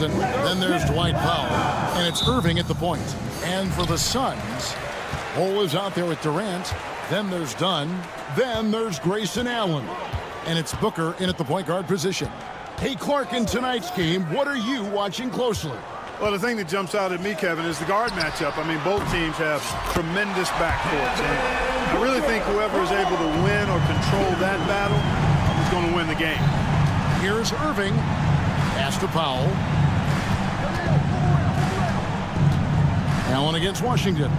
Robinson. Then there's Dwight Powell. And it's Irving at the point. And for the Suns, Cole is out there with Durant. Then there's Dunn. Then there's Grayson Allen. And it's Booker in at the point guard position. Hey, Clark, in tonight's game, what are you watching closely? Well, the thing that jumps out at me, Kevin, is the guard matchup. I mean, both teams have tremendous backcourts. And I really think whoever is able to win or control that battle is going to win the game. Here's Irving. Pass to Powell. Allen against Washington.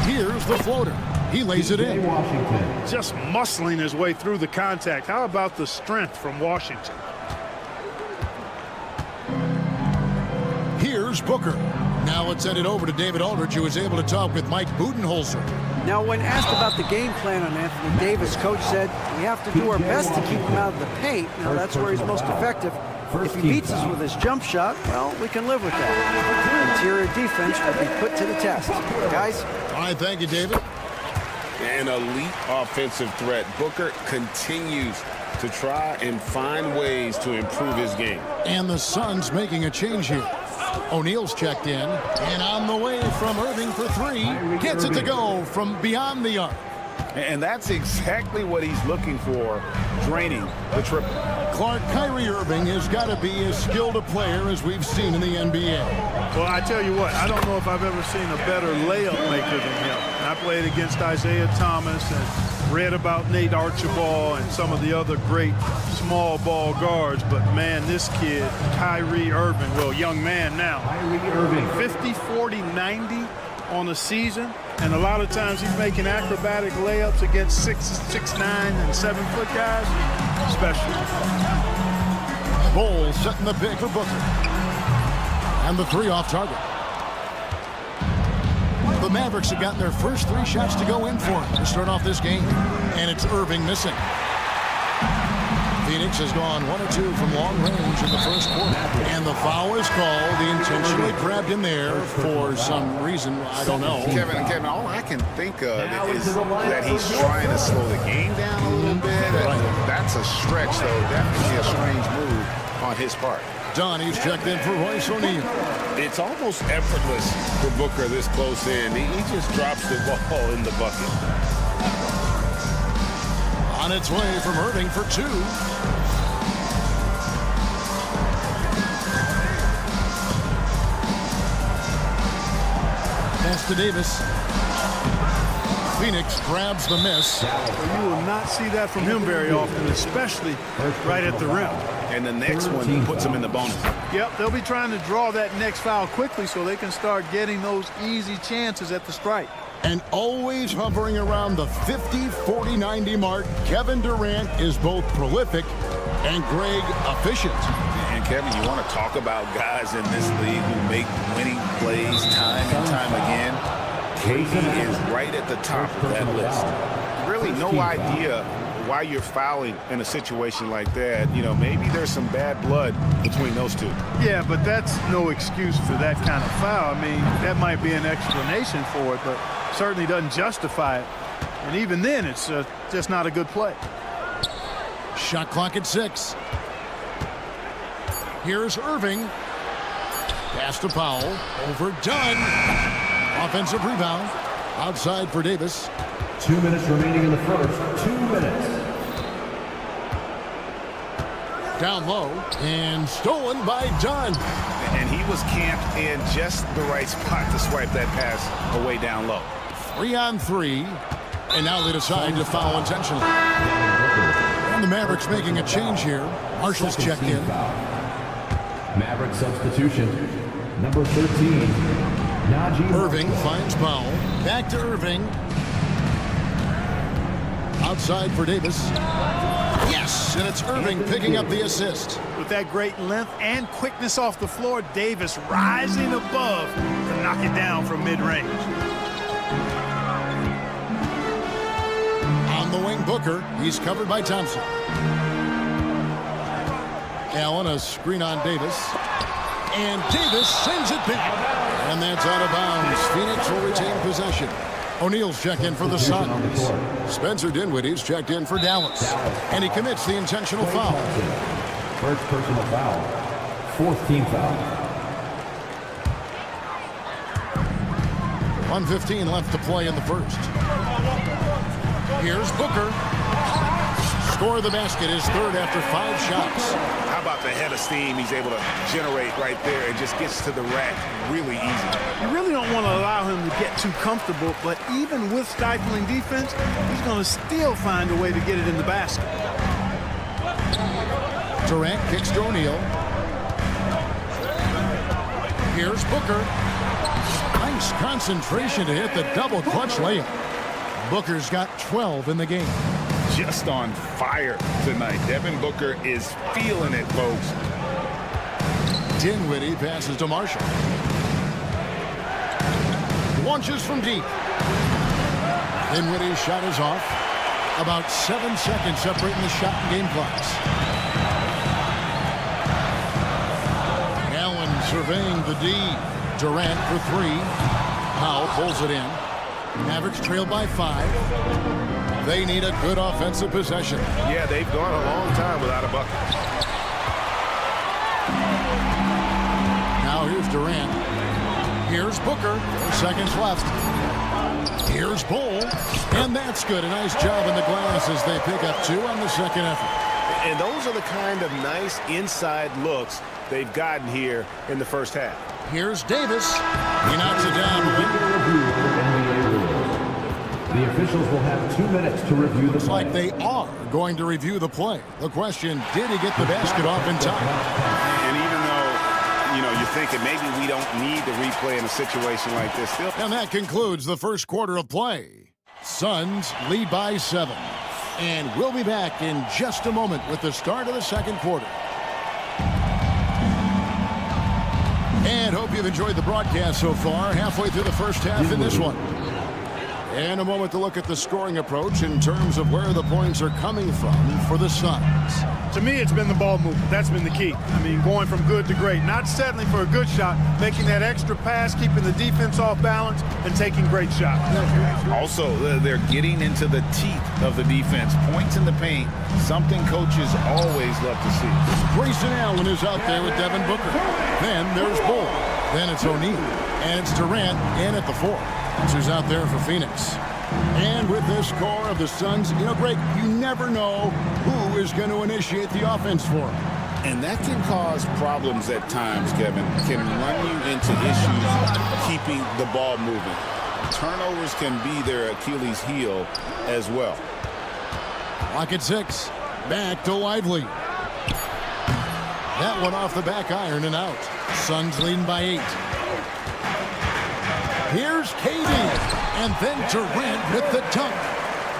Here's the floater. He lays it in. Washington. Just muscling his way through the contact. How about the strength from Washington? Here's Booker. Now let's send it over to David Aldridge, who was able to talk with Mike Budenholzer. Now, when asked about the game plan on Anthony Davis, coach said we have to do our best to keep him out of the paint. Now, that's where he's most effective. If he beats us with his jump shot, well, we can live with that. Interior defense will be put to the test. Guys? All right, thank you, David. An elite offensive threat. Booker continues to try and find ways to improve his game. And the Suns making a change here. O'Neal's checked in, and on the way from Irving for three. Gets it to go from beyond the arc. And that's exactly what he's looking for, draining the triple. Clark, Kyrie Irving has got to be as skilled a player as we've seen in the NBA. Well, I tell you what, I don't know if I've ever seen a better layup maker than him. I played against Isaiah Thomas and read about Nate Archibald and some of the other great small ball guards, but man, this kid, Kyrie Irving, well, young man now. Kyrie Irving. 50, 40, 90 on a season, and a lot of times he's making acrobatic layups against 6'9" and 7-foot guys. Special. Ball setting the pick for Booker. And the three off target. The Mavericks have gotten their first three shots to go in for him to start off this game. And it's Irving missing. Phoenix has gone 1 or 2 from long range in the first quarter. And the foul is called. He intentionally grabbed him there for some reason. I don't know. Kevin, all I can think of is that he's trying to slow the game down a little bit. That's a stretch, though. Definitely a strange move on his part. Donnie's checked in for Royce O'Neal. It's almost effortless for Booker this close in. He just drops the ball in the bucket. On its way from Irving for two. Pass to Davis. Phoenix grabs the miss. You will not see that from him very often, especially right at the rim. And the next one puts him in the bonus. Yep, they'll be trying to draw that next foul quickly so they can start getting those easy chances at the strike. And always hovering around the 50, 40, 90 mark, Kevin Durant is both prolific and Greg efficient. And Kevin, you want to talk about guys in this league who make winning plays time and time again? KD is right at the top of that list. Really no idea why you're fouling in a situation like that. You know, maybe there's some bad blood between those two. Yeah, but that's no excuse for that kind of foul. I mean, that might be an explanation for it, but certainly doesn't justify it. And even then, it's just not a good play. Shot clock at 6. Here's Irving. Pass to Powell. Overdone. Offensive rebound. Outside for Davis. 2 minutes remaining in the first. 2 minutes. Down low. And stolen by Dunn. And he was camped in just the right spot to swipe that pass away down low. 3 on 3. And now they decide to foul intentionally. And the Mavericks making a change here. Marshall's checked in. Maverick substitution. Number 13. Irving finds Powell. Back to Irving. Outside for Davis. Yes, and it's Irving picking up the assist. With that great length and quickness off the floor, Davis rising above to knock it down from mid-range. On the wing, Booker. He's covered by Thompson. Allen, a screen on Davis. And Davis sends it back. And that's out of bounds. Phoenix will retain possession. O'Neal's checked in for the Suns. Spencer Dinwiddie's checked in for Dallas. And he commits the intentional foul. First personal foul. fourth team foul. 1:15 left to play in the first. Here's Booker. Score of the basket is third after 5 shots. How about the head of steam he's able to generate right there and just gets to the rack really easy. You really don't want to allow him to get too comfortable, but even with stifling defense, he's going to still find a way to get it in the basket. Durant kicks to O'Neal. Here's Booker. Nice concentration to hit the double clutch layup. Booker's got 12 in the game. Just on fire tonight. Devin Booker is feeling it, folks. Dinwiddie passes to Marshall. Launches from deep. Dinwiddie's shot is off. About 7 seconds separating the shot and game clocks. Allen surveying the D. Durant for 3. Powell pulls it in. Mavericks trail by 5. They need a good offensive possession. Yeah, they've gone a long time without a bucket. Now here's Durant. Here's Booker. 4 seconds left. Here's Bull. And that's good. A nice job in the glass as they pick up 2 on the second effort. And those are the kind of nice inside looks they've gotten here in the first half. Here's Davis. He knocks it down. The officials will have 2 minutes to review the Looks play. like they are going to review the play. The question, did he get the basket off in time? And even though, you know, you're thinking maybe we don't need the replay in a situation like this, still. And that concludes the first quarter of play. Suns lead by 7. And we'll be back in just a moment with the start of the second quarter. And hope you've enjoyed the broadcast so far. Halfway through the first half in this one. And a moment to look at the scoring approach in terms of where the points are coming from for the Suns. To me, it's been the ball movement. That's been the key. I mean, going from good to great. Not settling for a good shot, making that extra pass, keeping the defense off balance, and taking great shots. Also, they're getting into the teeth of the defense. Points in the paint, something coaches always love to see. Grayson Allen is out there with Devin Booker. Then there's Bull. Then it's O'Neal. And it's Durant in at the 4. Who's out there for Phoenix. And with this core of the Suns, you know, Greg, you never know who is going to initiate the offense for them. And that can cause problems at times, Kevin. Can run you into issues keeping the ball moving. Turnovers can be their Achilles heel as well. Clock at 6. Back to Lively. That one off the back iron and out. Suns leading by 8. Here's KD, and then Durant with the dunk.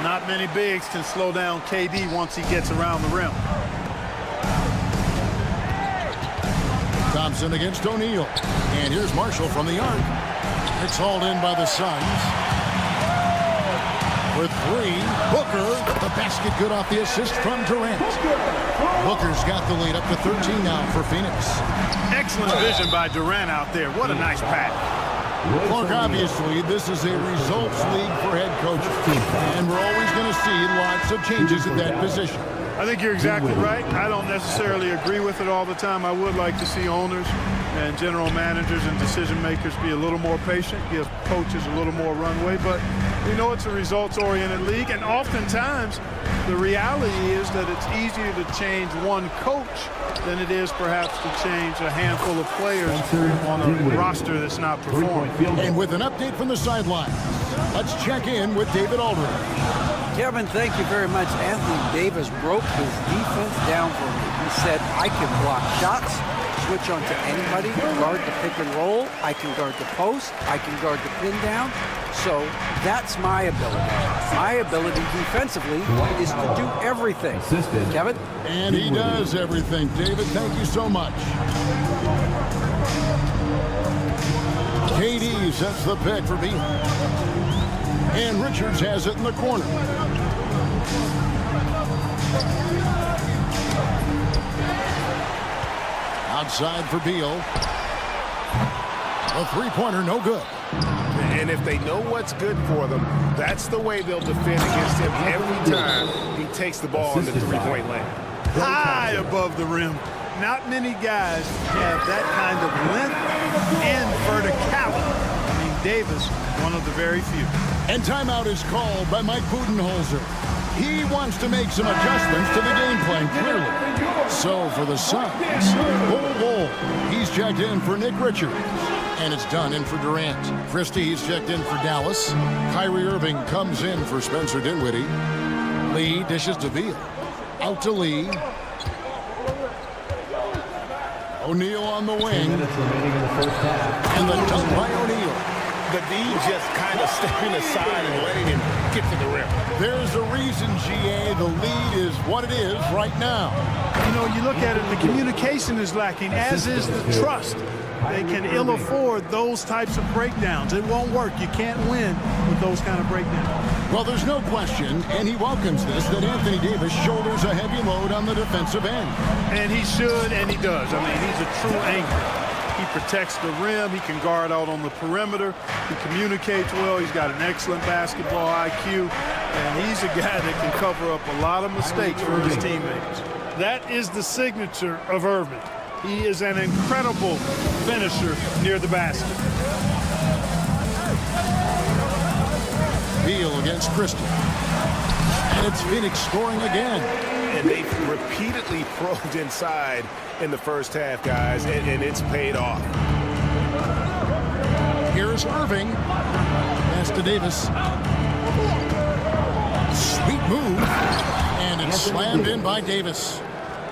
Not many bigs can slow down KD once he gets around the rim. Thompson against O'Neal. And here's Marshall from the arc. It's hauled in by the Suns. For 3, Booker. The basket good off the assist from Durant. Booker's got the lead up to 13 now for Phoenix. Excellent vision by Durant out there. What a nice pass. Look, obviously, this is a results league for head coaches. And we're always going to see lots of changes at that position. I think you're exactly right. I don't necessarily agree with it all the time. I would like to see owners and general managers and decision makers be a little more patient, give coaches a little more runway. But we know it's a results-oriented league, and oftentimes the reality is that it's easier to change one coach than it is perhaps to change a handful of players on a roster that's not performing. And with an update from the sideline, let's check in with David Aldridge. Kevin, thank you very much. Anthony Davis broke his defense down for me. He said, I can block shots, switch on to anybody, guard the pick and roll, I can guard the post, I can guard the pin down. So that's my ability. My ability defensively is to do everything. Kevin? And he does everything. David, thank you so much. KD sets the pick for Beal. And Richards has it in the corner. Outside for Beal. A three-pointer, no good. And if they know what's good for them, that's the way they'll defend against him every time he takes the ball in the three-point lane. High above the rim. not many guys have that kind of length and verticality. I mean, Davis, one of the very few. And timeout is called by Mike Budenholzer. He wants to make some adjustments to the game plan, clearly. So for the Suns, Bol, he's checked in for Nick Richards. And it's done in for Durant. Christie, he's checked in for Dallas. Kyrie Irving comes in for Spencer Dinwiddie. Lee dishes to Beal. Out to Lee. O'Neal on the wing. And the dunk by O'Neal. The D just kind of stepping aside and letting him get to the rim. There's a reason, GA, the lead is what it is right now. You know, you look at it, the communication is lacking, as is the trust. They can ill afford those types of breakdowns. It won't work. You can't win with those kind of breakdowns. Well, there's no question, and he welcomes this, that Anthony Davis shoulders a heavy load on the defensive end. And he should, and he does. I mean, he's a true anchor. He protects the rim. He can guard out on the perimeter. He communicates well. He's got an excellent basketball IQ. And he's a guy that can cover up a lot of mistakes for his teammates. That is the signature of Irving. He is an incredible finisher near the basket. Beal against Christie. And it's Phoenix scoring again. And they've repeatedly probed inside in the first half, guys, and it's paid off. Here's Irving. Pass to Davis. Sweet move. And it's slammed in by Davis.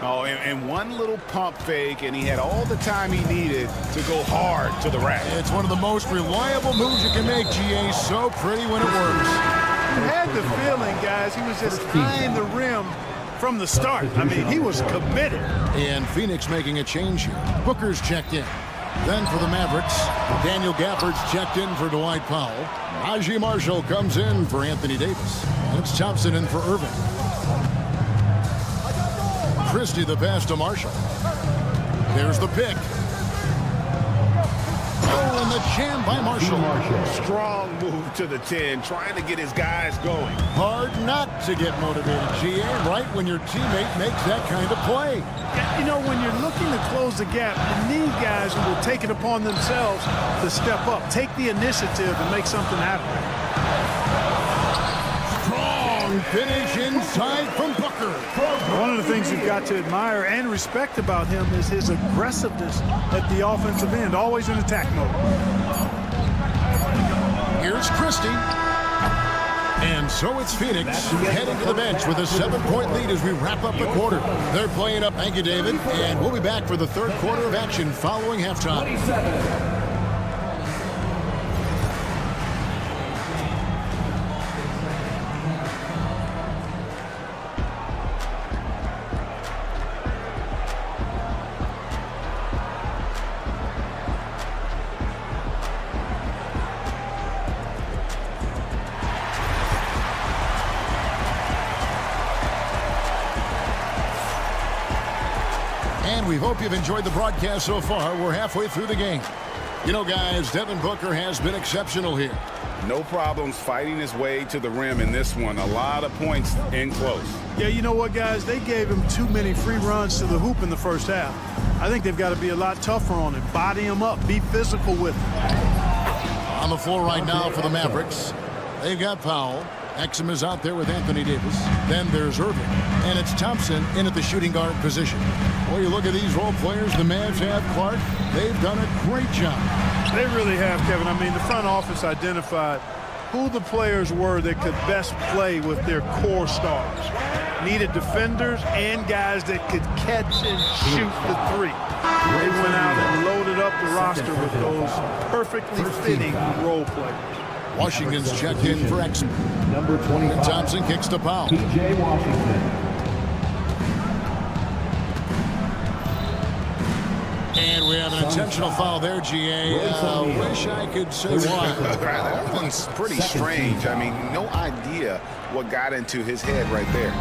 Oh, and one little pump fake, and he had all the time he needed to go hard to the rack. It's one of the most reliable moves you can make, GA. So pretty when it works. You had the feeling, guys, he was just eyeing the rim from the start. I mean, he was committed. And Phoenix making a change here. Booker's checked in. Then for the Mavericks, Daniel Gafford's checked in for Dwight Powell. Najee Marshall comes in for Anthony Davis. And it's Thompson in for Irving. Christie the pass to Marshall. There's the pick. Oh, and the jam by Marshall. Strong move to the 10, trying to get his guys going. Hard not to get motivated, GA, right when your teammate makes that kind of play. You know, when you're looking to close the gap, you need guys who will take it upon themselves to step up, take the initiative and make something happen. Strong finish inside from Booker. One of the things you've got to admire and respect about him is his aggressiveness at the offensive end, always in attack mode. Here's Christie. And so it's Phoenix heading to the bench with a 7-point lead as we wrap up the quarter. They're playing up. Thank you, David. And we'll be back for the third quarter of action following halftime. We hope you've enjoyed the broadcast so far. We're halfway through the game. You know, guys, Devin Booker has been exceptional here. No problems fighting his way to the rim in this one. A lot of points in close. Yeah, you know what, guys? They gave him too many free runs to the hoop in the first half. I think they've got to be a lot tougher on him. Body him up. Be physical with him. On the floor right now for the Mavericks, they've got Powell. Exum is out there with Anthony Davis. Then there's Irving. And it's Thompson in at the shooting guard position. Well, you look at these role players the Mavs have, Clark. They've done a great job. They really have, Kevin. I mean, the front office identified who the players were that could best play with their core stars. Needed defenders and guys that could catch and shoot the three. They went out and loaded up the roster with those perfectly fitting role players. Washington's checked in for Exum. Number 25. And Thompson kicks to Powell. P.J. Washington. And we have an intentional foul there, GA. Wish I could say why. That one's pretty strange. I mean, no idea what got into his head right there.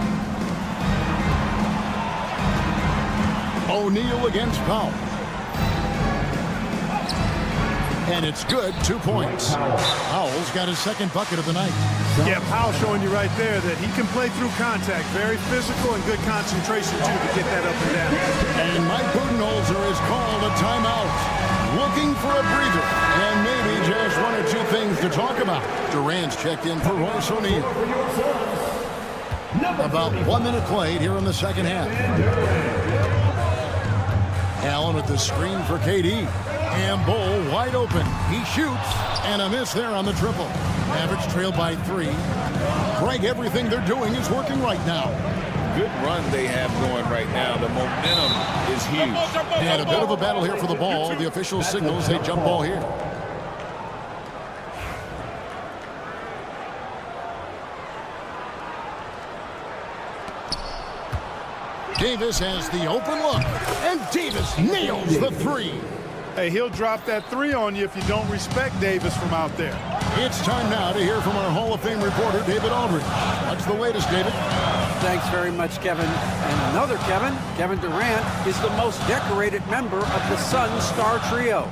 O'Neal against Powell. And it's good, 2 points. Powell's got his second bucket of the night. Yeah, Powell showing you right there that he can play through contact. Very physical and good concentration, too, to get that up and down. And Mike Budenholzer has called a timeout. Looking for a breather. And maybe just one or two things to talk about. Durant's checked in for Royce O'Neal. About 1 minute played here in the second half. Allen with the screen for KD. And Bull wide open. He shoots. And a miss there on the triple. Mavericks trail by 3. Greg, everything they're doing is working right now. Good run they have going right now. The momentum is huge. And a bit of a battle here for the ball. The official signals a jump ball here. Davis has the open look. And Davis nails the 3. Hey, he'll drop that 3 on you if you don't respect Davis from out there. It's time now to hear from our Hall of Fame reporter, David Aldridge. What's the latest, David? Thanks very much, Kevin. And another Kevin, Kevin Durant, is the most decorated member of the Suns star trio.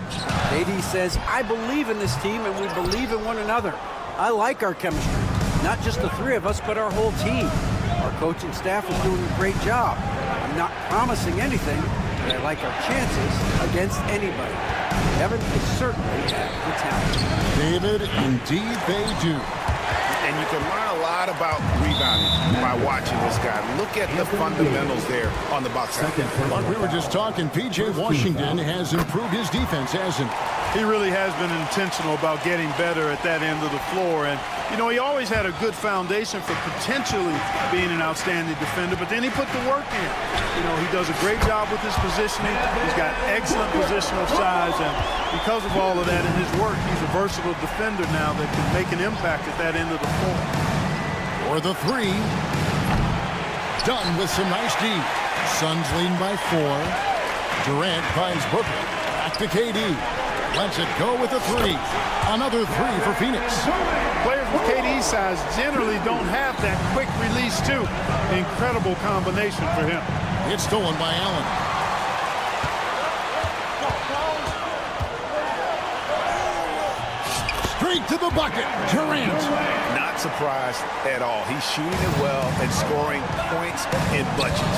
KD says, I believe in this team and we believe in one another. I like our chemistry. Not just the 3 of us, but our whole team. Our coaching staff is doing a great job. I'm not promising anything, but I like our chances against anybody. Kevin is certainly the talent. David, indeed they do. And you can learn a lot about rebounding by watching this guy. Look at the fundamentals there on the box. Like we were just talking, P.J. Washington has improved his defense, hasn't he? He really has been intentional about getting better at that end of the floor. And, you know, he always had a good foundation for potentially being an outstanding defender, but then he put the work in. You know, he does a great job with his positioning. He's got excellent positional size, and because of all of that in his work, he's a versatile defender now that can make an impact at that end of the floor. For the 3. Done with some nice D. Suns leading by 4. Durant finds Booker. Back to KD. Lets it go with a 3. Another 3 for Phoenix. Players with KD's size generally don't have that quick release, too. Incredible combination for him. It's stolen by Allen. Straight to the bucket. Durant. Not surprised at all. He's shooting it well and scoring points in bunches.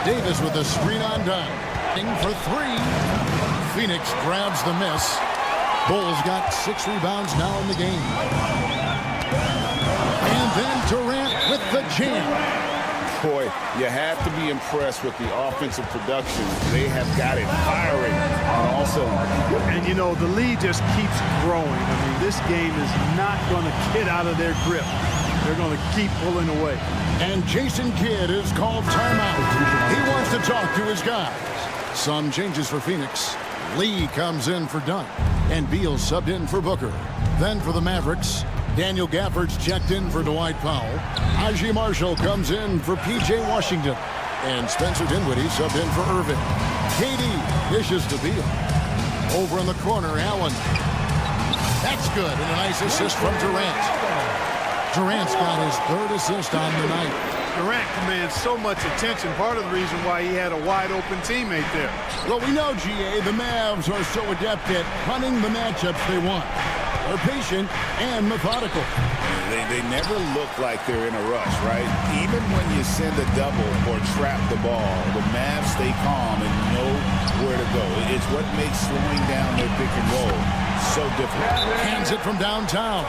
Davis with a screen on dime. For 3. Phoenix grabs the miss. Bulls got 6 rebounds now in the game. And then Durant with the jam. Boy, you have to be impressed with the offensive production. They have got it firing on all cylinders. And, you know, the lead just keeps growing. I mean, this game is not going to get out of their grip. They're going to keep pulling away. And Jason Kidd is called timeout. He wants to talk to his guys. Some changes for Phoenix. Lee comes in for Dunn. And Beal subbed in for Booker. Then for the Mavericks, Daniel Gafford's checked in for Dwight Powell. Najee Marshall comes in for P.J. Washington. And Spencer Dinwiddie subbed in for Irving. KD dishes to Beal. Over in the corner, Allen. That's good, and a nice assist from Durant. Durant's got his 3rd assist on the night. Durant commands so much attention, part of the reason why he had a wide-open teammate there. Well, we know, G.A., the Mavs are so adept at hunting the matchups they want. They're patient and methodical. They never look like they're in a rush, right? Even when you send a double or trap the ball, the Mavs stay calm and know where to go. It's what makes slowing down their pick and roll so difficult. Hands it from downtown.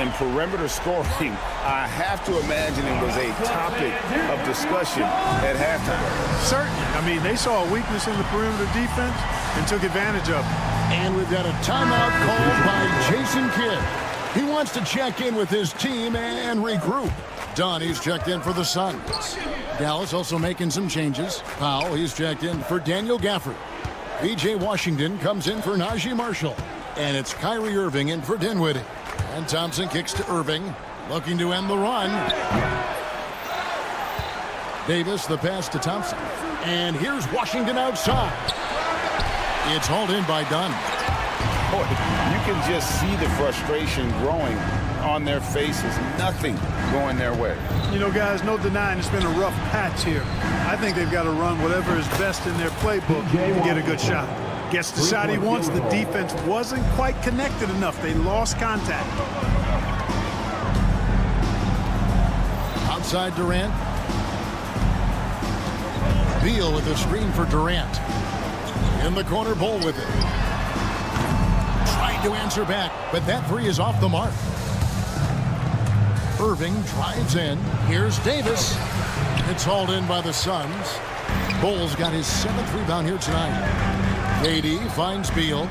In perimeter scoring, I have to imagine it was a topic of discussion at halftime. Certainly. I mean, they saw a weakness in the perimeter defense and took advantage of it. And we've got a timeout called by Jason Kidd. He wants to check in with his team and regroup. Dunn, he's checked in for the Suns. Dallas also making some changes. Powell, he's checked in for Daniel Gafford. P.J. Washington comes in for Najee Marshall. And it's Kyrie Irving in for Dinwiddie. And Thompson kicks to Irving, looking to end the run. Davis, the pass to Thompson. And here's Washington outside. It's hauled in by Dunn. Boy, you can just see the frustration growing on their faces. Nothing going their way. You know, guys, no denying it's been a rough patch here. I think they've got to run whatever is best in their playbook to get a good shot. Gets the shot he wants. The defense wasn't quite connected enough. They lost contact. Outside Durant. Beal with a screen for Durant. In the corner, Bull with it. Trying to answer back, but that three is off the mark. Irving drives in. Here's Davis. It's hauled in by the Suns. Bull's got his 7th rebound here tonight. KD finds Beal.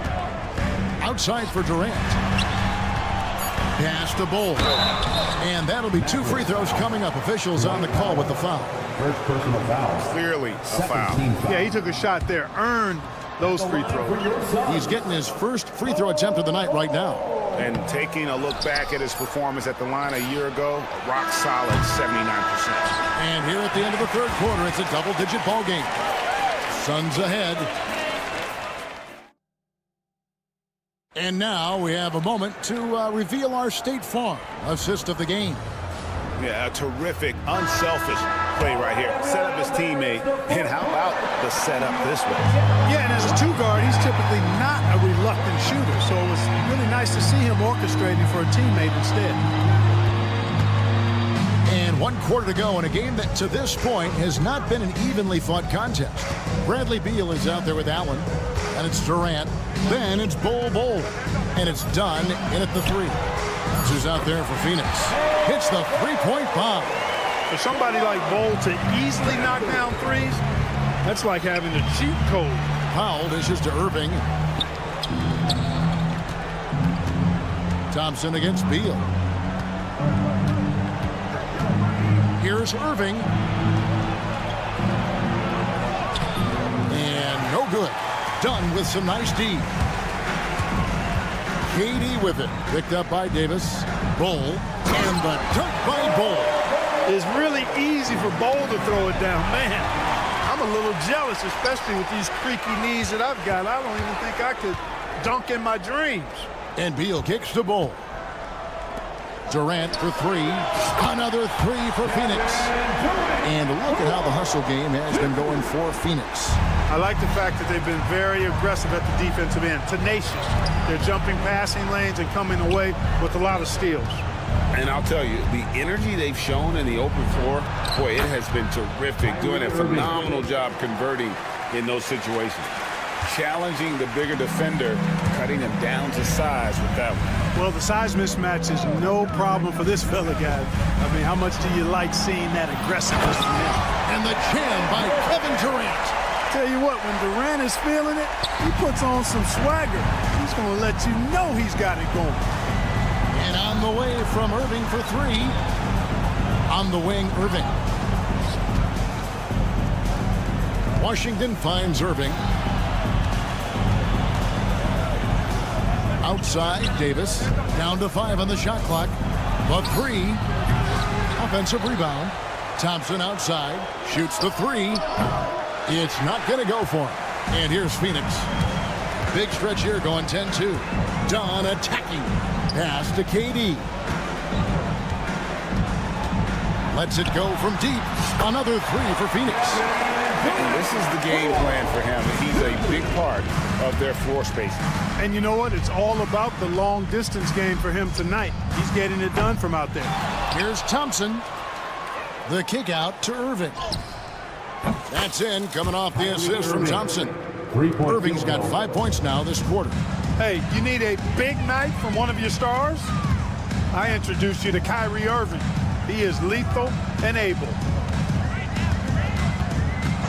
Outside for Durant. Pass to Bull. And that'll be 2 free throws coming up. Officials on the call with the foul. First personal foul. Clearly a foul. Yeah, he took a shot there. Earned those free throws. He's getting his first free throw attempt of the night right now. And taking a look back at his performance at the line a year ago, rock solid 79%. And here at the end of the 3rd quarter, it's a double-digit ball game. Suns ahead. And now we have a moment to reveal our State Farm assist of the game. Yeah, a terrific, unselfish play right here. Set up his teammate, and how about the setup this way? Yeah, and as a 2-guard, he's typically not a reluctant shooter, so it was really nice to see him orchestrating for a teammate instead. And 1 quarter to go in a game that to this point has not been an evenly fought contest. Bradley Beal is out there with Allen, and it's Durant. Then it's Bull, and it's done in at the 3. Who's out there for Phoenix? Hits the 3-point bomb. For somebody like Bull to easily knock down threes, that's like having a cheat code. Powell dishes to Irving. Thompson against Beal. Here's Irving. And no good. Done with some nice D. KD with it. Picked up by Davis. Bull. And the dunk by Bull. It's really easy for Bull to throw it down. Man, I'm a little jealous, especially with these creaky knees that I've got. I don't even think I could dunk in my dreams. And Beal kicks to Bull. Durant for 3. Another 3 for Phoenix. And look at how the hustle game has been going for Phoenix. I like the fact that they've been very aggressive at the defensive end. Tenacious. They're jumping passing lanes and coming away with a lot of steals. And I'll tell you, the energy they've shown in the open floor, boy, it has been terrific. Doing a phenomenal job converting in those situations. Challenging the bigger defender, cutting him down to size with that one. Well, the size mismatch is no problem for this fella, guys. I mean, how much do you like seeing that aggressiveness from him? And the jam by Kevin Durant. Tell you what, when Durant is feeling it, he puts on some swagger. He's going to let you know he's got it going. And on the way from Irving for 3. On the wing, Irving. Washington finds Irving. Outside, Davis. Down to 5 on the shot clock. The 3. Offensive rebound. Thompson outside. Shoots the 3. It's not going to go for him. And here's Phoenix. Big stretch here going 10-2. Dunn attacking. Pass to KD. Lets it go from deep. Another 3 for Phoenix. And this is the game plan for him. He's a big part of their floor spacing. And you know what? It's all about the long distance game for him tonight. He's getting it done from out there. Here's Thompson. The kick out to Irving. That's in, coming off the assist from Thompson. Irving's got 5 points now this quarter. Hey, you need a big night from one of your stars? I introduced you to Kyrie Irving. He is lethal and able.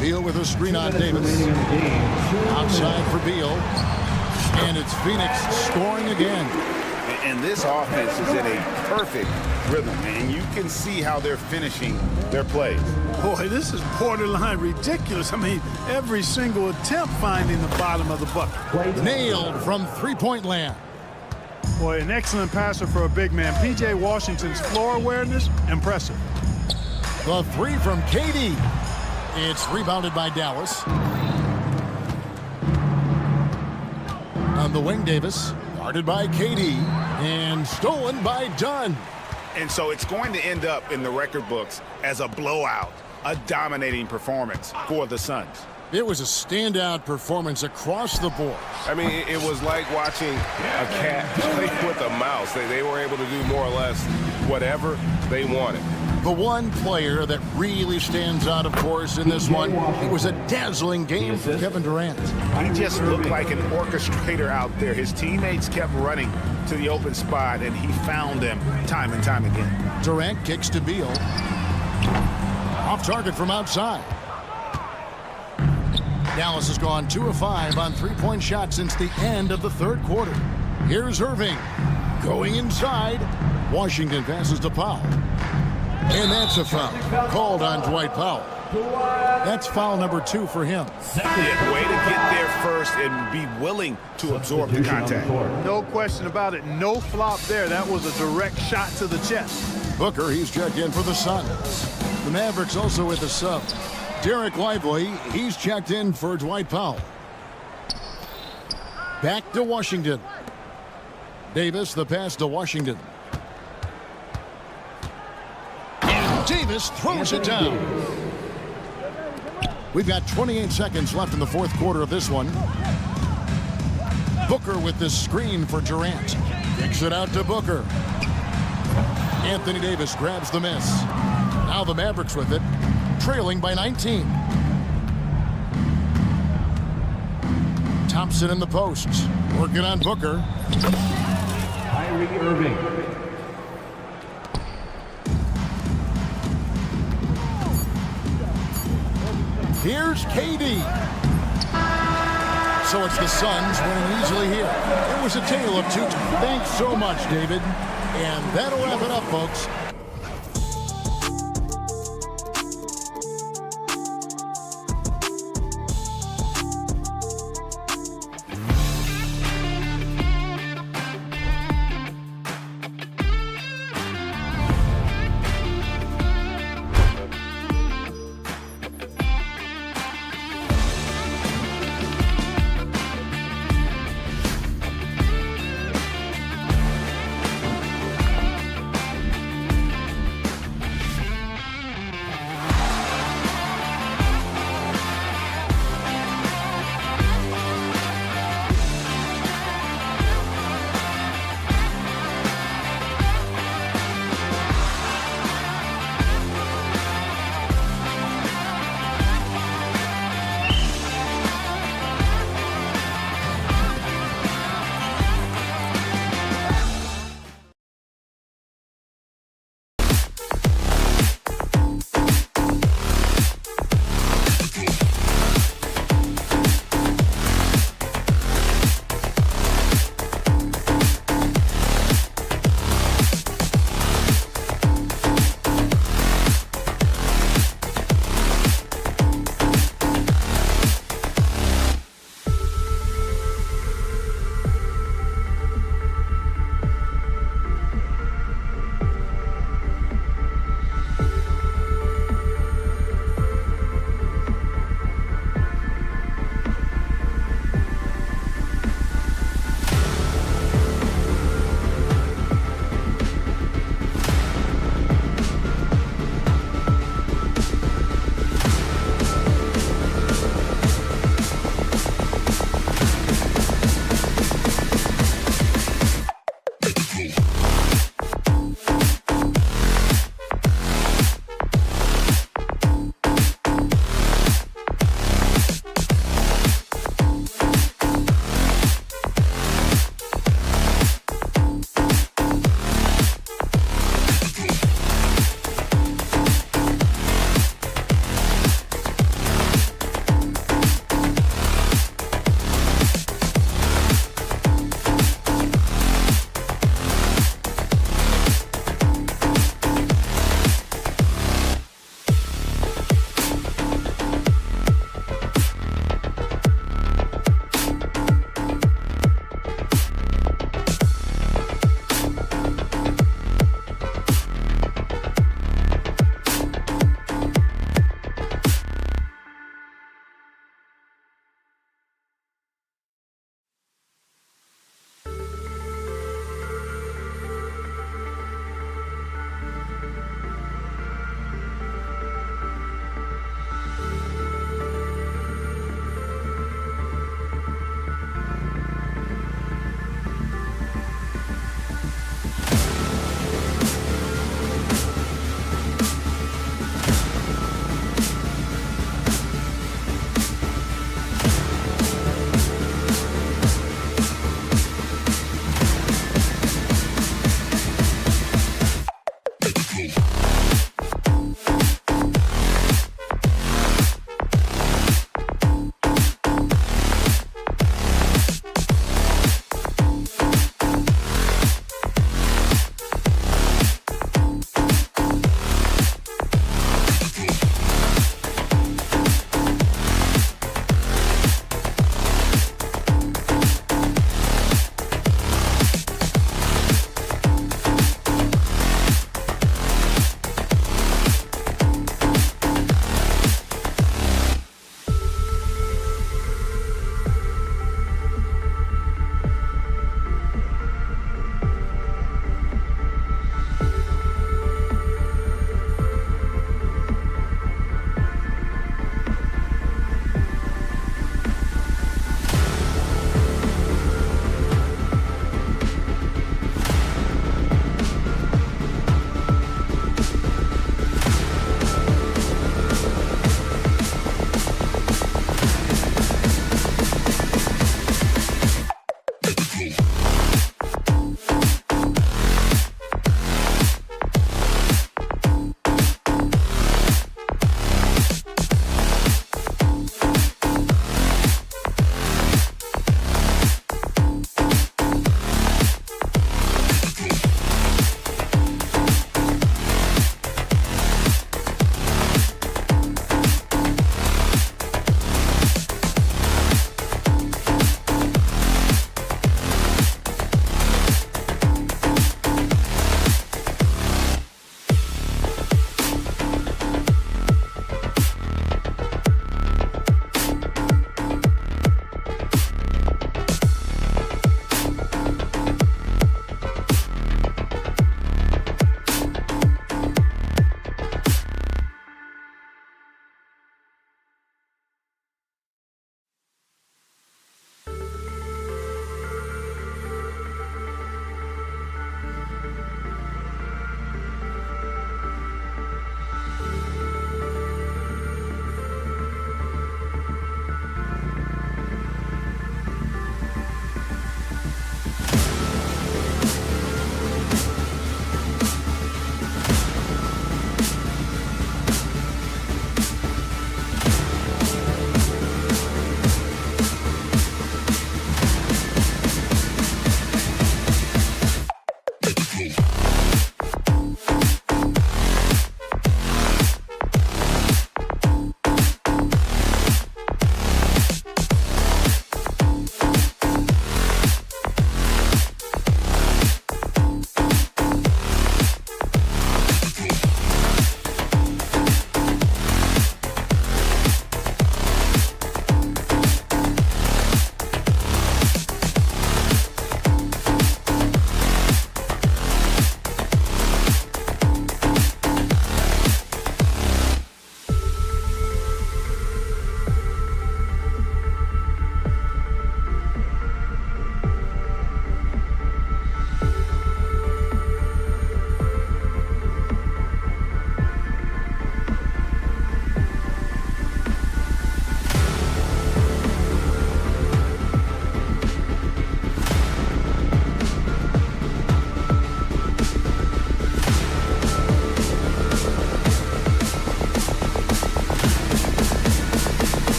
Beal with a screen on Davis. Outside for Beal. And it's Phoenix scoring again. And this offense is in a perfect rhythm, and you can see how they're finishing their plays. Boy, this is borderline ridiculous. I mean, every single attempt finding the bottom of the bucket. Nailed from three-point land. Boy, an excellent passer for a big man. P.J. Washington's floor awareness, impressive. The 3 from KD. It's rebounded by Dallas. On the wing, Davis. Guarded by KD. And stolen by Dunn. And so it's going to end up in the record books as a blowout, a dominating performance for the Suns. It was a standout performance across the board. I mean, it was like watching a cat play with a mouse. They were able to do more or less whatever they wanted. The one player that really stands out, of course, in this one, it was a dazzling game for Kevin Durant. He just looked like an orchestrator out there. His teammates kept running to the open spot, and he found them time and time again. Durant kicks to Beal. Off target from outside. Dallas has gone 2 of 5 on three-point shots since the end of the third quarter. Here's Irving going inside. Washington passes to Powell. And that's a foul called on Dwight Powell. That's foul number 2 for him. Yeah, way to get there first and be willing to absorb the contact. No question about it. No flop there. That was a direct shot to the chest. Booker, he's checked in for the Suns. The Mavericks also with the sub. Derek Lively, he's checked in for Dwight Powell. Back to Washington. Davis, the pass to Washington. And Davis throws it down. We've got 28 seconds left in the fourth quarter of this one. Booker with the screen for Durant. Kicks it out to Booker. Anthony Davis grabs the miss. Now the Mavericks with it, trailing by 19. Thompson in the post, working on Booker. Kyrie Irving. Here's KD. So it's the Suns winning easily here. It was a tale of two. Thanks so much, David. And that'll wrap it up, folks.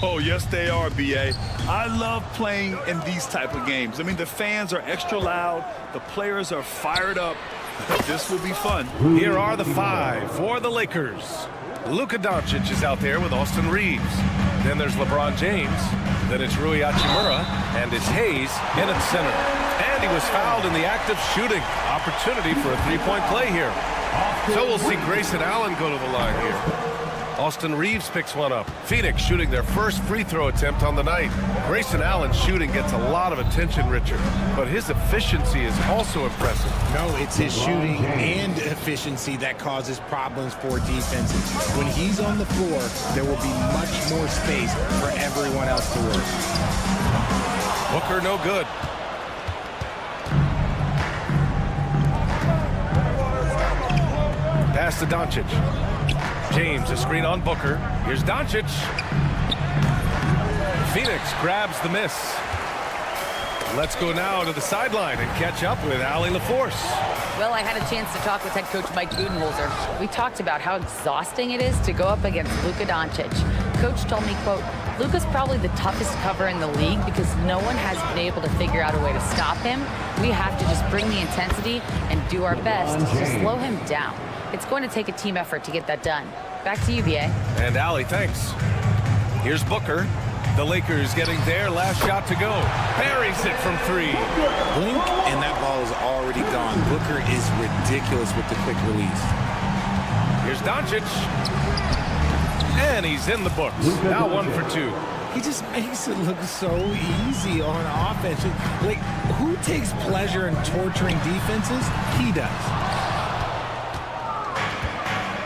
Oh, yes, they are, B.A. I love playing in these type of games. I mean, the fans are extra loud. The players are fired up. This will be fun. Here are the 5 for the Lakers. Luka Doncic is out there with Austin Reeves. Then there's LeBron James. Then it's Rui Hachimura. And it's Hayes in at center. And he was fouled in the act of shooting. Opportunity for a three-point play here. So we'll see Grayson Allen go to the line here. Austin Reeves picks one up. Phoenix shooting their first free throw attempt on the night. Grayson Allen's shooting gets a lot of attention, Richard, but his efficiency is also impressive. No, it's his shooting and efficiency that causes problems for defenses. When he's on the floor, there will be much more space for everyone else to work. Booker no good. Pass to Doncic. James, a screen on Booker. Here's Doncic. Phoenix grabs the miss. Let's go now to the sideline and catch up with Allie LaForce. Well, I had a chance to talk with head coach Mike Budenholzer. We talked about how exhausting it is to go up against Luka Doncic. Coach told me, quote, Luka's probably the toughest cover in the league because no one has been able to figure out a way to stop him. We have to just bring the intensity and do our best to slow him down. It's going to take a team effort to get that done. Back to you, B.A. And Allie, thanks. Here's Booker. The Lakers getting their last shot to go. Buries it from 3. Blink, and that ball is already gone. Booker is ridiculous with the quick release. Here's Doncic. And he's in the books. Now 1 for 2. He just makes it look so easy on offense. Like, who takes pleasure in torturing defenses? He does.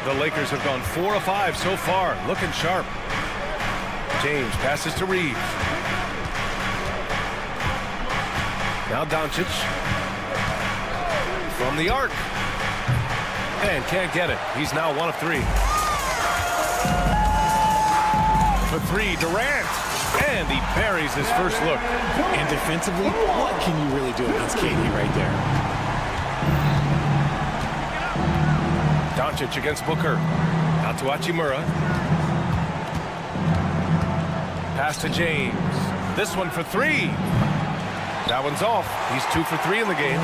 The Lakers have gone 4 of 5 so far, looking sharp. James passes to Reeves. Now Doncic. From the arc. And can't get it. He's now 1 of 3. For 3, Durant. And he buries his first look. And defensively, what can you really do against KD right there? Doncic against Booker. Out to Hachimura. Pass to James. This one for 3. That one's off. He's 2 for 3 in the game.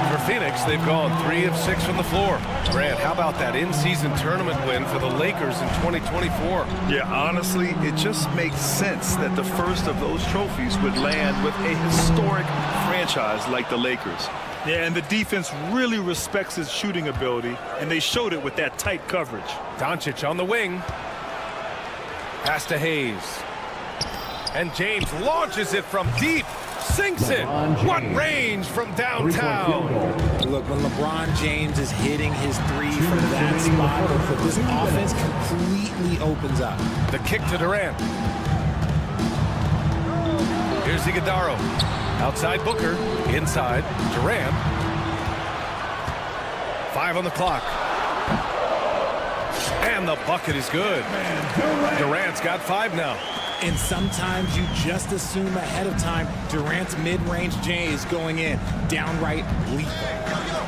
For Phoenix, they've gone 3 of 6 from the floor. Grant, how about that in-season tournament win for the Lakers in 2024? Yeah, honestly, it just makes sense that the first of those trophies would land with a historic franchise like the Lakers. Yeah, and the defense really respects his shooting ability, and they showed it with that tight coverage. Doncic on the wing. Pass to Hayes. And James launches it from deep. Sinks it. What range from downtown. Look, when LeBron James is hitting his 3 from that spot, this offense completely opens up. The kick to Durant. Here's Iguodala. Outside Booker. Inside Durant. 5 on the clock. And the bucket is good. Durant's got 5 now. And sometimes you just assume ahead of time Durant's mid-range J is going in. Downright lethal.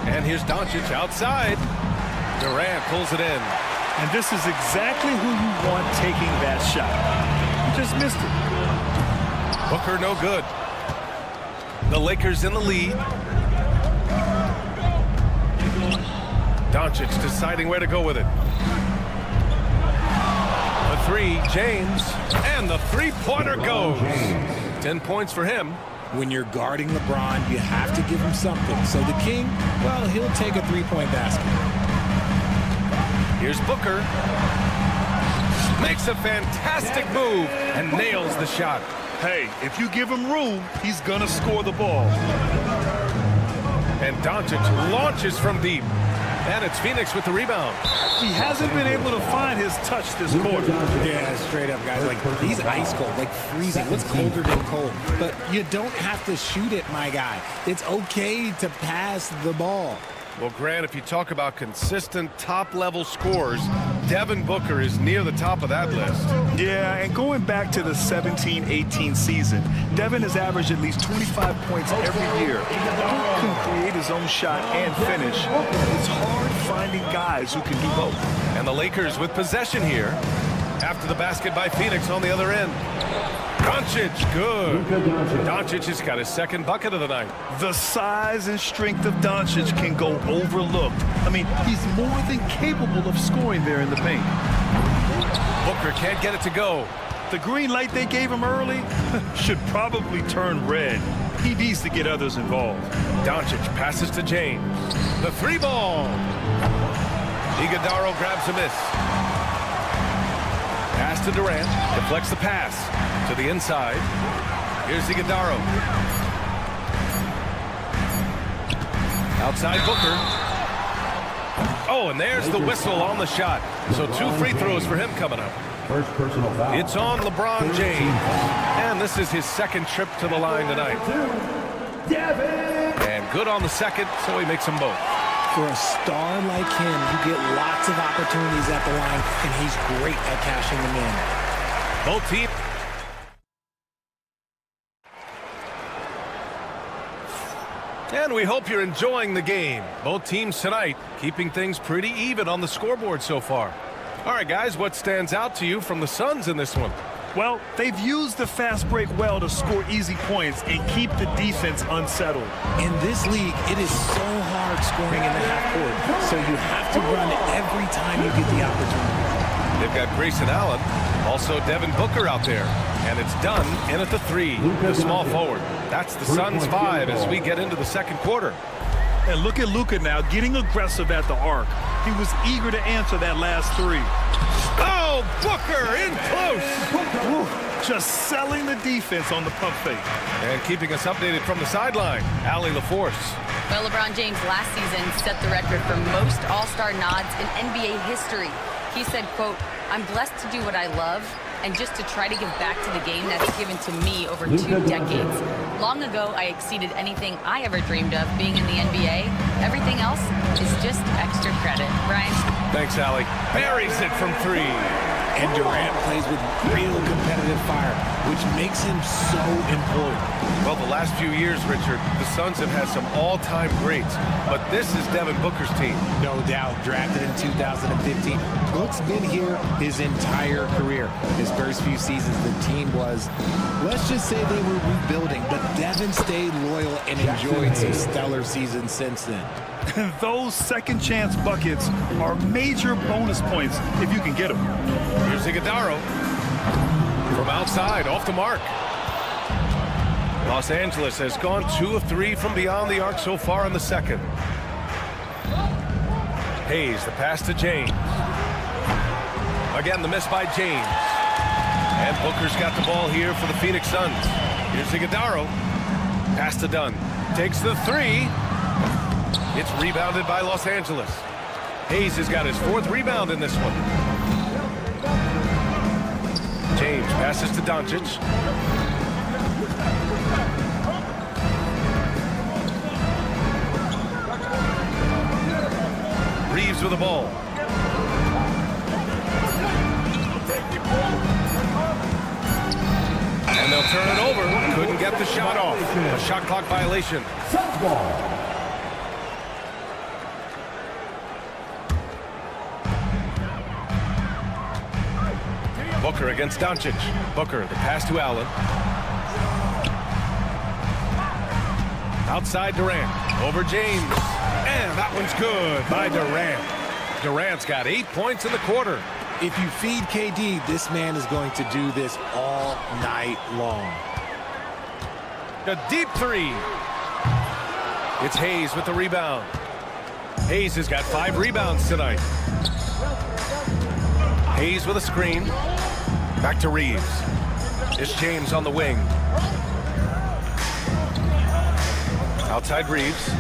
And here's Doncic outside. Durant pulls it in. And this is exactly who you want taking that shot. You just missed it. Booker no good. The Lakers in the lead. Doncic deciding where to go with it. The 3, James, and the three-pointer goes. 10 points for him. When you're guarding LeBron, you have to give him something. So the King, well, he'll take a three-point basket. Here's Booker. Makes a fantastic move and nails the shot. Hey, if you give him room, he's gonna score the ball. And Doncic launches from deep. And it's Phoenix with the rebound. He hasn't been able to find his touch this quarter. Yeah, straight up, guys. Like, he's ice cold, like freezing. What's colder than cold? But you don't have to shoot it, my guy. It's okay to pass the ball. Well, Grant, if you talk about consistent top-level scores, Devin Booker is near the top of that list. Yeah, and going back to the 17-18 season, Devin has averaged at least 25 points every year. He can create his own shot and finish. It's hard finding guys who can do both. And the Lakers with possession here. After the basket by Phoenix on the other end. Doncic, good. Doncic has got his second bucket of the night. The size and strength of Doncic can go overlooked. I mean, he's more than capable of scoring there in the paint. Booker can't get it to go. The green light they gave him early should probably turn red. He needs to get others involved. Doncic passes to James. The three ball. Iguodala grabs a miss. Pass to Durant. Deflects the pass to the inside. Here's Iguodala. Outside Booker. Oh, and there's the whistle on the shot. So 2 free throws for him coming up. First personal foul. It's on LeBron James. And this is his second trip to the line tonight. And good on the second, so he makes them both. For a star like him, you get lots of opportunities at the line, and he's great at cashing them in. Both teams. And we hope you're enjoying the game. Both teams tonight keeping things pretty even on the scoreboard so far. All right, guys, what stands out to you from the Suns in this one? Well, they've used the fast break well to score easy points and keep the defense unsettled. In this league, it is so hard scoring in the half court, so you have to run every time you get the opportunity. They've got Grayson Allen, also Devin Booker out there, and it's done in at the 3, the small forward. That's the Suns 5 as we get into the second quarter. And look at Luka now getting aggressive at the arc. He was eager to answer that last 3. Oh, Booker in close. Woo, just selling the defense on the pump fake. And keeping us updated from the sideline, Allie LaForce. Well, LeBron James last season set the record for most All-Star nods in NBA history. He said, quote, "I'm blessed to do what I love and just to try to give back to the game that's given to me over 2 decades. Long ago, I exceeded anything I ever dreamed of being in the NBA. Everything else is just extra credit." Brian? Thanks, Allie. Buries it from 3. And Durant plays with real competitive fire, which makes him so important. Well, the last few years, Richard, the Suns have had some all-time greats, but this is Devin Booker's team. No doubt, drafted in 2015. Book's been here his entire career. His first few seasons, the team was, let's just say they were rebuilding, but Devin stayed loyal and enjoyed some stellar seasons since then. Those second chance buckets are major bonus points if you can get them. Here's Iguodala from outside, off the mark. Los Angeles has gone 2 of 3 from beyond the arc so far in the second. Hayes, the pass to James. Again, the miss by James. And Booker's got the ball here for the Phoenix Suns. Here's Iguodala. Pass to Dunn. Takes the 3. It's rebounded by Los Angeles. Hayes has got his 4th rebound in this one. James passes to Doncic. Reeves with the ball. And they'll turn it over. Couldn't get the shot off. A shot clock violation. Booker against Doncic. Booker, the pass to Allen. Outside Durant. Over James. And that one's good by Durant. Durant's got 8 points in the quarter. If you feed KD, this man is going to do this all night long. A deep 3. It's Hayes with the rebound. Hayes has got 5 rebounds tonight. Hayes with a screen. Back to Reeves. It's James on the wing. Outside Reeves.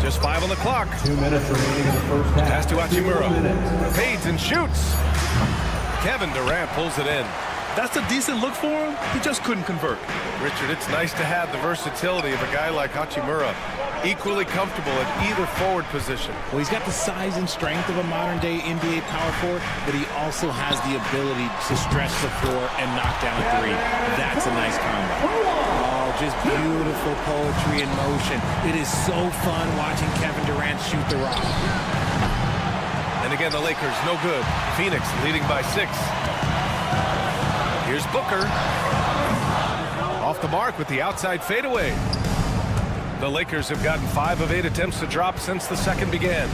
Just 5 on the clock. 2 minutes remaining in the first half. Pass to Hachimura. Fades and shoots. Kevin Durant pulls it in. That's a decent look for him. He just couldn't convert. Richard, it's nice to have the versatility of a guy like Hachimura. Equally comfortable at either forward position. Well, he's got the size and strength of a modern-day NBA power forward, but he also has the ability to stretch the floor and knock down a 3. That's a nice combo. Oh, just beautiful poetry in motion. It is so fun watching Kevin Durant shoot the rock. And And again, the Lakers no good. Phoenix leading by 6. Here's Booker. Off the mark with the outside fadeaway. The Lakers have gotten 5 of 8 attempts to drop since the second began.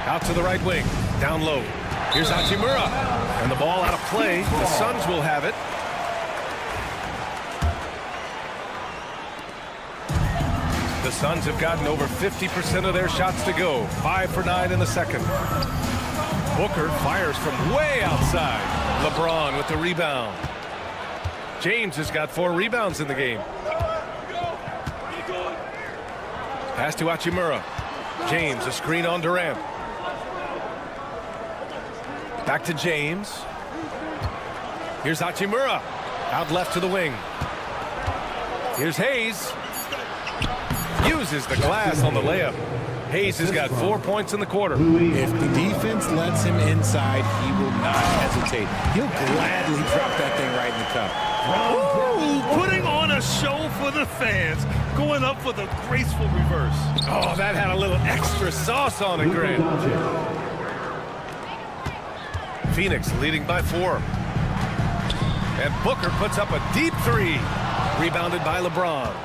Out to the right wing. Down low. Here's Hachimura. And the ball out of play. The Suns will have it. The Suns have gotten over 50% of their shots to go. 5 for 9 in the second. Booker fires from way outside. LeBron with the rebound. James has got 4 rebounds in the game. Pass to Hachimura. James, a screen on Durant. Back to James. Here's Hachimura. Out left to the wing. Here's Hayes. Uses the glass on the layup. Hayes has got 4 points in the quarter. If the defense lets him inside, he will not hesitate. He'll gladly drop that thing right in the cup. Ooh, putting on a show for the fans, going up for the graceful reverse. Oh, that had a little extra sauce on it, Grant. Phoenix leading by 4. And Booker puts up a deep 3. Rebounded by LeBron.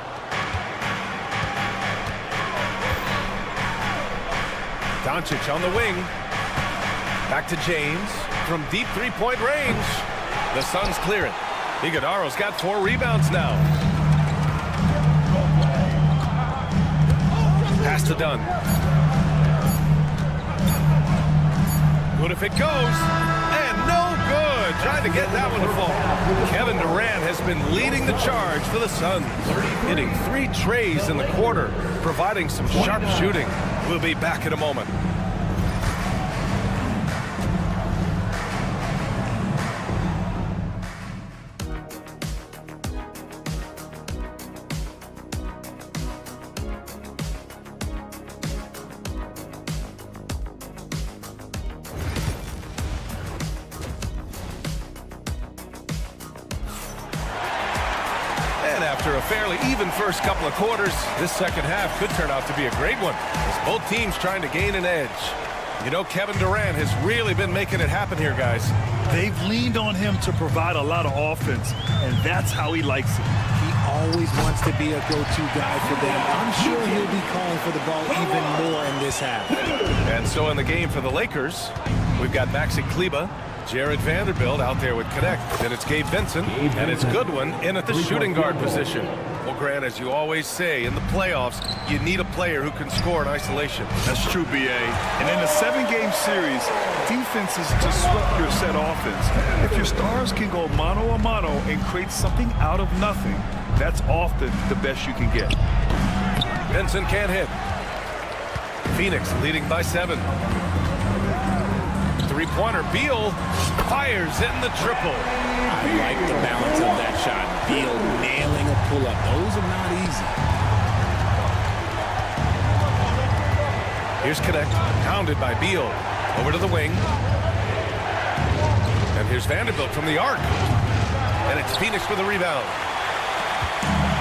Doncic on the wing. Back to James from deep 3-point range. The Suns clear it. Iguodala's got 4 rebounds now. Pass to Dunn. Good if it goes. And no good. Trying to get that one to fall. Kevin Durant has been leading the charge for the Suns. Hitting 3 trays in the quarter, providing some sharp shooting. We'll be back in a moment. After a fairly even first couple of quarters, this second half could turn out to be a great one, as both teams trying to gain an edge. You know, Kevin Durant has really been making it happen here, guys. They've leaned on him to provide a lot of offense, and that's how he likes it. He always wants to be a go-to guy for them. I'm sure he'll be calling for the ball even more in this half. And so in the game for the Lakers, we've got Maxi Kleber, Jared Vanderbilt out there with Connect. Then it's Gabe Vincent, and it's Goodwin in at the shooting guard position. Well, Grant, as you always say, in the playoffs, you need a player who can score in isolation. That's true, B.A. And in a 7-game series, defense is disrupt your set offense. If your stars can go mano-a-mano and create something out of nothing, that's often the best you can get. Vincent can't hit. Phoenix leading by 7. Three-pointer, Beal fires in the triple. I like the balance of that shot. Beal nailing a pull-up. Those are not easy. Here's Connect, pounded by Beal. Over to the wing. And here's Vanderbilt from the arc. And it's Phoenix with a rebound.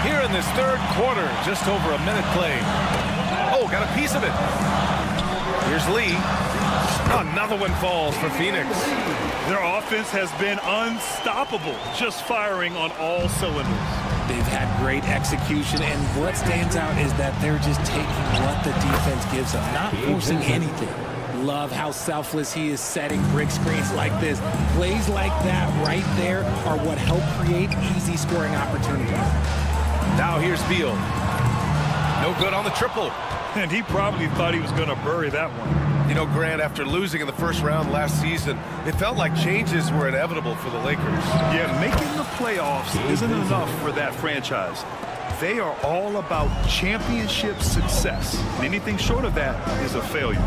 Here in this third quarter, just over a minute played. Oh, got a piece of it. Here's Lee. Another one falls for Phoenix. Their offense has been unstoppable, just firing on all cylinders. They've had great execution, and what stands out is that they're just taking what the defense gives them, not forcing anything. Love how selfless he is setting brick screens like this. Plays like that right there are what help create easy scoring opportunities. Now here's Beal. No good on the triple. And he probably thought he was going to bury that one. You know, Grant, after losing in the first round last season, it felt like changes were inevitable for the Lakers. Yeah, making the playoffs isn't enough for that franchise. They are all about championship success. And anything short of that is a failure.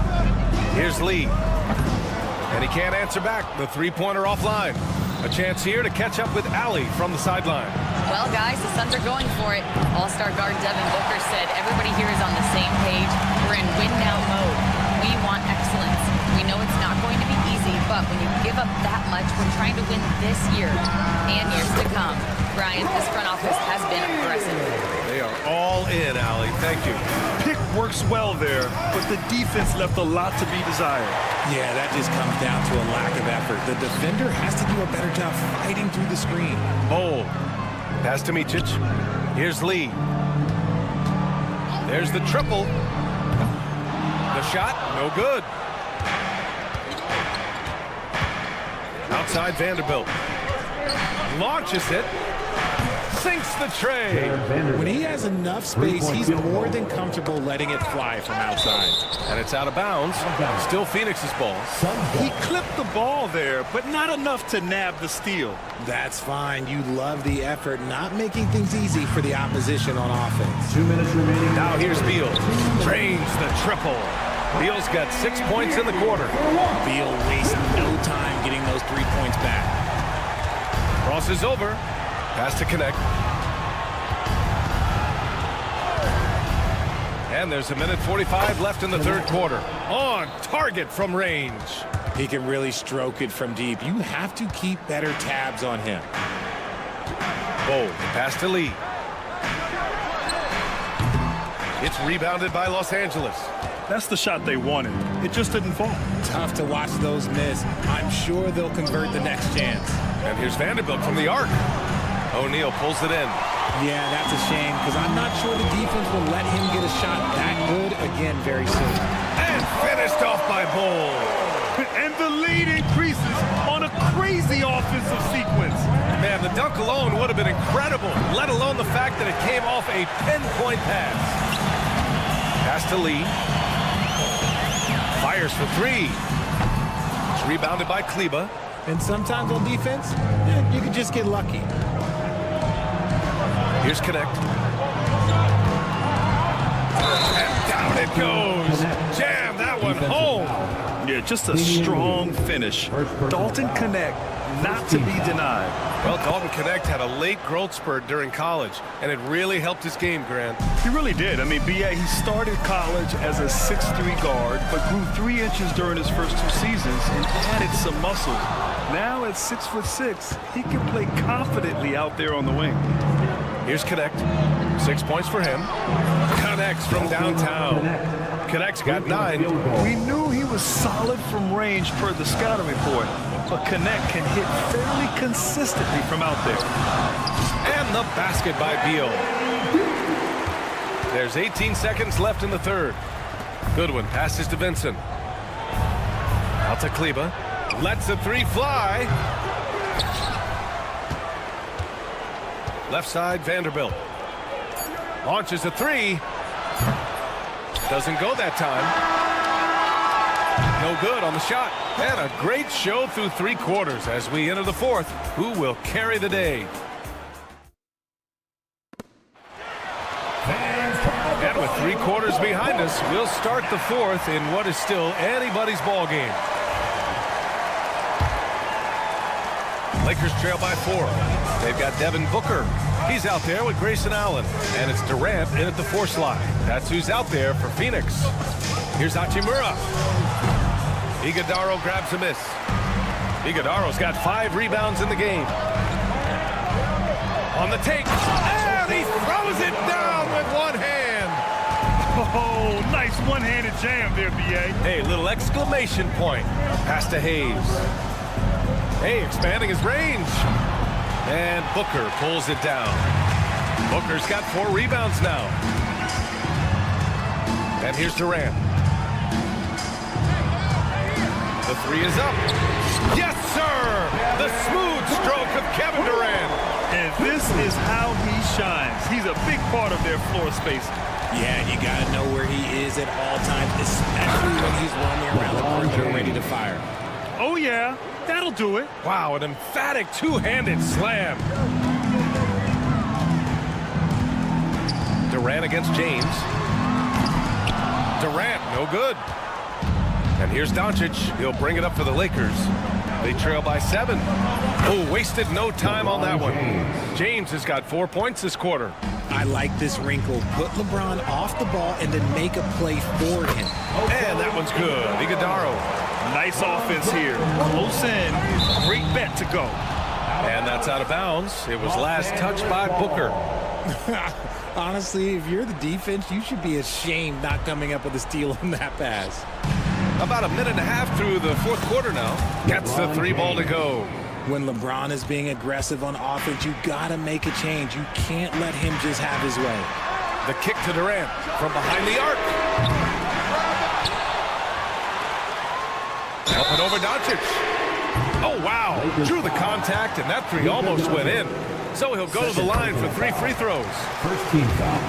Here's Lee. And he can't answer back. The three-pointer offline. A chance here to catch up with Allie from the sideline. Well, guys, the Suns are going for it. All-star guard Devin Booker said everybody here is on the same page. We're in win-now mode. We want excellence. We know it's not going to be easy, but when you give up that much, we're trying to win this year and years to come. Brian, this front office has been aggressive. They are all in, Allie. Thank you. Pick works well there, but the defense left a lot to be desired. Yeah, that just comes down to a lack of effort. The defender has to do a better job fighting through the screen. Bold. Pass to Micic. Here's Lee. There's the triple. The shot, no good. Outside Vanderbilt. Launches it. Sinks the tray. When he has enough space, he's more than comfortable letting it fly from outside. And it's out of bounds. Still Phoenix's ball. He clipped the ball there, but not enough to nab the steal. That's fine. You love the effort, not making things easy for the opposition on offense. 2 minutes remaining. Now here's Beal. Drains the triple. Beal's got 6 points in the quarter. Beal wastes no time getting those 3 points back. Crosses over. Pass to connect. And there's 1:45 left in the third quarter. On target from range. He can really stroke it from deep. You have to keep better tabs on him. Bold. Pass to Lee. It's rebounded by Los Angeles. That's the shot they wanted. It just didn't fall. Tough to watch those miss. I'm sure they'll convert the next chance. And here's Vanderbilt from the arc. O'Neal pulls it in. Yeah, that's a shame because I'm not sure the defense will let him get a shot that good again very soon. And finished off by Bold. And the lead increases on a crazy offensive sequence. Man, the dunk alone would have been incredible, let alone the fact that it came off a pinpoint pass. Pass to Lee. Fires for three. It's rebounded by Kleba. And sometimes on defense, you can just get lucky. Here's Connect. And down it goes. Jam that one home. Yeah, just a strong finish. Dalton Connect, not to be denied. Well, Dalton Connect had a late growth spurt during college, and it really helped his game, Grant. He really did. I mean, B.A., he started college as a 6'3" guard, but grew 3 inches during his first 2 seasons and added some muscle. Now at 6'6", he can play confidently out there on the wing. Here's Connect. 6 points for him. Connects from downtown. Connect's got 9. We knew he was solid from range per the scouting report, but Connect can hit fairly consistently from out there. And the basket by Beal. There's 18 seconds left in the third. Goodwin passes to Vincent. Out to Kleba. Lets the three fly. Left side, Vanderbilt. Launches a three. Doesn't go that time. No good on the shot. And a great show through 3 quarters as we enter the fourth. Who will carry the day? And with 3 quarters behind us, we'll start the fourth in what is still anybody's ball game. Lakers trail by 4. They've got Devin Booker. He's out there with Grayson Allen. And it's Durant in at the 4 slot. That's who's out there for Phoenix. Here's Hachimura. Iguodaro grabs a miss. Iguodaro's got 5 rebounds in the game. On the take. And he throws it down with one hand. Oh, nice one-handed jam there, B.A. Hey, little exclamation point. Pass to Hayes. Hey, expanding his range. And Booker pulls it down. Booker's got 4 rebounds now. And here's Durant. The 3 is up. Yes, sir! The smooth stroke of Kevin Durant. And this is how he shines. He's a big part of their floor space. Yeah, you got to know where he is at all times, especially when he's roaming around the perimeter ready to fire. Oh, yeah. That'll do it. Wow, an emphatic 2-handed slam. Durant against James. Durant, no good. And here's Doncic. He'll bring it up for the Lakers. They trail by 7. Oh, wasted no time on that one. James has got 4 points this quarter. I like this wrinkle. Put LeBron off the ball and then make a play for him. And that one's good. Iguodaro. Nice offense here. Close in. Great bet to go. And that's out of bounds. It was last touched by Booker. Honestly, if you're the defense, you should be ashamed not coming up with a steal on that pass. About a minute and a half through the fourth quarter now. Gets the 3 ball to go. When LeBron is being aggressive on offense, you got to make a change. You can't let him just have his way. The kick to Durant from behind the arc. Up and over Doncic. Oh, wow. Drew the contact, and that 3 almost went in. So he'll go to the line for 3 free throws. First team foul.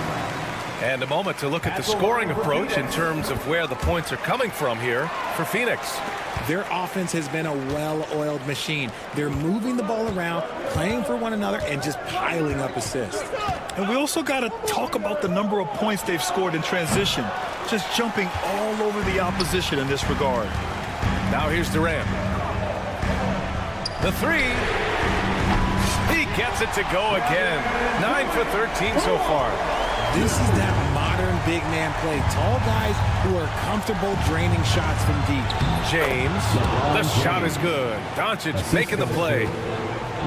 And a moment to look at the scoring approach in terms of where the points are coming from here for Phoenix. Their offense has been a well-oiled machine. They're moving the ball around, playing for one another, and just piling up assists. And we also got to talk about the number of points they've scored in transition. Just jumping all over the opposition in this regard. Now here's Durant. The 3. He gets it to go again. 9 for 13 so far. This is that modern big man play. Tall guys who are comfortable draining shots from deep. James. The shot is good. Doncic making the play.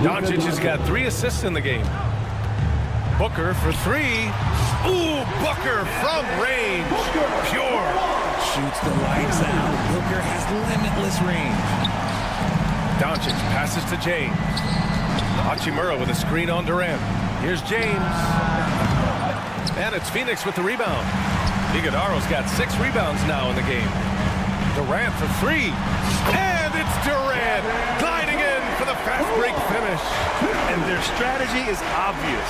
Doncic has got 3 assists in the game. Booker for 3. Ooh, Booker from range. Pure. Shoots the lights out. Booker has limitless range. Doncic passes to James. Hachimura with a screen on Durant. Here's James. And it's Phoenix with the rebound. Iguodaro's got 6 rebounds now in the game. Durant for 3. And it's Durant gliding in for the fast break finish. And their strategy is obvious.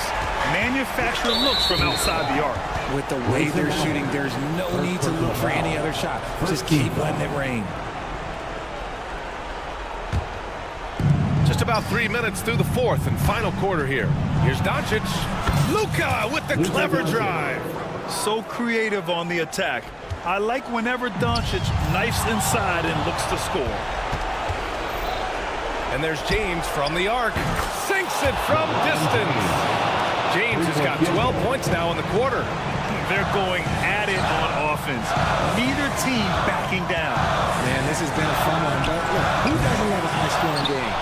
Manufacture looks from outside the arc. With the way they're shooting, there's no need to look for any other shot. Just keep letting it rain. Just about 3 minutes through the fourth and final quarter here. Here's Doncic. Luka with the clever drive. So creative on the attack. I like whenever Doncic knifes inside and looks to score. And there's James from the arc. Sinks it from distance. James has got 12 points now in the quarter. They're going at it on offense. Neither team backing down. Man, this has been a fun one. But look, who doesn't love a high-scoring game?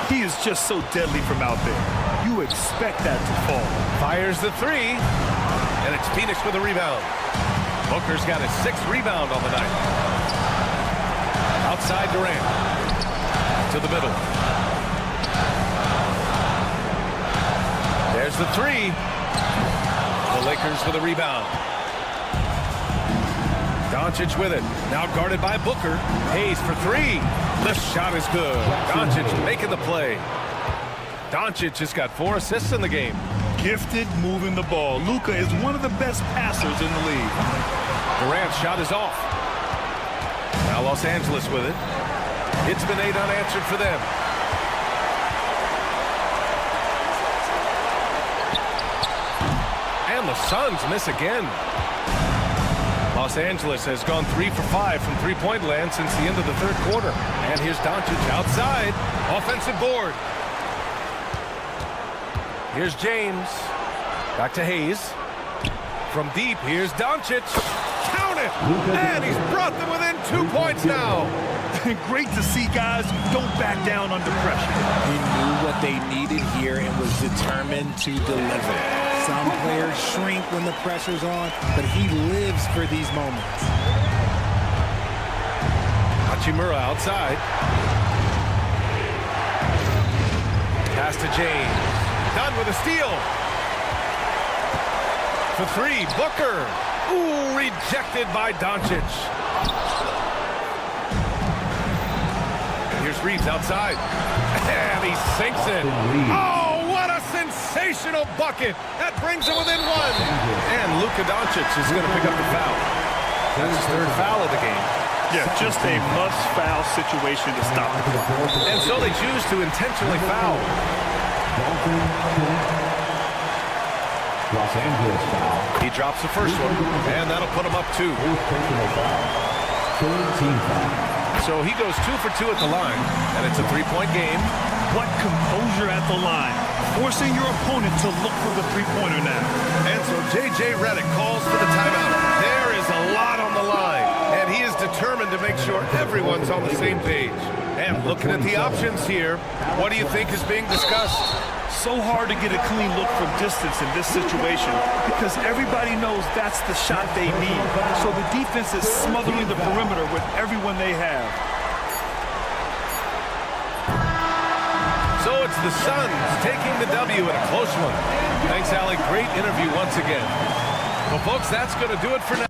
He is just so deadly from out there. You expect that to fall. Fires the 3. And it's Phoenix with a rebound. Booker's got his 6th rebound on the night. Outside Durant. To the middle. There's the 3. The Lakers with a rebound. Doncic with it. Now guarded by Booker. Hayes for 3. The shot is good. Doncic making the play. Doncic has got 4 assists in the game. Gifted moving the ball. Luka is one of the best passers in the league. Durant's shot is off. Now Los Angeles with it. It's been 8 unanswered for them. And the Suns miss again. Los Angeles has gone 3 for 5 from three-point land since the end of the third quarter. And here's Doncic outside. Offensive board. Here's James. Back to Hayes. From deep, here's Doncic. Count it! And he's brought them within 2 points now. Great to see guys who don't back down under pressure. He knew what they needed here and was determined to deliver. Some players shrink when the pressure's on, but he lives for these moments. Hachimura outside. Pass to James. Done with a steal. For 3, Booker. Ooh, rejected by Doncic. Here's Reeves outside. And he sinks it. Oh, what a sensational bucket. That brings him within 1. And Luka Doncic is going to pick up the foul. That's his 3rd foul of the game. Yeah, just a must-foul situation to stop. And so they choose to intentionally foul. Los Angeles foul. He drops the first one, and that'll put him up 2. Team foul. So he goes 2 for 2 at the line, and it's a 3-point game. What composure at the line, forcing your opponent to look for the three-pointer now. And so J.J. Redick calls for the timeout. There is a lot on the line, and he is determined determined to make sure everyone's on the same page. And looking at the options here, what do you think is being discussed? So hard to get a clean look from distance in this situation because everybody knows that's the shot they need. So the defense is smothering the perimeter with everyone they have. So it's the Suns taking the W in a close one. Thanks, Allie. Great interview once again. Well, folks, that's going to do it for now.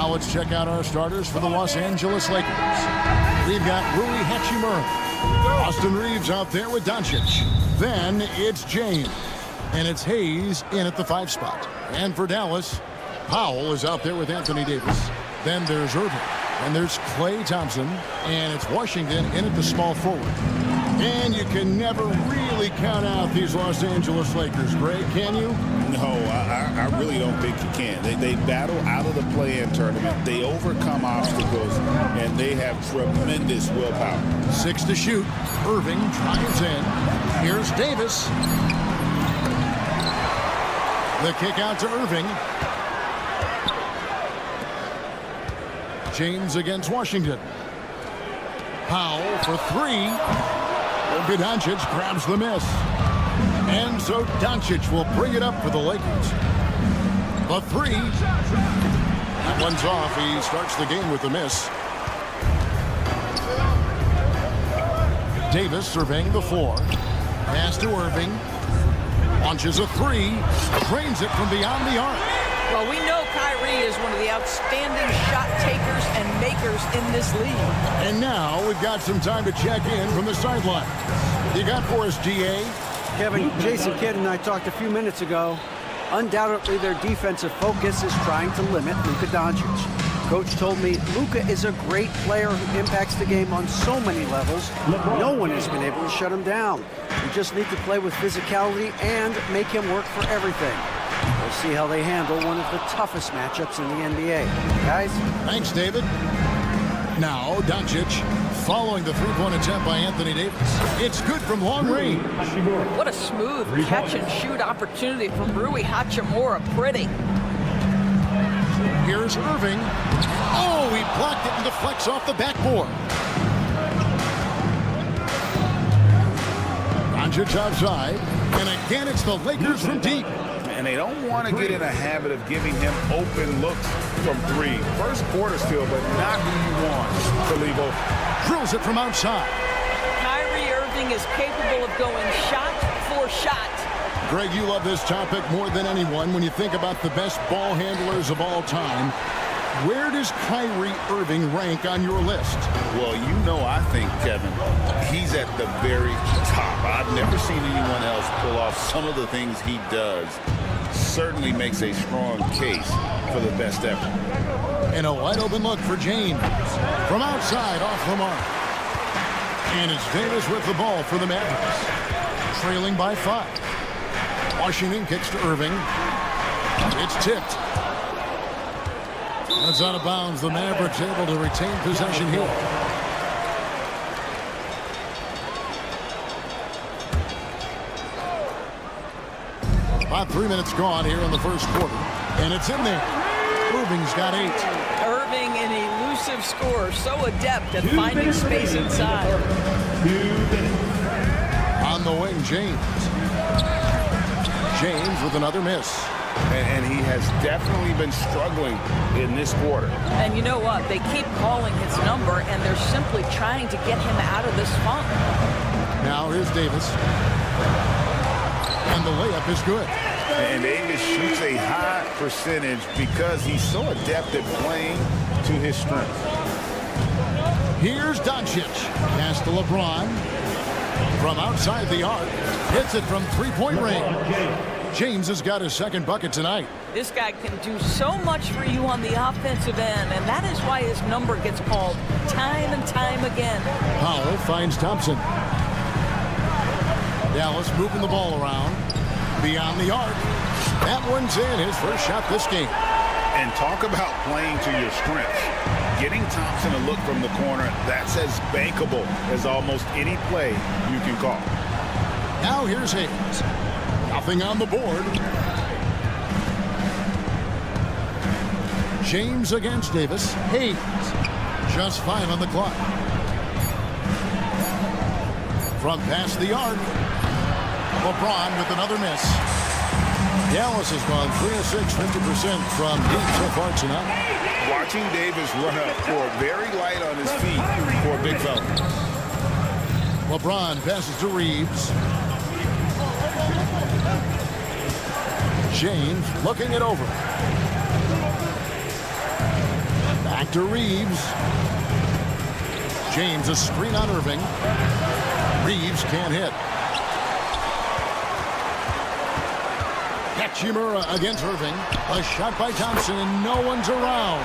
Now let's check out our starters for the Los Angeles Lakers. We've got Rui Hachimura. Austin Reeves out there with Doncic. Then it's James. And it's Hayes in at the 5 spot. And for Dallas, Powell is out there with Anthony Davis. Then there's Irving. And there's Klay Thompson. And it's Washington in at the small forward. And you can never really count out these Los Angeles Lakers, Greg, can you? No, I really don't think you can. They battle out of the play-in tournament. They overcome obstacles, and they have tremendous willpower. 6 to shoot. Irving drives in. Here's Davis. The kick out to Irving. James against Washington. Powell for 3. Doncic grabs the miss. And so Doncic will bring it up for the Lakers. The 3. That one's off. He starts the game with a miss. Davis surveying the floor. Pass to Irving. Launches a 3. Drains it from beyond the arc. Well, we know Kyrie is one of the outstanding shot takers and makers in this league. And now we've got some time to check in from the sideline. You got for us, GA? Kevin, Jason Kidd and I talked a few minutes ago. Undoubtedly, their defensive focus is trying to limit Luka Doncic. Coach told me Luka is a great player who impacts the game on so many levels. No one has been able to shut him down. We just need to play with physicality and make him work for everything. We'll see how they handle one of the toughest matchups in the NBA. Guys? Thanks, David. Now, Doncic following the three-point attempt by Anthony Davis. It's good from long range. What a smooth catch-and-shoot opportunity from Rui Hachimura. Pretty. Here's Irving. Oh, he blocked it and deflects off the backboard. Doncic outside. And again, it's the Lakers from deep. And they don't want to get in a habit of giving him open looks from 3. First quarter still, but not who you want to leave open. Drills it from outside. Kyrie Irving is capable of going shot for shot. Greg, you love this topic more than anyone. When you think about the best ball handlers of all time, where does Kyrie Irving rank on your list? Well, you know, I think, Kevin, he's at the very top. I've never seen anyone else pull off some of the things he does. Certainly makes a strong case for the best ever. And a wide open look for James. From outside, off the mark. And it's Davis with the ball for the Mavericks. Trailing by 5. Washington kicks to Irving. It's tipped. That's out of bounds. The Mavericks able to retain possession here. About 3 minutes gone here in the first quarter. And it's in there. Irving's got 8. Irving, an elusive scorer, so adept at finding space inside. On the wing, James. James with another miss. And he has definitely been struggling in this quarter. And you know what? They keep calling his number, and they're simply trying to get him out of this funk. Now here's Davis. And the layup is good. And Davis shoots a high percentage because he's so adept at playing to his strength. Here's Doncic. Pass to LeBron. From outside the arc. Hits it from three-point range. James has got his second bucket tonight. This guy can do so much for you on the offensive end, and that is why his number gets called time and time again. Powell finds Thompson. Dallas moving the ball around. Beyond the arc. That one's in. His first shot this game. And talk about playing to your strengths. Getting Thompson a look from the corner, that's as bankable as almost any play you can call. Now here's Hayes. Nothing on the board. James against Davis. Hayes. Just 5 on the clock. From past the arc. LeBron with another miss. Dallas has gone 3 of 6, 50% from deep so far tonight. Watching Davis run up court, very light on his feet for a big fella. LeBron passes to Reeves. James looking it over. to Reeves. James, a screen on Irving. Reeves can't hit. Hachimura against Irving. A shot by Thompson, and no one's around.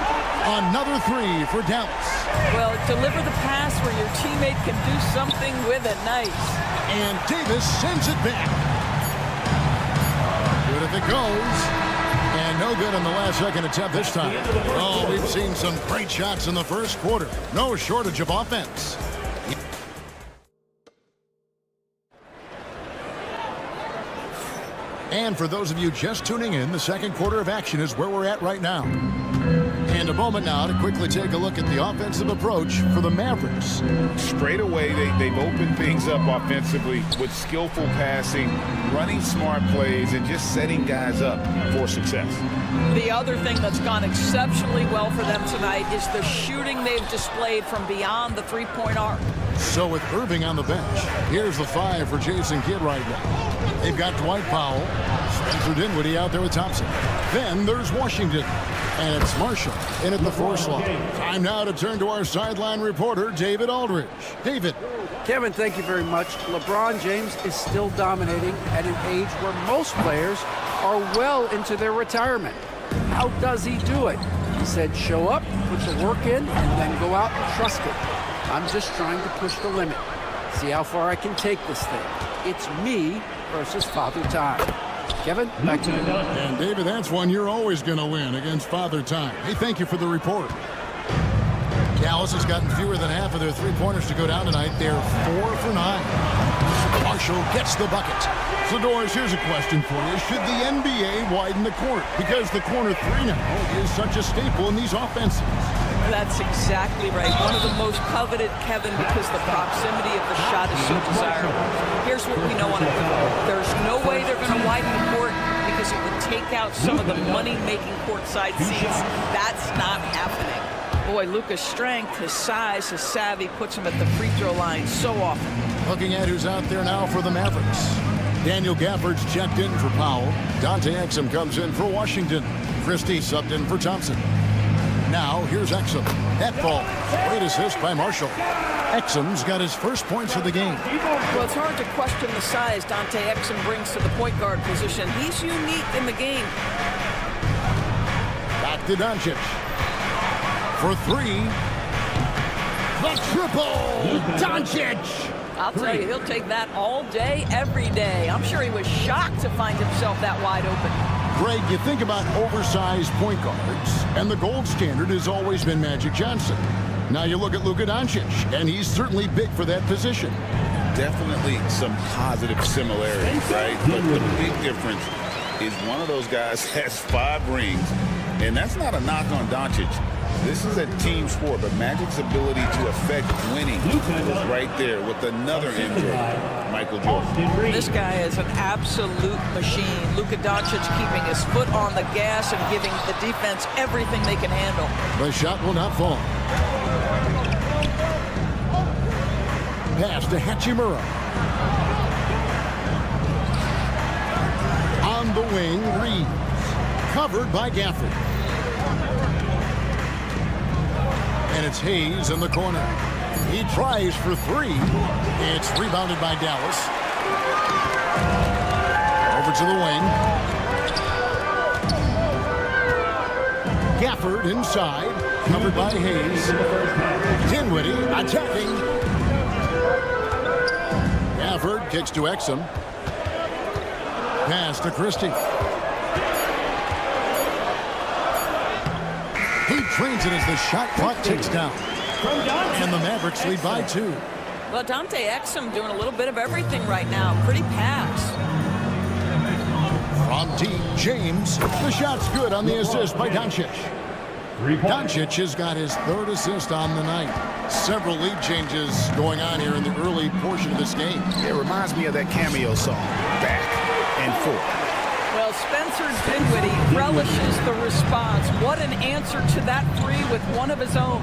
Another three for Dallas. Well, deliver the pass where your teammate can do something with it. Nice. And Davis sends it back. Good if it goes. And no good on the last second attempt this time. Oh, we've seen some great shots in the first quarter. No shortage of offense. And for those of you just tuning in, the second quarter of action is where we're at right now. And a moment now to quickly take a look at the offensive approach for the Mavericks. Straight away, they've opened things up offensively with skillful passing, running smart plays, and just setting guys up for success. The other thing that's gone exceptionally well for them tonight is the shooting they've displayed from beyond the three-point arc. So with Irving on the bench, here's the 5 for Jason Kidd right now. They've got Dwight Powell, Spencer Dinwiddie out there with Thompson. Then there's Washington, and it's Marshall in at the 4 slot. Time now to turn to our sideline reporter, David Aldridge. David. Kevin, thank you very much. LeBron James is still dominating at an age where most players are well into their retirement. How does he do it? He said, show up, put the work in, and then go out and trust it. I'm just trying to push the limit. See how far I can take this thing. It's me versus Father Time. Kevin, back to you. And David, that's one you're always going to win against Father Time. Hey, thank you for the report. Dallas has gotten fewer than half of their three-pointers to go down tonight. They're 4 for 9. Marshall gets the bucket. So, Doris, here's a question for you. Should the NBA widen the court? Because the corner 3 now is such a staple in these offenses. That's exactly right. One of the most coveted, Kevin, because the proximity of the shot is so desirable. Here's what we know on it. There's no way they're going to widen the court because it would take out some of the money-making courtside seats. That's not happening. Boy, Luka's strength, his size, his savvy puts him at the free throw line so often. Looking at who's out there now for the Mavericks. Daniel Gafford's checked in for Powell. Dante Exum comes in for Washington. Christie subbed in for Thompson. Now, here's Exum. That ball. Great assist by Marshall. Exum's got his first points of the game. Well, it's hard to question the size Dante Exum brings to the point guard position. He's unique in the game. Back to Doncic. For 3. The triple! Doncic! I'll tell you, he'll take that all day, every day. I'm sure he was shocked to find himself that wide open. Greg, you think about oversized point guards, and the gold standard has always been Magic Johnson. Now you look at Luka Doncic, and he's certainly big for that position. Definitely some positive similarities, right? But the big difference is one of those guys has 5 rings, and that's not a knock on Doncic. This is a team sport, but Magic's ability to affect winning is right there with another MJ, Michael Jordan. This guy is an absolute machine. Luka Doncic keeping his foot on the gas and giving the defense everything they can handle. The shot will not fall. Pass to Hachimura. On the wing, Reeves. Covered by Gafford. And it's Hayes in the corner. He tries for 3. It's rebounded by Dallas. Over to the wing. Gafford inside. Covered by Hayes. Dinwiddie attacking. Gafford kicks to Exum. Pass to Christie. He trains it as the shot clock ticks down. And the Mavericks lead by 2. Well, Dante Exum doing a little bit of everything right now. Pretty pass. From deep, James. The shot's good on the assist by Doncic. Doncic has got his 3rd assist on the night. Several lead changes going on here in the early portion of this game. It reminds me of that cameo song, Back and Forth. Well, Spencer Dinwiddie relishes the response. What an answer to that 3 with one of his own.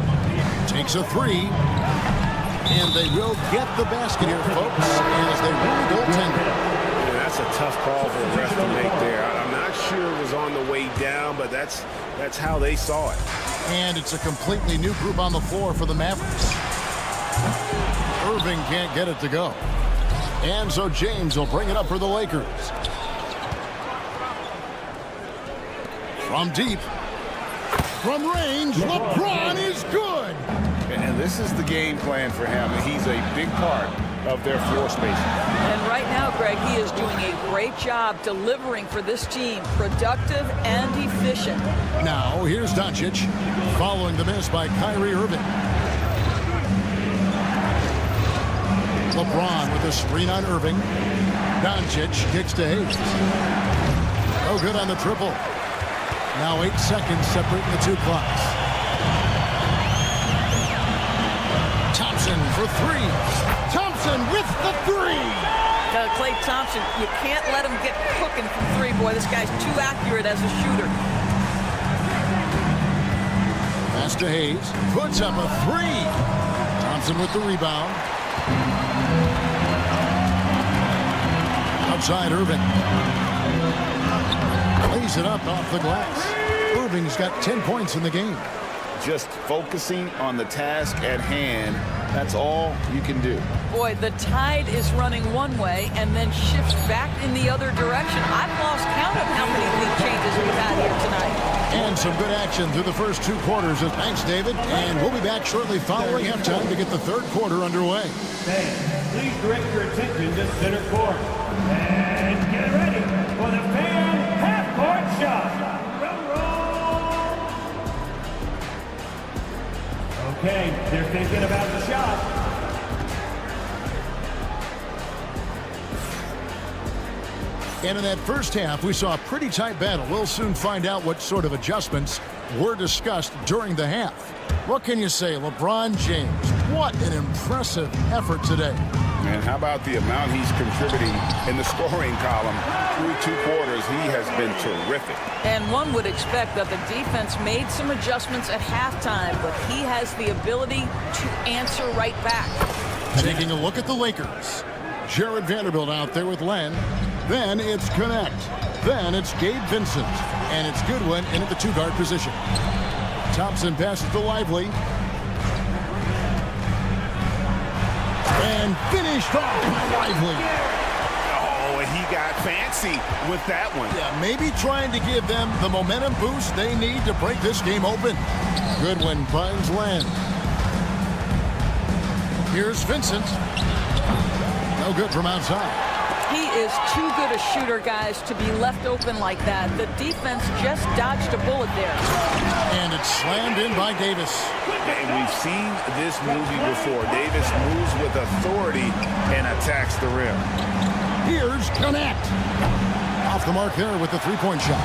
Takes a 3. And they will get the basket here, folks, as they run the goaltender. That's a tough call for the ref to make there. I'm not sure was on the way down, but that's how they saw it. And it's a completely new group on the floor for the Mavericks. Irving can't get it to go. And so James will bring it up for the Lakers. From deep. From range, LeBron is good. And this is the game plan for him. He's a big part of their floor spacing. And right now, Greg, he is doing a great job delivering for this team, productive and efficient. Now, here's Doncic, following the miss by Kyrie Irving. LeBron with a screen on Irving. Doncic kicks to Hayes. No good on the triple. Now 8 seconds separating the two clocks. Thompson for three. Thompson with the three. Klay Thompson, you can't let him get cooking from three. Boy, this guy's too accurate as a shooter. Pass to Hayes. Puts up a three. Thompson with the rebound. Outside Irving. Lays it up off the glass. Irving's got 10 points in the game. Just focusing on the task at hand, that's all you can do. Boy, the tide is running one way and then shifts back in the other direction. I've lost count of how many lead changes we've had here tonight. And some good action through the first 2 quarters. Thanks, David. And we'll be back shortly following halftime to get the 3rd quarter underway. Please direct your attention to center court. And get ready for the fan half-court shot. Okay, they're thinking about the shot. And in that first half, we saw a pretty tight battle. We'll soon find out what sort of adjustments were discussed during the half. What can you say, LeBron James? What an impressive effort today. And how about the amount he's contributing in the scoring column through 2 quarters? He has been terrific. And one would expect that the defense made some adjustments at halftime, but he has the ability to answer right back. Taking a look at the Lakers. Jared Vanderbilt out there with Len. Then it's Connect. Then it's Gabe Vincent. And it's Goodwin in at the 2-guard position. Thompson passes to Lively. And finished off by Lively. Oh, and he got fancy with that one. Yeah, maybe trying to give them the momentum boost they need to break this game open. Goodwin finds Len. Here's Vincent. No good from outside. He is too good a shooter, guys, to be left open like that. The defense just dodged a bullet there. And it's slammed in by Davis. And we've seen this movie before. Davis moves with authority and attacks the rim. Here's Connect. Off the mark there with the 3-point shot.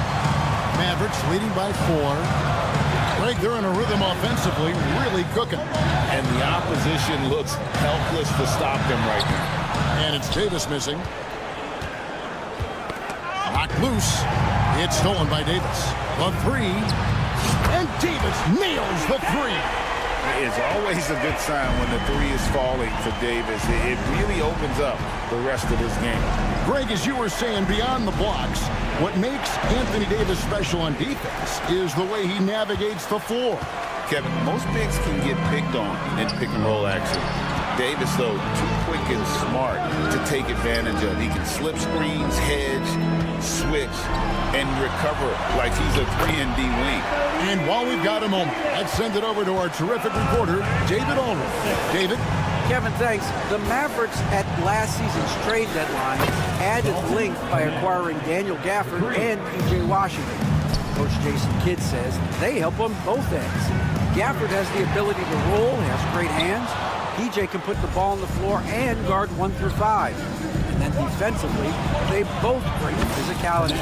Mavericks leading by 4. Greg, they're in a rhythm offensively, really cooking. And the opposition looks helpless to stop them right now. And it's Davis missing. Knocked loose. It's stolen by Davis. The 3. And Davis nails the 3. It's always a good sign when the 3 is falling for Davis. It really opens up the rest of his game. Greg, as you were saying, beyond the blocks, what makes Anthony Davis special on defense is the way he navigates the floor. Kevin, most bigs can get picked on in pick-and-roll action. Davis, though, too quick and smart to take advantage of. He can slip screens, hedge, switch, and recover like he's a 3-and-D wing. And while we've got a moment, let's send it over to our terrific reporter, David Aldridge. David? Kevin, thanks. The Mavericks at last season's trade deadline added length by acquiring Daniel Gafford and P.J. Washington. Coach Jason Kidd says they help on both ends. Gafford has the ability to roll, has great hands. PJ can put the ball on the floor and guard 1 through 5. And then defensively, they both bring physicality.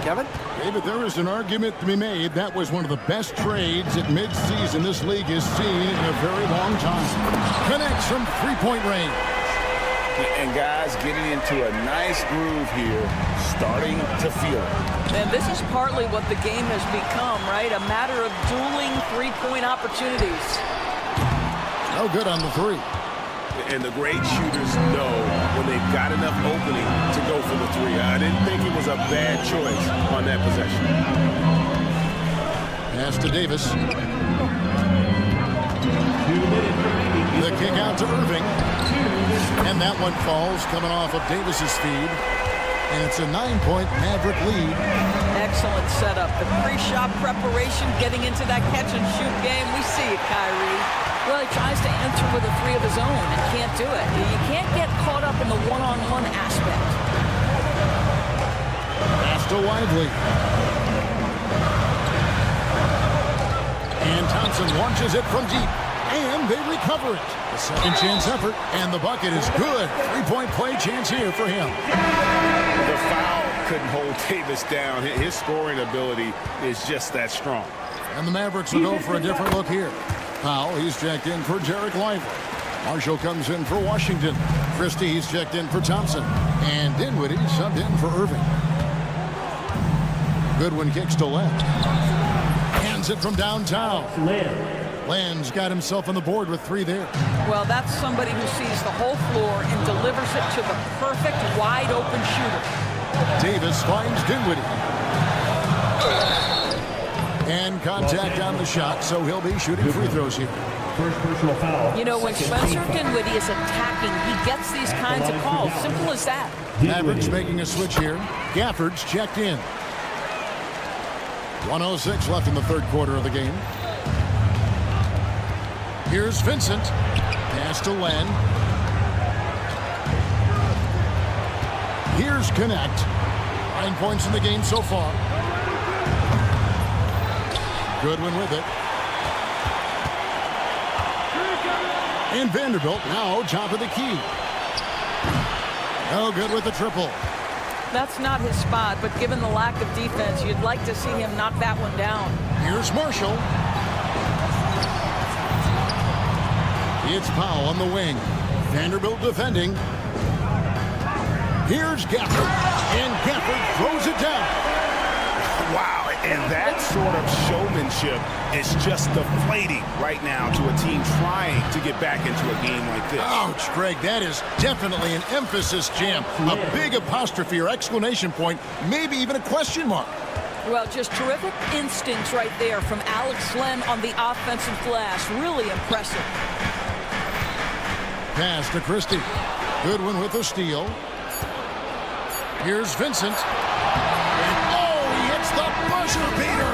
Kevin? David, there is an argument to be made. That was one of the best trades at midseason this league has seen in a very long time. Connects from 3-point range. And guys getting into a nice groove here, starting to feel it. And this is partly what the game has become, right? A matter of dueling 3-point opportunities. No good on the 3. And the great shooters know when they've got enough opening to go for the three. I didn't think it was a bad choice on that possession. Pass to Davis. The kick out to Irving. And that one falls coming off of Davis's feed. And it's a 9-point Maverick lead. Excellent setup. The pre-shot preparation, getting into that catch-and-shoot game. We see it, Kyrie. Well, he tries to enter with a three of his own and can't do it. You can't get caught up in the one-on-one aspect. Pass to Lively. And Thompson launches it from deep. And they recover it. The second chance effort. And the bucket is good. 3-point play chance here for him. The foul couldn't hold Davis down. His scoring ability is just that strong. And the Mavericks will go for a different look here. Powell, he's checked in for Derek Lively. Marshall comes in for Washington. Christie, he's checked in for Thompson. And Dinwiddie subbed in for Irving. Goodwin kicks to left. Hands it from downtown. Land's got himself on the board with 3 there. Well, that's somebody who sees the whole floor and delivers it to the perfect wide-open shooter. Davis finds Dinwiddie. And contact on the shot, so he'll be shooting free throws here. First personal foul. You know, when Spencer Dinwiddie is attacking, he gets these kinds of calls. Simple as that. Mavericks making a switch here. Gafford's checked in. 1:06 left in the third quarter of the game. Here's Vincent. Pass to Len. Here's Connect. 9 points in the game so far. Goodwin with it. And Vanderbilt now top of the key. No good with the triple. That's not his spot, but given the lack of defense, you'd like to see him knock that one down. Here's Marshall. It's Powell on the wing. Vanderbilt defending. Here's Gafford. And Gafford throws it down. Wow, and that sort of showmanship is just deflating right now to a team trying to get back into a game like this. Ouch, Greg, that is definitely an emphasis jam. A big apostrophe or exclamation point, maybe even a question mark. Well, just terrific instincts right there from Alex Len on the offensive glass. Really impressive. Pass to Christie. Goodwin with the steal. Here's Vincent. And oh, he hits the buzzer beater.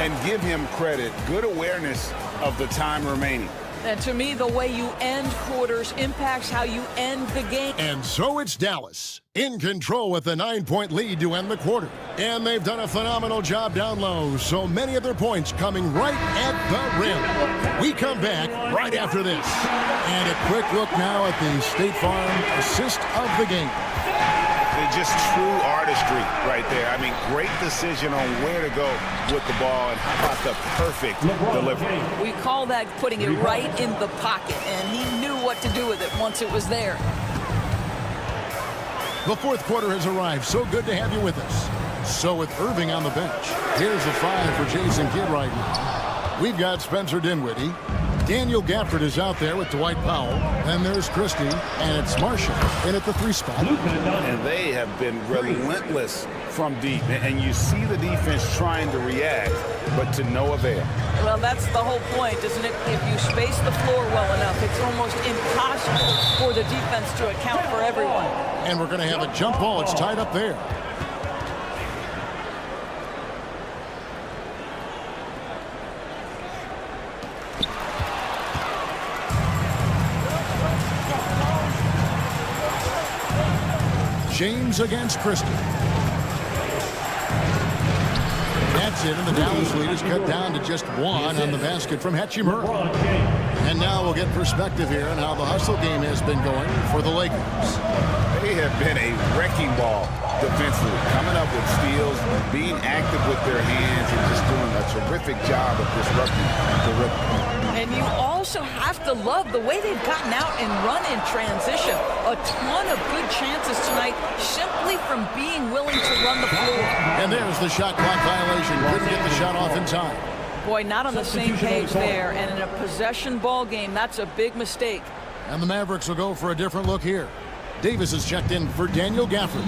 And give him credit. Good awareness of the time remaining. And to me, the way you end quarters impacts how you end the game. And so it's Dallas in control with a 9-point lead to end the quarter. And they've done a phenomenal job down low. So many of their points coming right at the rim. We come back right after this. And a quick look now at the State Farm assist of the game. Just true artistry right there. I mean, great decision on where to go with the ball, and how about the perfect delivery. We call that putting it right in the pocket, and he knew what to do with it once it was there. The fourth quarter has arrived. So good to have you with us. So with Irving on the bench, here's a 5 for Jason Kidd right now. We've got Spencer Dinwiddie. Daniel Gafford is out there with Dwight Powell. And there's Christie, and it's Marshall in at the 3 spot. And they have been relentless from deep. And you see the defense trying to react, but to no avail. Well, that's the whole point, isn't it? If you space the floor well enough, it's almost impossible for the defense to account for everyone. And we're going to have a jump ball. It's tied up there. James against Christie. That's it, and the Dallas lead is cut down to just 1 on the basket from Hachimura. And now we'll get perspective here on how the hustle game has been going for the Lakers. They have been a wrecking ball defensively, coming up with steals, being active with their hands, and just doing a terrific job of disrupting the rhythm. And you also have to love the way they've gotten out and run in transition. A ton of good chances tonight simply from being willing to run the floor. And there's the shot clock violation. Couldn't get the shot off in time. Boy, not on the same page there. And in a possession ball game, that's a big mistake. And the Mavericks will go for a different look here. Davis is checked in for Daniel Gafford.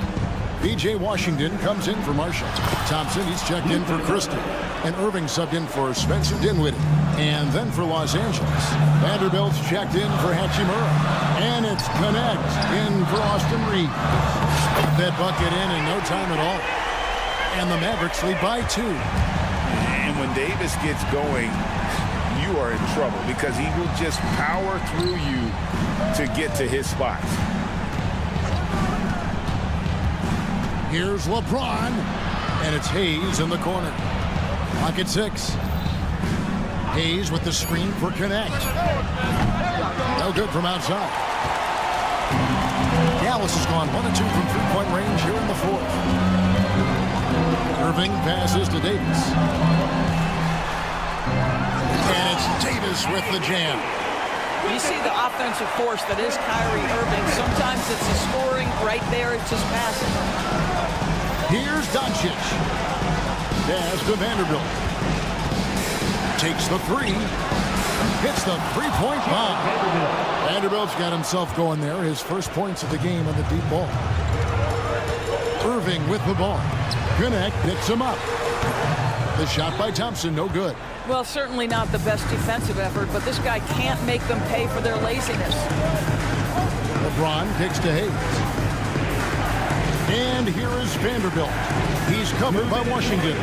B.J. Washington comes in for Marshall. Thompson, he's checked in for Christie. And Irving subbed in for Spencer Dinwiddie. And then for Los Angeles, Vanderbilt's checked in for Hachimura. And it's Connect in for Austin Reeves. Got that bucket in no time at all. And the Mavericks lead by 2. And when Davis gets going, you are in trouble because he will just power through you to get to his spots. Here's LeBron, and it's Hayes in the corner. Clock at 6. Hayes with the screen for Connect. No good from outside. Dallas has gone 1 of 2 from three-point range here in the 4th. Irving passes to Davis. And it's Davis with the jam. You see the offensive force that is Kyrie Irving. Sometimes it's the scoring. Right there, it's his passing. Here's Doncic. Pass to Vanderbilt. Takes the 3. Hits the three-point bomb. Vanderbilt's got himself going there. His first points of the game on the deep ball. Irving with the ball. Connect picks him up. The shot by Thompson, no good. Well, certainly not the best defensive effort, but this guy can't make them pay for their laziness. LeBron kicks to Hayes. And here is Vanderbilt. He's covered by Washington.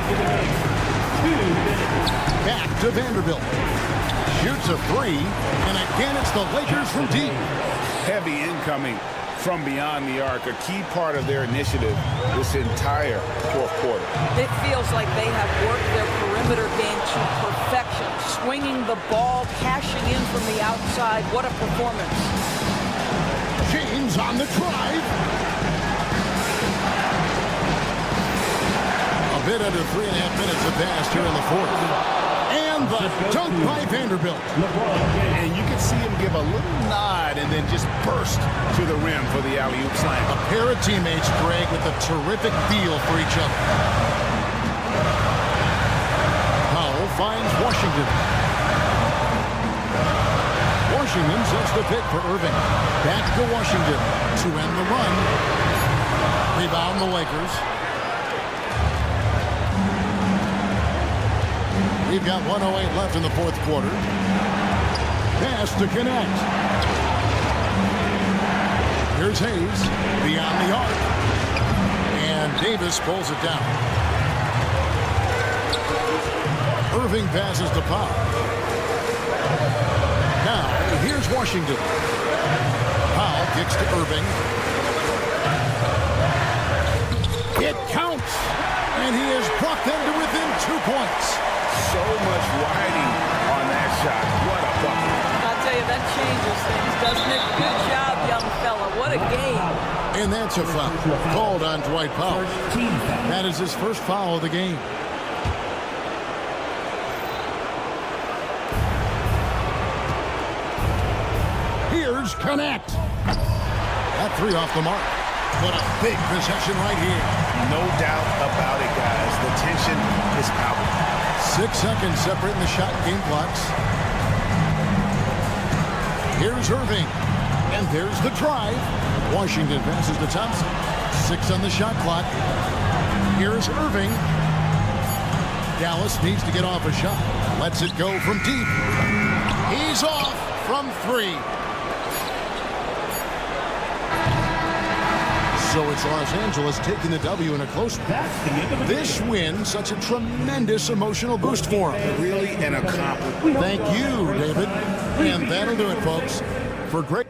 Back to Vanderbilt. Shoots a 3, and again it's the Lakers from deep. Heavy incoming from beyond the arc, a key part of their initiative this entire 4th quarter. It feels like they have worked their perimeter game to perfection, swinging the ball, cashing in from the outside. What a performance. James on the drive. A bit under 3.5 minutes have passed here in the 4th. And the dunk by Vanderbilt. And you can see him give a little nod and then just burst to the rim for the alley-oop slam. A pair of teammates, Greg, with a terrific feel for each other. Powell finds Washington. Washington sets the pick for Irving. Back to Washington to end the run. Rebound the Lakers. We've got 1:08 left in the 4th quarter. Pass to Connect. Here's Hayes beyond the arc. And Davis pulls it down. Irving passes to Powell. Now, here's Washington. Powell kicks to Irving. It counts! And he has brought them to within 2 points. So much riding on that shot. What a bucket. I'll tell you, that changes things, doesn't it? Good job, young fella. What a game. And that's a foul called on Dwight Powell. That is his first foul of the game. Here's Connect. That 3 off the mark. What a big possession right here. No doubt about it, guys. The tension is palpable. 6 seconds separating the shot and game clocks. Here's Irving. And there's the drive. Washington passes to Thompson. 6 on the shot clock. Here's Irving. Dallas needs to get off a shot. Lets it go from deep. He's off from 3. So it's Los Angeles taking the W in a close one. This win, such a tremendous emotional boost for them. Really an accomplishment. Thank you, David. And that'll do it, folks. For great...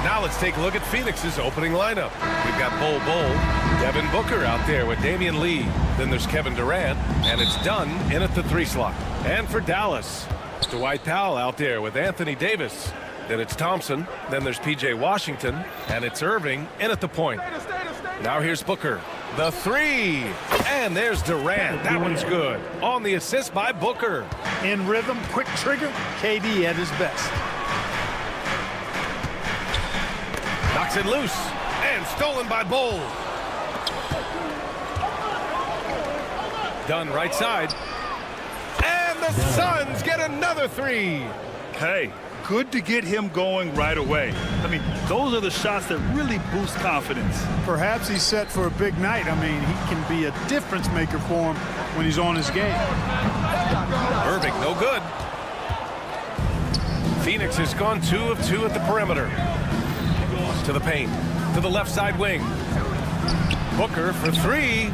Now let's take a look at Phoenix's opening lineup. We've got Bol Devin Booker out there with Damian Lee. Then there's Kevin Durant, and it's Dunn in at the 3 slot. And for Dallas, Dwight Powell out there with Anthony Davis. Then it's Thompson. Then there's P.J. Washington, and it's Irving in at the point. Now here's Booker. The 3. And there's Durant. That one's good. On the assist by Booker. In rhythm, quick trigger, KD at his best. Knocks it loose. And stolen by Bol. Dunn right side. And the Suns get another 3. Hey, good to get him going right away. I mean, those are the shots that really boost confidence. Perhaps he's set for a big night. I mean, he can be a difference maker for him when he's on his game. Irving, no good. Phoenix has gone 2 of 2 at the perimeter. To the paint, to the left side wing. Booker for 3.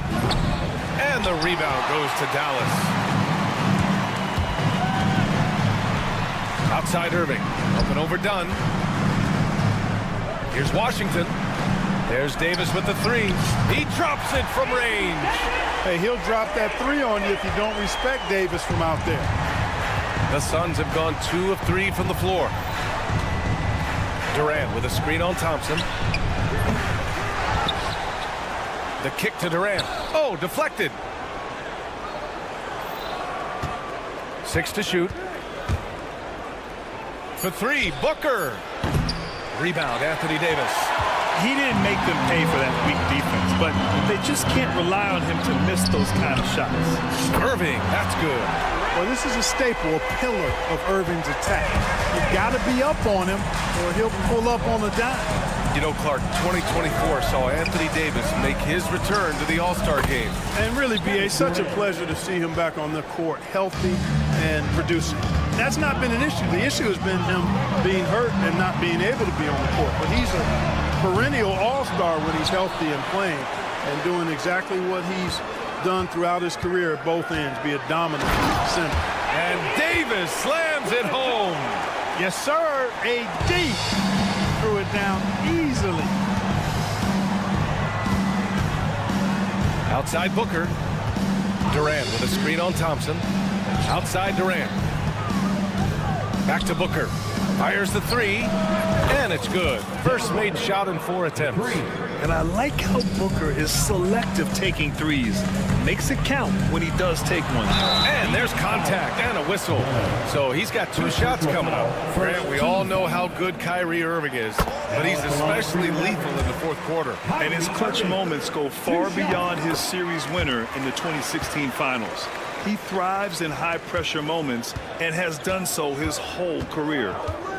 And the rebound goes to Dallas. Outside Irving, up and over Dunn. Here's Washington. There's Davis with the 3. He drops it from range. Hey, he'll drop that 3 on you if you don't respect Davis from out there. The Suns have gone 2 of 3 from the floor. Durant with a screen on Thompson. The kick to Durant. Oh, deflected. 6 to shoot. For 3, Booker. Rebound, Anthony Davis. He didn't make them pay for that weak defense, but they just can't rely on him to miss those kind of shots. Irving, that's good. Well, this is a staple, a pillar of Irving's attack. You've got to be up on him, or he'll pull up on the dime. You know, Clark, 2024 saw Anthony Davis make his return to the All-Star game. And really, B.A., such a pleasure to see him back on the court, healthy and producing. That's not been an issue. The issue has been him being hurt and not being able to be on the court. But he's a perennial all-star when he's healthy and playing and doing exactly what he's done throughout his career at both ends, be a dominant center. And Davis slams it home. Yes, sir. AD threw it down easily. Outside Booker. Durant with a screen on Thompson. Outside Durant. Back to Booker. Fires the three, and it's good. First made shot in 4 attempts. And I like how Booker is selective taking threes. Makes it count when he does take one. And there's contact and a whistle. So he's got 2 shots coming up. Grant, we all know how good Kyrie Irving is, but he's especially lethal in the fourth quarter. And his clutch moments go far beyond his series winner in the 2016 finals. He thrives in high-pressure moments and has done so his whole career.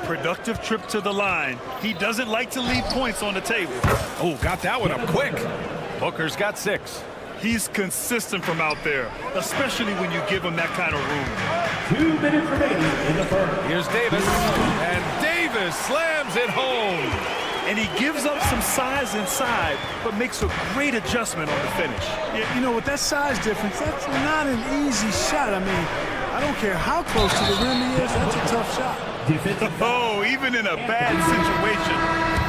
Productive trip to the line. He doesn't like to leave points on the table. Oh, got that one up quick. Booker's got 6. He's consistent from out there, especially when you give him that kind of room. 2 minutes remaining in the first. Here's Davis, and Davis slams it home. And he gives up some size inside, but makes a great adjustment on the finish. Yeah, you know, with that size difference, that's not an easy shot. I mean, I don't care how close to the rim he is, that's a tough shot. Oh, even in a bad situation,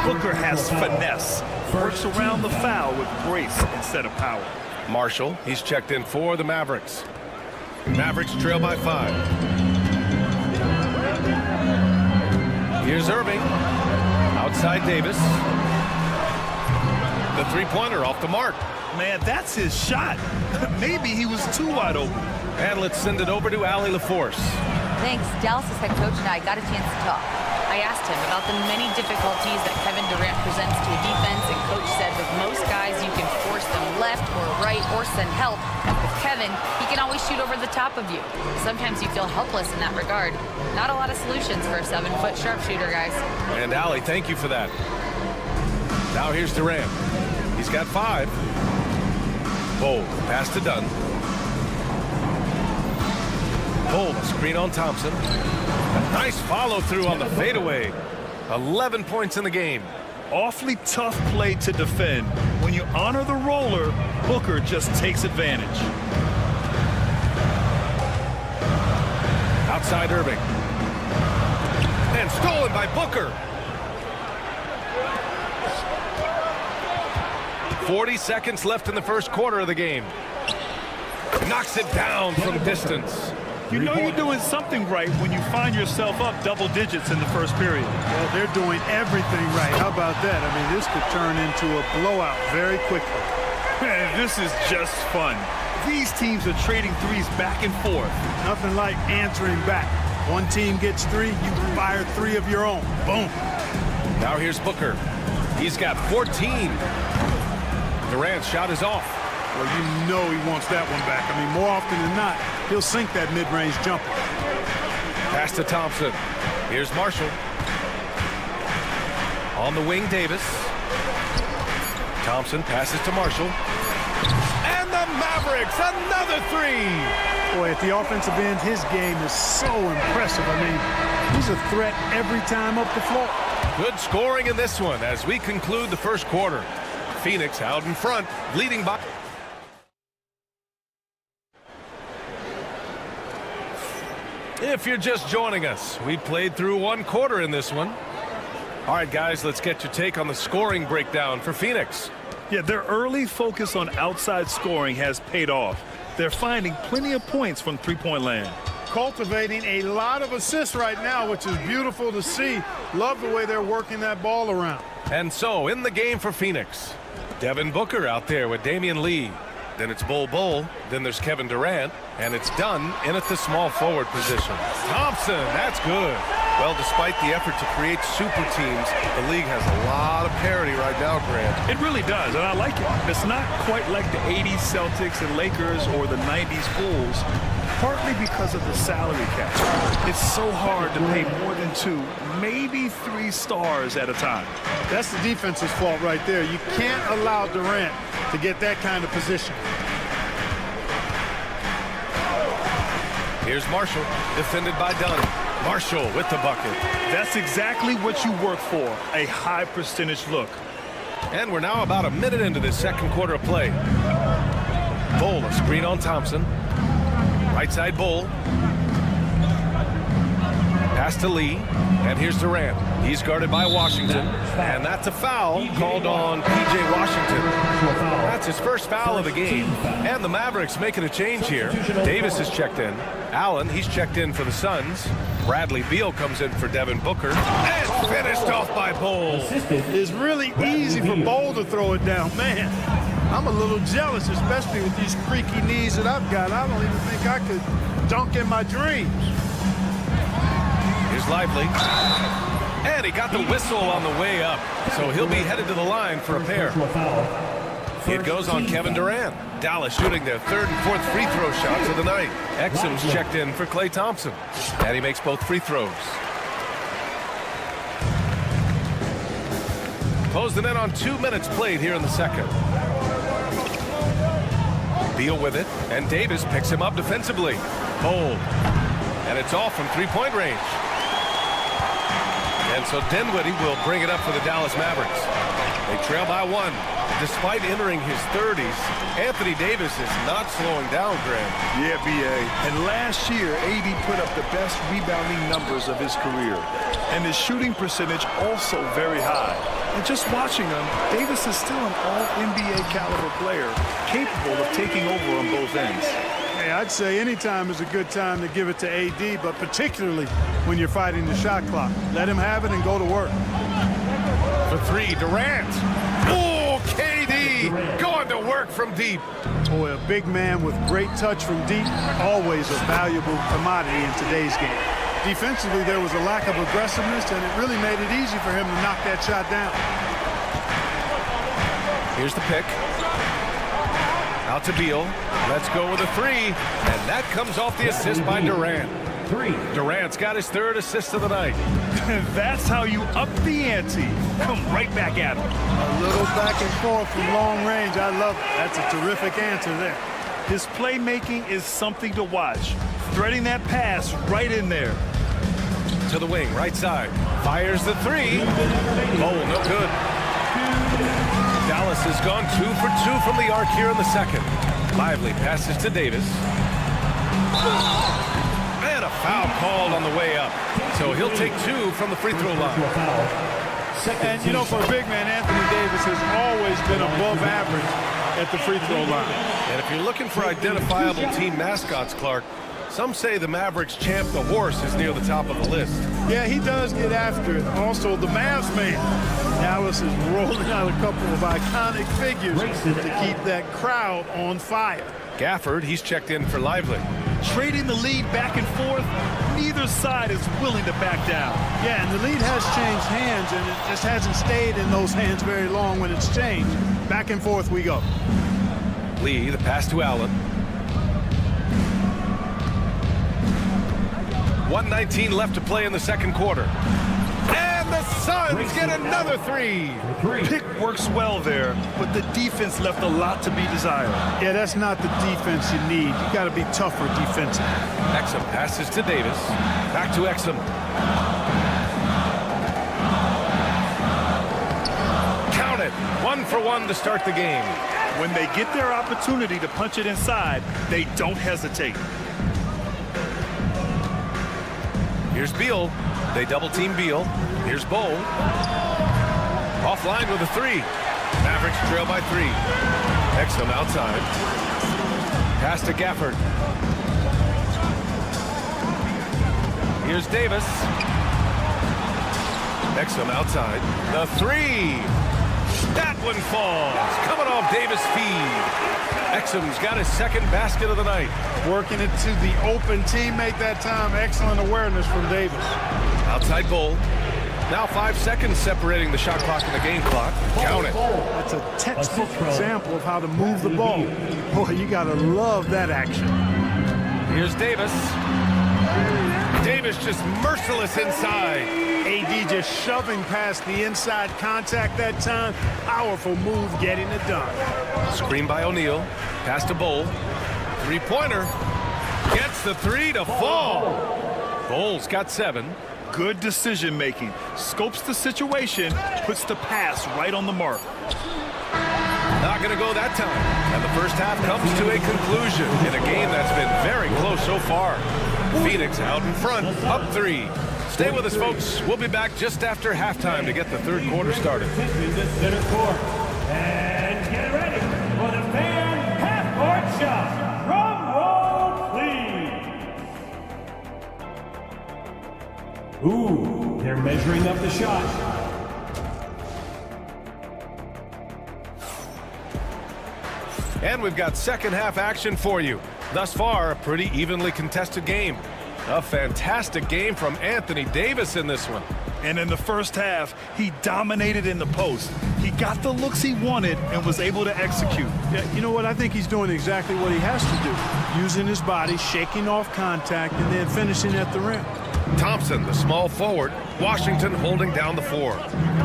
Booker has finesse. Works around the foul with grace instead of power. Marshall, he's checked in for the Mavericks. Mavericks trail by 5. Here's Irving. Outside Davis. The three-pointer off the mark. Man, that's his shot. Maybe he was too wide open. And let's send it over to Allie LaForce. Thanks. Dallas' head coach and I got a chance to talk. I asked him about the many difficulties that Kevin Durant presents to a defense, and coach said with most guys you can force them left or right or send help. With Kevin, he can always shoot over the top of you. Sometimes you feel helpless in that regard. Not a lot of solutions for a 7-foot sharpshooter, guys. And Allie, thank you for that. Now here's Durant. He's got 5. Bold, pass to Dunn. Bold, screen on Thompson. A nice follow-through on the fadeaway. 11 points in the game. Awfully tough play to defend. When you honor the roller, Booker just takes advantage. Outside Irving. And stolen by Booker. 40 seconds left in the first quarter of the game. Knocks it down from distance. You know you're doing something right when you find yourself up double digits in the first period. Well, they're doing everything right. How about that? I mean, this could turn into a blowout very quickly. Man, this is just fun. These teams are trading threes back and forth. Nothing like answering back. One team gets 3, you fire 3 of your own. Boom. Now here's Booker. He's got 14. Durant's shot is off. Well, you know he wants that one back. I mean, more often than not, he'll sink that mid-range jumper. Pass to Thompson. Here's Marshall. On the wing, Davis. Thompson passes to Marshall. And the Mavericks, another 3. Boy, at the offensive end, his game is so impressive. I mean, he's a threat every time up the floor. Good scoring in this one as we conclude the first quarter. Phoenix out in front, leading by... If you're just joining us, we played through 1 quarter in this one. All right, guys, let's get your take on the scoring breakdown for Phoenix. Yeah, their early focus on outside scoring has paid off. They're finding plenty of points from three-point land. Cultivating a lot of assists right now, which is beautiful to see. Love the way they're working that ball around. And so, in the game for Phoenix, Devin Booker out there with Damian Lee. Then it's Bol, then there's Kevin Durant, and it's Dunn in at the small forward position. Thompson, that's good. Well, despite the effort to create super teams, the league has a lot of parity right now, Grant. It really does, and I like it. It's not quite like the 80s Celtics and Lakers or the 90s Bulls, partly because of the salary cap. It's so hard to pay more than 2, maybe 3 stars at a time. That's the defense's fault right there. You can't allow Durant to get that kind of position. Here's Marshall, defended by Dunn. Marshall with the bucket. That's exactly what you work for, a high percentage look. And we're now about a minute into this second quarter of play. Bull, a screen on Thompson. Right side Bull. Pass to Lee. And here's Durant. He's guarded by Washington. And that's a foul called on P.J. Washington. That's his first foul of the game. And the Mavericks making a change here. Davis has checked in. Allen, he's checked in for the Suns. Bradley Beal comes in for Devin Booker. And finished off by Bull. It's really easy for Bull to throw it down. Man, I'm a little jealous, especially with these creaky knees that I've got. I don't even think I could dunk in my dreams. Here's Lively. And he got the whistle on the way up. So he'll be headed to the line for a pair. It goes on Kevin Durant. Dallas shooting their 3rd and 4th free throw shots of the night. Exum's checked in for Klay Thompson. And he makes both free throws. Closed the net on 2 minutes played here in the second. Beal with it, and Davis picks him up defensively. Hold. And it's off from three-point range. And so Dinwiddie will bring it up for the Dallas Mavericks. They trail by 1. Despite entering his 30s, Anthony Davis is not slowing down, Graham. Yeah, B.A. And last year, AD put up the best rebounding numbers of his career. And his shooting percentage also very high. And just watching him, Davis is still an all-NBA caliber player, capable of taking over on both ends. Hey, I'd say any time is a good time to give it to AD, but particularly when you're fighting the shot clock. Let him have it and go to work. For 3, Durant. Oh, KD going to work from deep. Boy, a big man with great touch from deep, always a valuable commodity in today's game. Defensively, there was a lack of aggressiveness, and it really made it easy for him to knock that shot down. Here's the pick. Out to Beal. Let's go with a 3. And that comes off the assist by Durant. Durant's got his 3rd assist of the night. That's how you up the ante. Come right back at him. A little back and forth from long range. I love it. That's a terrific answer there. His playmaking is something to watch. Threading that pass right in there. To the wing, right side. Fires the 3. Oh, no good. Dallas has gone 2 for 2 from the arc here in the second. Lively passes to Davis. And a foul called on the way up. So he'll take 2 from the free throw line. And, you know, for a big man, Anthony Davis has always been above average at the free throw line. And if you're looking for identifiable team mascots, Clark, some say the Mavericks champ, the horse, is near the top of the list. Yeah, he does get after it. Also, the Mavs man. Dallas is rolling out a couple of iconic figures to keep that crowd on fire. Gafford, he's checked in for Lively. Trading the lead back and forth, neither side is willing to back down. Yeah, and the lead has changed hands, and it just hasn't stayed in those hands very long when it's changed. Back and forth we go. Lee, the pass to Allen. 1:19 left to play in the second quarter. And the Suns get another 3. Pick works well there, but the defense left a lot to be desired. Yeah, that's not the defense you need. You got to be tougher defensively. Exum passes to Davis. Back to Exum. Count it. 1 for 1 to start the game. When they get their opportunity to punch it inside, they don't hesitate. Here's Beal. They double-team Beal. Here's Bowl. Offline with a 3. Mavericks trail by 3. Exum outside. Pass to Gafford. Here's Davis. Exum outside. The 3. That one falls. Coming off Davis' feed. Exum's got his 2nd basket of the night. Working it to the open teammate that time. Excellent awareness from Davis. Outside Bull. Now 5 seconds separating the shot clock and the game clock. Count it. That's a textbook example of how to move the ball. Boy, you got to love that action. Here's Davis. Davis just merciless inside. AD just shoving past the inside contact that time. Powerful move getting it done. Screen by O'Neal. Pass to Bowl. Three-pointer. Gets the three to fall. Bowles got 7. Good decision making. Scopes the situation, puts the pass right on the mark. Not going to go that time. And the first half comes to a conclusion in a game that's been very close so far. Phoenix out in front, up 3. Stay with us, folks. We'll be back just after halftime to get the third quarter started. Center court. And get ready for the fan half-court shot. Drum roll, please. Ooh, they're measuring up the shot. And we've got second half action for you. Thus far, a pretty evenly contested game. A fantastic game from Anthony Davis in this one. And in the first half, he dominated in the post. He got the looks he wanted and was able to execute. Yeah, you know what? I think he's doing exactly what he has to do. Using his body, shaking off contact, and then finishing at the rim. Thompson, the small forward. Washington holding down the 4.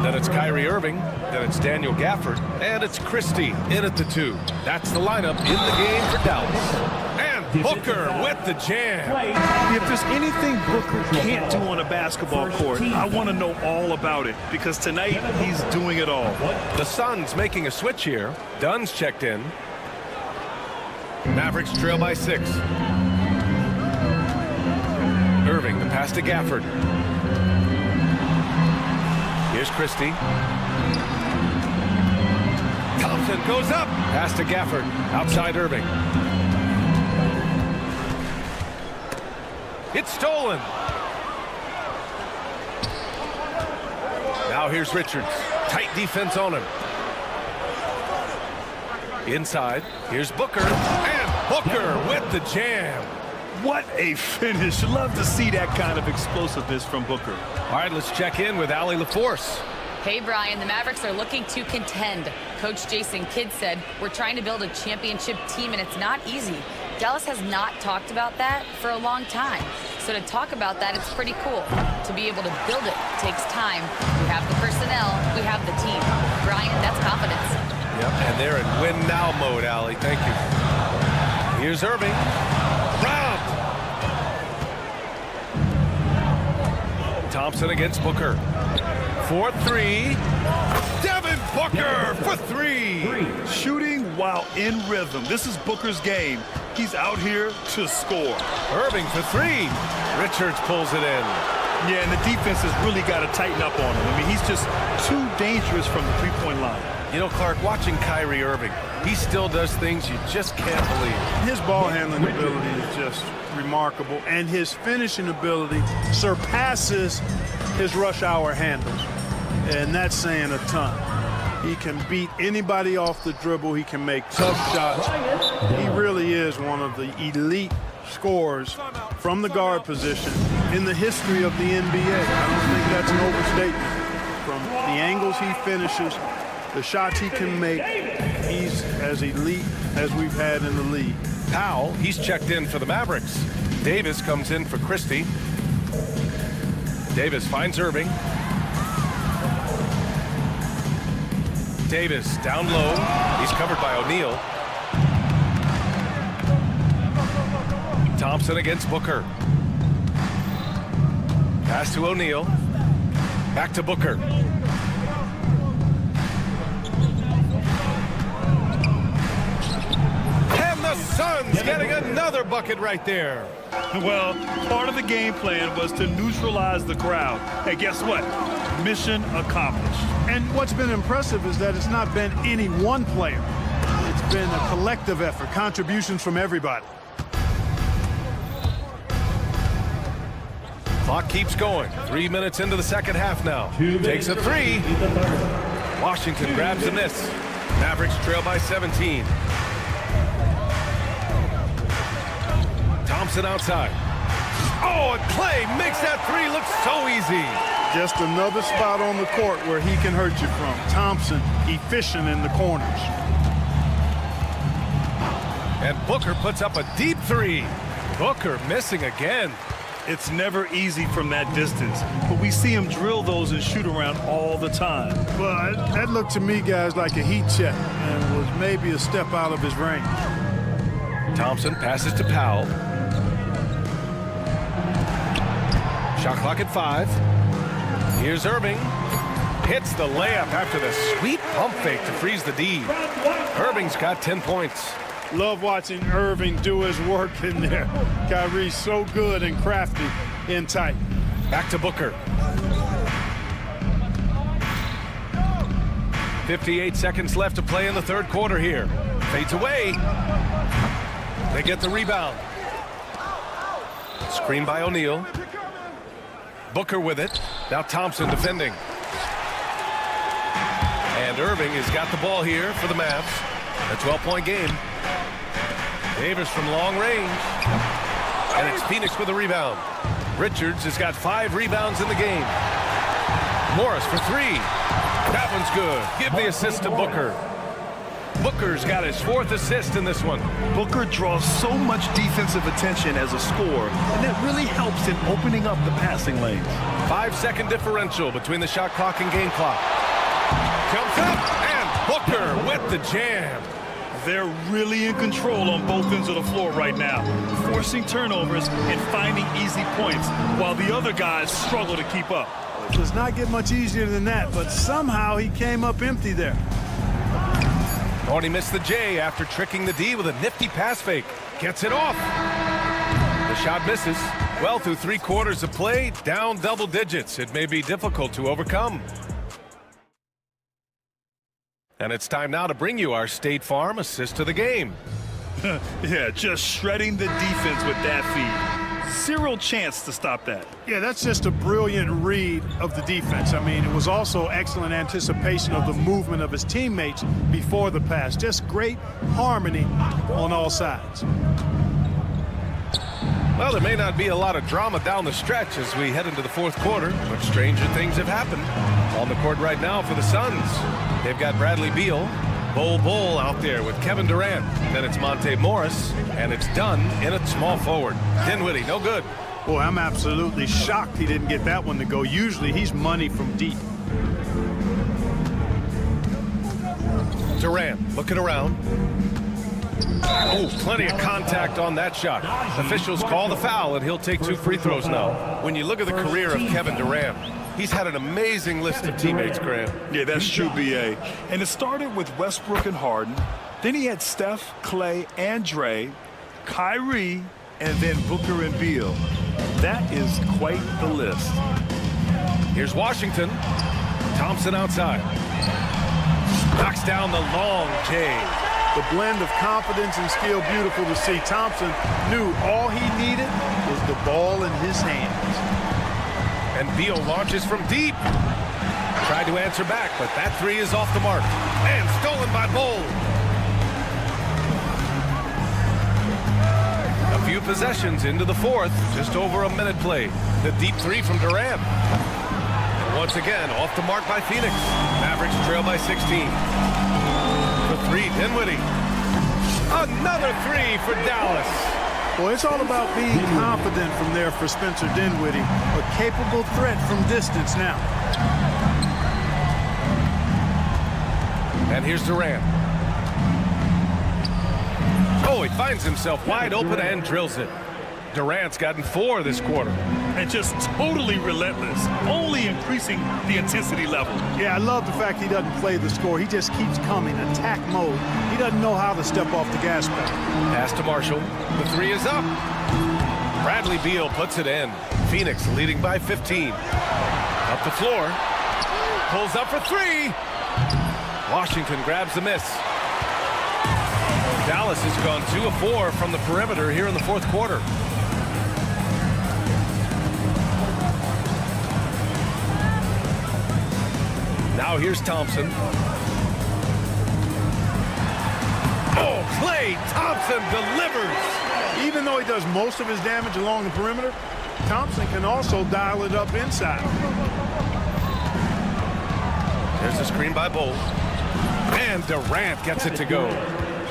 Then it's Kyrie Irving. Then it's Daniel Gafford. And it's Christie in at the 2. That's the lineup in the game for Dallas. And Booker with the jam. If there's anything Booker can't do on a basketball court, I want to know all about it, because tonight he's doing it all. The Suns making a switch here. Dunn's checked in. Mavericks trail by 6. Irving, the pass to Gafford. Here's Christie. Thompson goes up. Pass to Gafford. Outside Irving. It's stolen. Now here's Richards. Tight defense on him. Inside. Here's Booker. And Booker with the jam. What a finish. Love to see that kind of explosiveness from Booker. All right, let's check in with Allie LaForce. Hey, Brian, the Mavericks are looking to contend. Coach Jason Kidd said, we're trying to build a championship team, and it's not easy. Dallas has not talked about that for a long time. So to talk about that, it's pretty cool. To be able to build it takes time. We have the personnel, we have the team. Brian, that's confidence. Yep, and they're in win-now mode, Allie. Thank you. Here's Irving. Robbed. Thompson against Booker. 4-3. Devin Booker for 3. Shooting while in rhythm. This is Booker's game. He's out here to score. Irving for 3. Richards pulls it in. Yeah, and the defense has really got to tighten up on him. I mean, he's just too dangerous from the three-point line. You know, Clark, watching Kyrie Irving, he still does things you just can't believe. His ball handling ability is just remarkable, and his finishing ability surpasses his rush hour handles, and that's saying a ton. He can beat anybody off the dribble. He can make tough shots. He really is one of the elite scorers from the guard position in the history of the NBA. I don't think that's an overstatement. From the angles he finishes, the shots he can make, he's as elite as we've had in the league. Powell, he's checked in for the Mavericks. Davis comes in for Christie. Davis finds Irving. Davis down low. He's covered by O'Neal. Thompson against Booker. Pass to O'Neal. Back to Booker. And the Suns getting another bucket right there. Well, part of the game plan was to neutralize the crowd. Hey, guess what? Mission accomplished. And what's been impressive is that it's not been any one player. It's been a collective effort, contributions from everybody. Clock keeps going. 3 minutes into the second half now. Takes a 3. Washington grabs a miss. Mavericks trail by 17. Thompson outside. Oh, and Clay makes that 3 look so easy. Just another spot on the court where he can hurt you from. Thompson, efficient in the corners. And Booker puts up a deep 3. Booker missing again. It's never easy from that distance, but we see him drill those and shoot around all the time. Well, that looked to me, guys, like a heat check and was maybe a step out of his range. Thompson passes to Powell. Shot clock at 5. Here's Irving. Hits the layup after the sweet pump fake to freeze the D. Irving's got 10 points. Love watching Irving do his work in there. Kyrie's so good and crafty in tight. Back to Booker. 58 seconds left to play in the third quarter here. Fades away. They get the rebound. Screen by O'Neal. Booker with it. Now Thompson defending. And Irving has got the ball here for the Mavs. A 12-point game. Davis from long range. And it's Phoenix with a rebound. Richards has got 5 rebounds in the game. Morris for 3. That one's good. Give the assist to Booker. Booker's got his 4th assist in this one. Booker draws so much defensive attention as a scorer, and that really helps in opening up the passing lanes. 5-second differential between the shot clock and game clock. Comes up, and Booker with the jam. They're really in control on both ends of the floor right now, forcing turnovers and finding easy points, while the other guys struggle to keep up. It does not get much easier than that, but somehow he came up empty there. Only missed the J after tricking the D with a nifty pass fake. Gets it off. The shot misses. Well, through 3 quarters of play, down double digits. It may be difficult to overcome. And it's time now to bring you our State Farm assist to the game. Yeah, just shredding the defense with that feed. 0 chance to stop that. Yeah, that's just a brilliant read of the defense. I mean, it was also excellent anticipation of the movement of his teammates before the pass. Just great harmony on all sides. Well, there may not be a lot of drama down the stretch as we head into the 4th quarter, but stranger things have happened. On the court right now for the Suns, they've got Bradley Beal, Bol out there with Kevin Durant. Then it's Monte Morris, and it's done in a small forward. Dinwiddie, no good. Boy, I'm absolutely shocked he didn't get that one to go. Usually he's money from deep. Durant looking around. Oh, plenty of contact on that shot. Officials call the foul, and he'll take 2 free throws now. When you look at the career of Kevin Durant, he's had an amazing list of teammates, Graham. Yeah, that's true, B.A. And it started with Westbrook and Harden. Then he had Steph, Clay, and Dre, Kyrie, and then Booker and Beal. That is quite the list. Here's Washington. Thompson outside. Knocks down the long J. The blend of confidence and skill, beautiful to see. Thompson knew all he needed was the ball in his hands. And Beal launches from deep. Tried to answer back, but that 3 is off the mark. And stolen by Bol. A few possessions into the 4th. Just over a minute played. The deep 3 from Durant. And once again, off the mark by Phoenix. Mavericks trail by 16. The 3, Dinwiddie. Another 3 for Dallas. Well, it's all about being confident from there for Spencer Dinwiddie. A capable threat from distance now. And here's Durant. Oh, he finds himself wide open and drills it. Durant's gotten 4 this quarter. And just totally relentless, only increasing the intensity level. Yeah, I love the fact he doesn't play the score. He just keeps coming, attack mode. He doesn't know how to step off the gas pedal. Pass to Marshall. The 3 is up. Bradley Beal puts it in. Phoenix leading by 15. Up the floor. Pulls up for 3. Washington grabs the miss. Dallas has gone 2 of 4 from the perimeter here in the 4th quarter. Now here's Thompson. Oh, Klay Thompson delivers. Even though he does most of his damage along the perimeter, Thompson can also dial it up inside. There's a screen by Bol. And Durant gets it to go.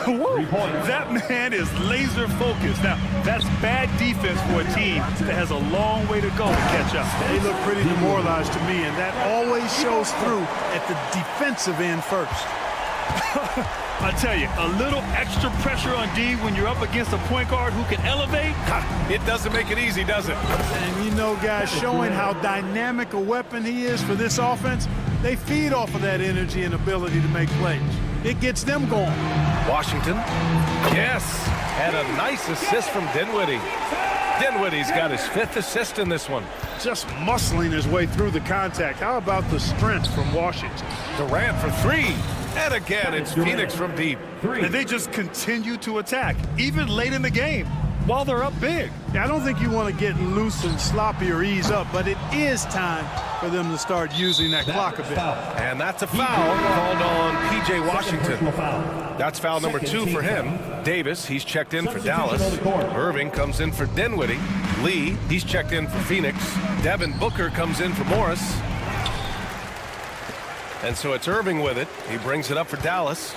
That man is laser focused. Now, that's bad defense for a team that has a long way to go to catch up. They look pretty demoralized to me, and that always shows through at the defensive end first. I tell you, a little extra pressure on D when you're up against a point guard who can elevate. It doesn't make it easy, does it? And you know, guys, showing how dynamic a weapon he is for this offense, they feed off of that energy and ability to make plays. It gets them going. Washington, yes, and a nice assist from Dinwiddie. Dinwiddie's got his 5th assist in this one. Just muscling his way through the contact. How about the sprint from Washington? Durant for 3. And again, it's Phoenix from deep. And they just continue to attack, even late in the game, while they're up big. I don't think you want to get loose and sloppy or ease up, but it is time for them to start using that clock a bit. And that's a foul called on P.J. Washington. That's foul number 2 for him. Davis, he's checked in for Dallas. Irving comes in for Dinwiddie. Lee, he's checked in for Phoenix. Devin Booker comes in for Morris. And so it's Irving with it. He brings it up for Dallas.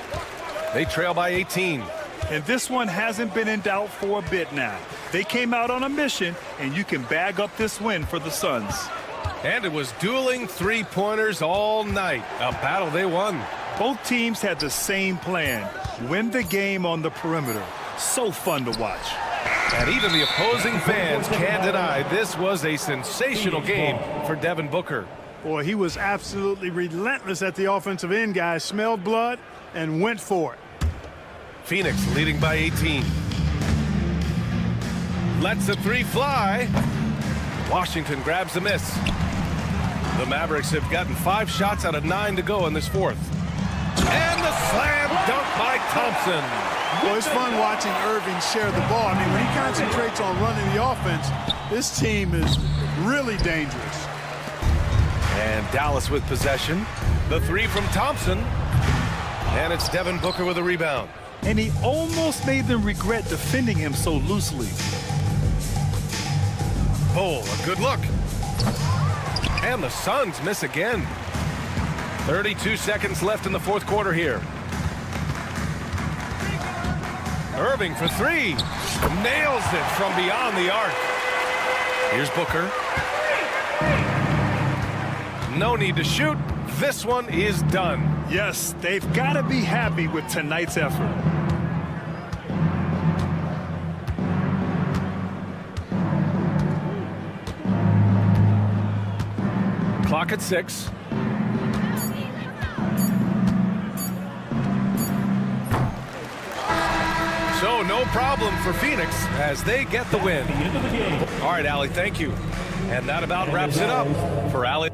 They trail by 18. And this one hasn't been in doubt for a bit now. They came out on a mission, and you can bag up this win for the Suns. And it was dueling three-pointers all night. A battle they won. Both teams had the same plan. Win the game on the perimeter. So fun to watch. And even the opposing fans can't deny this was a sensational game for Devin Booker. Boy, he was absolutely relentless at the offensive end, guys. Smelled blood and went for it. Phoenix leading by 18. Lets the 3 fly. Washington grabs the miss. The Mavericks have gotten 5 shots out of 9 to go in this 4th. And the slam dunk by Thompson. Well, it's fun watching Irving share the ball. I mean, when he concentrates on running the offense, this team is really dangerous. And Dallas with possession. The 3 from Thompson. And it's Devin Booker with a rebound. And he almost made them regret defending him so loosely. Oh, a good look. And the Suns miss again. 32 seconds left in the 4th quarter here. Irving for 3. Nails it from beyond the arc. Here's Booker. No need to shoot. This one is done. Yes, they've got to be happy with tonight's effort. Clock at 6. So no problem for Phoenix as they get the win. All right, Allie, thank you. And that about wraps it up for Allie.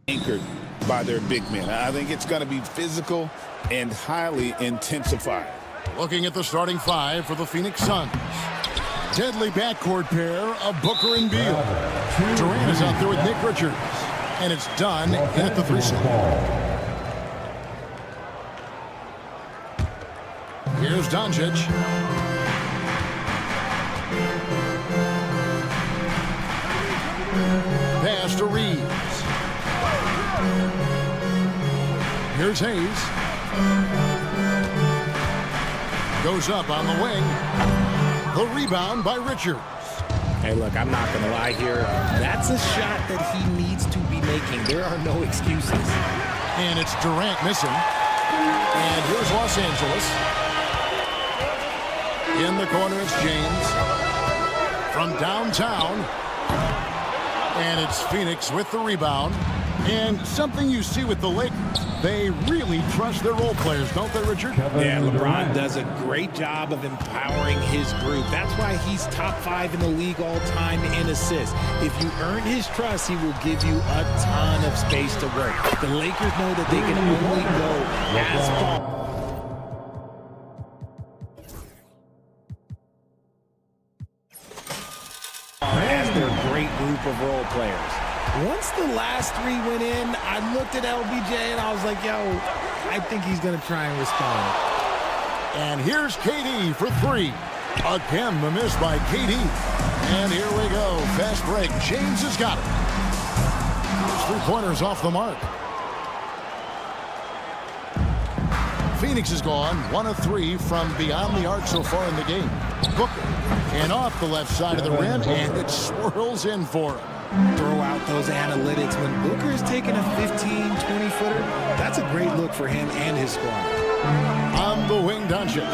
anchored by their big men. I think it's going to be physical and highly intensified. Looking at the starting five for the Phoenix Suns. Deadly backcourt pair of Booker and Beal. Durant is out there with Nick Richards. And it's done at the 3 slot. Here's Doncic. Pass to Reeves. Here's Hayes. Goes up on the wing. The rebound by Richards. Hey, look, I'm not going to lie here. That's a shot that he needs to be making. There are no excuses. And it's Durant missing. And here's Los Angeles. In the corner, it's James. From downtown. And it's Phoenix with the rebound. And something you see with the Lakers, they really trust their role players, don't they, Richard? Yeah, LeBron does a great job of empowering his group. That's why he's top 5 in the league all time in assists. If you earn his trust, he will give you a ton of space to work. The Lakers know that they can only go as far as their great group of role players. Once the last 3 went in, I looked at LBJ and I was like, yo, I think he's going to try and respond. And here's KD for 3. Again, the miss by KD. And here we go. Fast break. James has got it. His 3-pointers off the mark. Phoenix is gone 1 of 3 from beyond the arc so far in the game. Booker. And off the left side of the rim, and it swirls in for him. Throw out those analytics. When Booker is taking a 15, 20-footer, that's a great look for him and his squad. On the wing, Doncic.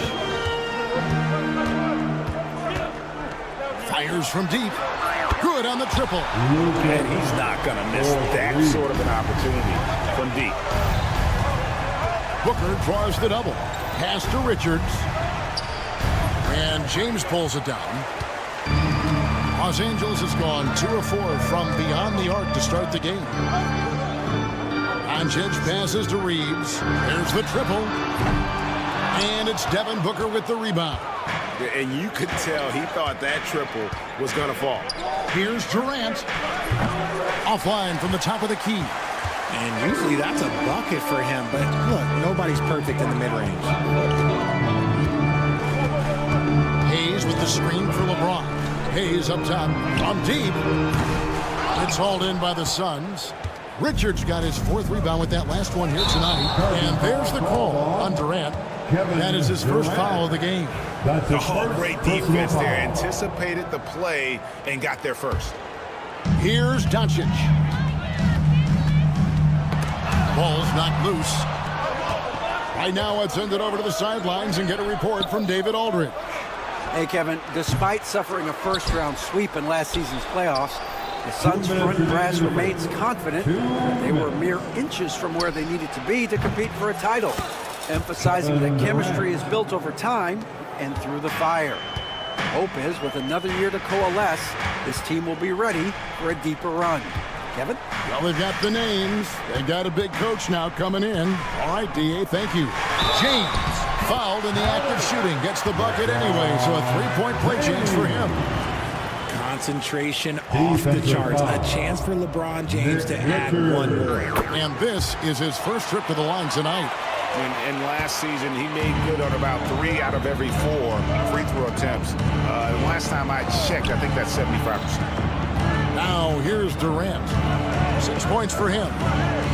Fires from deep. Good on the triple. And he's not going to miss that sort of an opportunity from deep. Booker draws the double. Pass to Richards. And James pulls it down. Los Angeles has gone 2 of 4 from beyond the arc to start the game. Doncic passes to Reeves. There's the triple. And it's Devin Booker with the rebound. And you could tell he thought that triple was going to fall. Here's Durant. Offline from the top of the key. And usually that's a bucket for him. But look, nobody's perfect in the mid-range. Hayes with the screen for LeBron. Hayes up top from deep. It's hauled in by the Suns. Richards got his 4th rebound with that last one here tonight. And there's the call on Durant. That is his first foul of the game. Oh, great defense there. Anticipated the play and got there first. Here's Doncic. Ball's knocked loose. Right now, let's send it over to the sidelines and get a report from David Aldridge. Hey, Kevin, despite suffering a first-round sweep in last season's playoffs, the Suns' front brass remains confident that they were mere inches from where they needed to be to compete for a title, emphasizing that chemistry is built over time and through the fire. Hope is, with another year to coalesce, this team will be ready for a deeper run. Kevin? Well, they've got the names. They've got a big coach now coming in. All right, D.A., thank you. James, fouled in the act of shooting. Gets the bucket anyway, so a 3-point play change for him. Concentration off the charts. A chance for LeBron James to add 1 more. And this is his first trip to the line tonight. And last season, he made good on about 3 out of every 4 free throw attempts. And last time I checked, I think that's 75%. Now here's Durant. 6 points for him.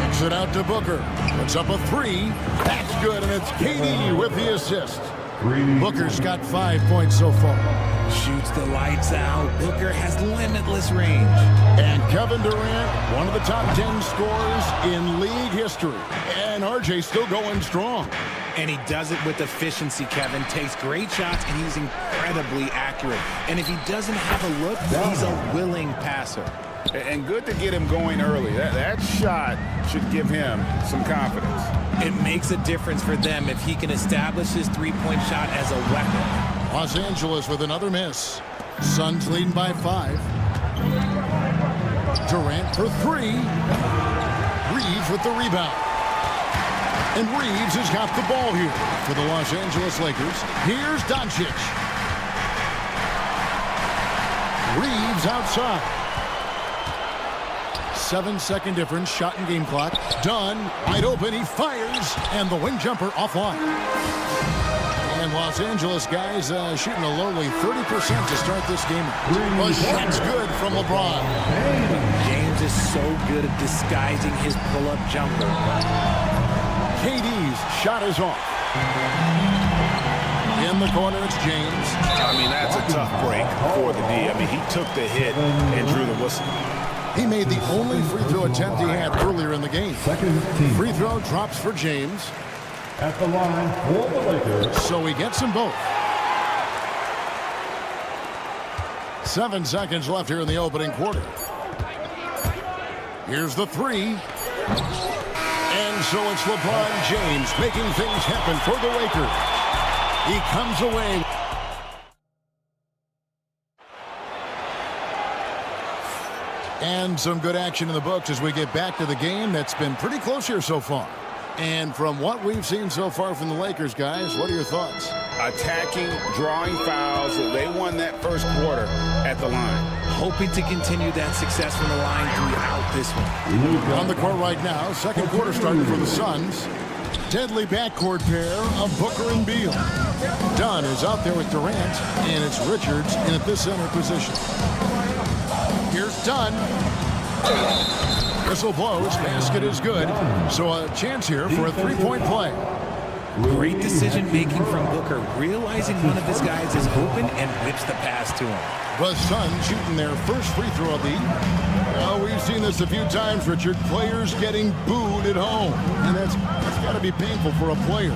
Kicks it out to Booker. Puts up a 3. That's good, and it's KD with the assist. Booker's got 5 points so far. Shoots the lights out. Booker has limitless range. And Kevin Durant, one of the top 10 scorers in league history. And RJ still going strong. And he does it with efficiency, Kevin. Takes great shots, and he's incredibly accurate. And if he doesn't have a look, he's a willing passer. And good to get him going early. That shot should give him some confidence. It makes a difference for them if he can establish his 3-point shot as a weapon. Los Angeles with another miss. Suns leading by 5. Durant for 3. with the rebound. And Reeves has got the ball here for the Los Angeles Lakers. Here's Doncic. Reeves outside. 7-second difference, shot and game clock. Dunn, wide open, he fires, and the wing jumper offline. And Los Angeles guys shooting a lowly 30% to start this game. The shot's good from LeBron. James is so good at disguising his pull-up jumper. KD's shot is off. In the corner, it's James. I mean, that's a tough break for the D. I mean, he took the hit and drew the whistle. He made the only free throw attempt he had earlier in the game. Free throw drops for James. At the line for the Lakers. So he gets them both. 7 seconds left here in the opening quarter. Here's the three. And so it's LeBron James making things happen for the Lakers. He comes away. And some good action in the books as we get back to the game that's been pretty close here so far. And from what we've seen so far from the Lakers, guys, what are your thoughts? Attacking, drawing fouls. They won that first quarter at the line. Hoping to continue that success from the line throughout this one. On the court right now, second quarter starting for the Suns. Deadly backcourt pair of Booker and Beal. Dunn is out there with Durant, and it's Richards in at the center position. Here's Dunn. Whistle blows, basket is good. So a chance here for a three-point play. Great decision-making from Booker, realizing one of his guys is open and whips the pass to him. The Suns shooting their first free throw of the evening. Well, we've seen this a few times, Richard. Players getting booed at home. And that's got to be painful for a player.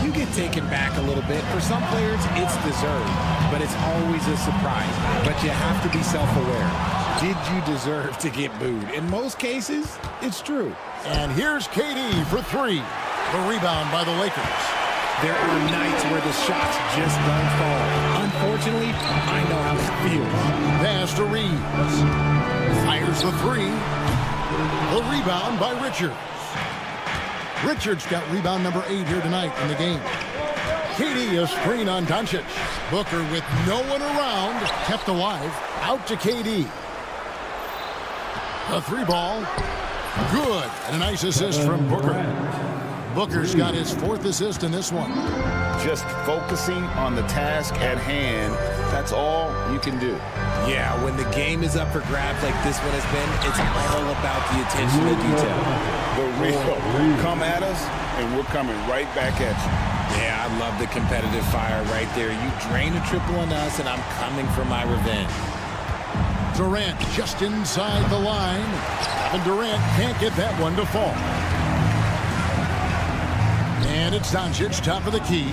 You get taken back a little bit. For some players, it's deserved, but it's always a surprise. But you have to be self-aware. Did you deserve to get booed? In most cases, it's true. And here's KD for three. The rebound by the Lakers. There are nights where the shots just don't fall. Unfortunately, I know how that feels. Pass to Reeves. Fires the three. The rebound by Richards. Richards got rebound number 8 here tonight in the game. KD a screen on Doncic. Booker with no one around, kept alive. Out to KD. The three ball. Good. And a nice assist from Booker. Booker's got his 4th assist in this one. Just focusing on the task at hand, that's all you can do. Yeah, when the game is up for grabs like this one has been, it's all about the attention to detail. The real come at us, and we're coming right back at you. Yeah, I love the competitive fire right there. You drain a triple on us, and I'm coming for my revenge. Durant just inside the line. And Durant can't get that one to fall. And it's Doncic, top of the key.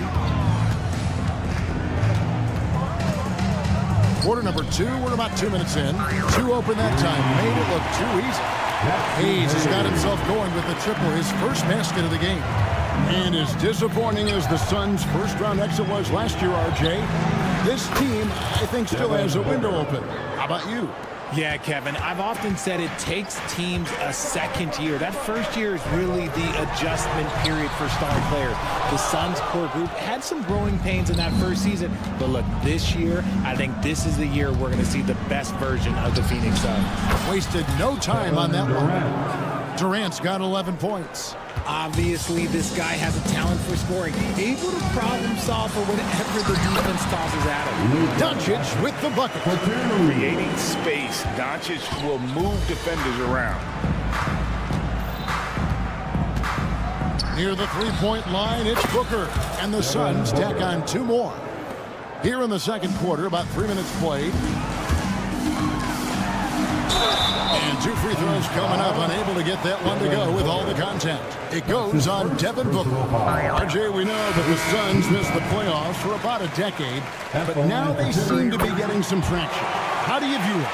Quarter number 2, we're about 2 minutes in. 2 open that time, made it look too easy. Hayes has got himself going with the triple, his first basket of the game. And as disappointing as the Suns' first-round exit was last year, RJ, this team, I think, still has a window open. How about you? Yeah, Kevin, I've often said it takes teams a second year. That first year is really the adjustment period for star players. The Suns core group had some growing pains in that first season, but look, this year, I think this is the year we're going to see the best version of the Phoenix Suns. Wasted no time on that one. Durant's got 11 points. Obviously, this guy has a talent for scoring, able to problem solve for whatever the defense tosses at him. Doncic with the bucket. Creating space, Doncic will move defenders around. Near the three-point line, it's Booker, and the Suns tack on 2 more. Here in the second quarter, about 3 minutes played. And 2 free throws coming up, unable to get that one to go with all the contact. It goes on Devin Booker. RJ, we know that the Suns missed the playoffs for about a decade, but now they seem to be getting some traction. How do you view it?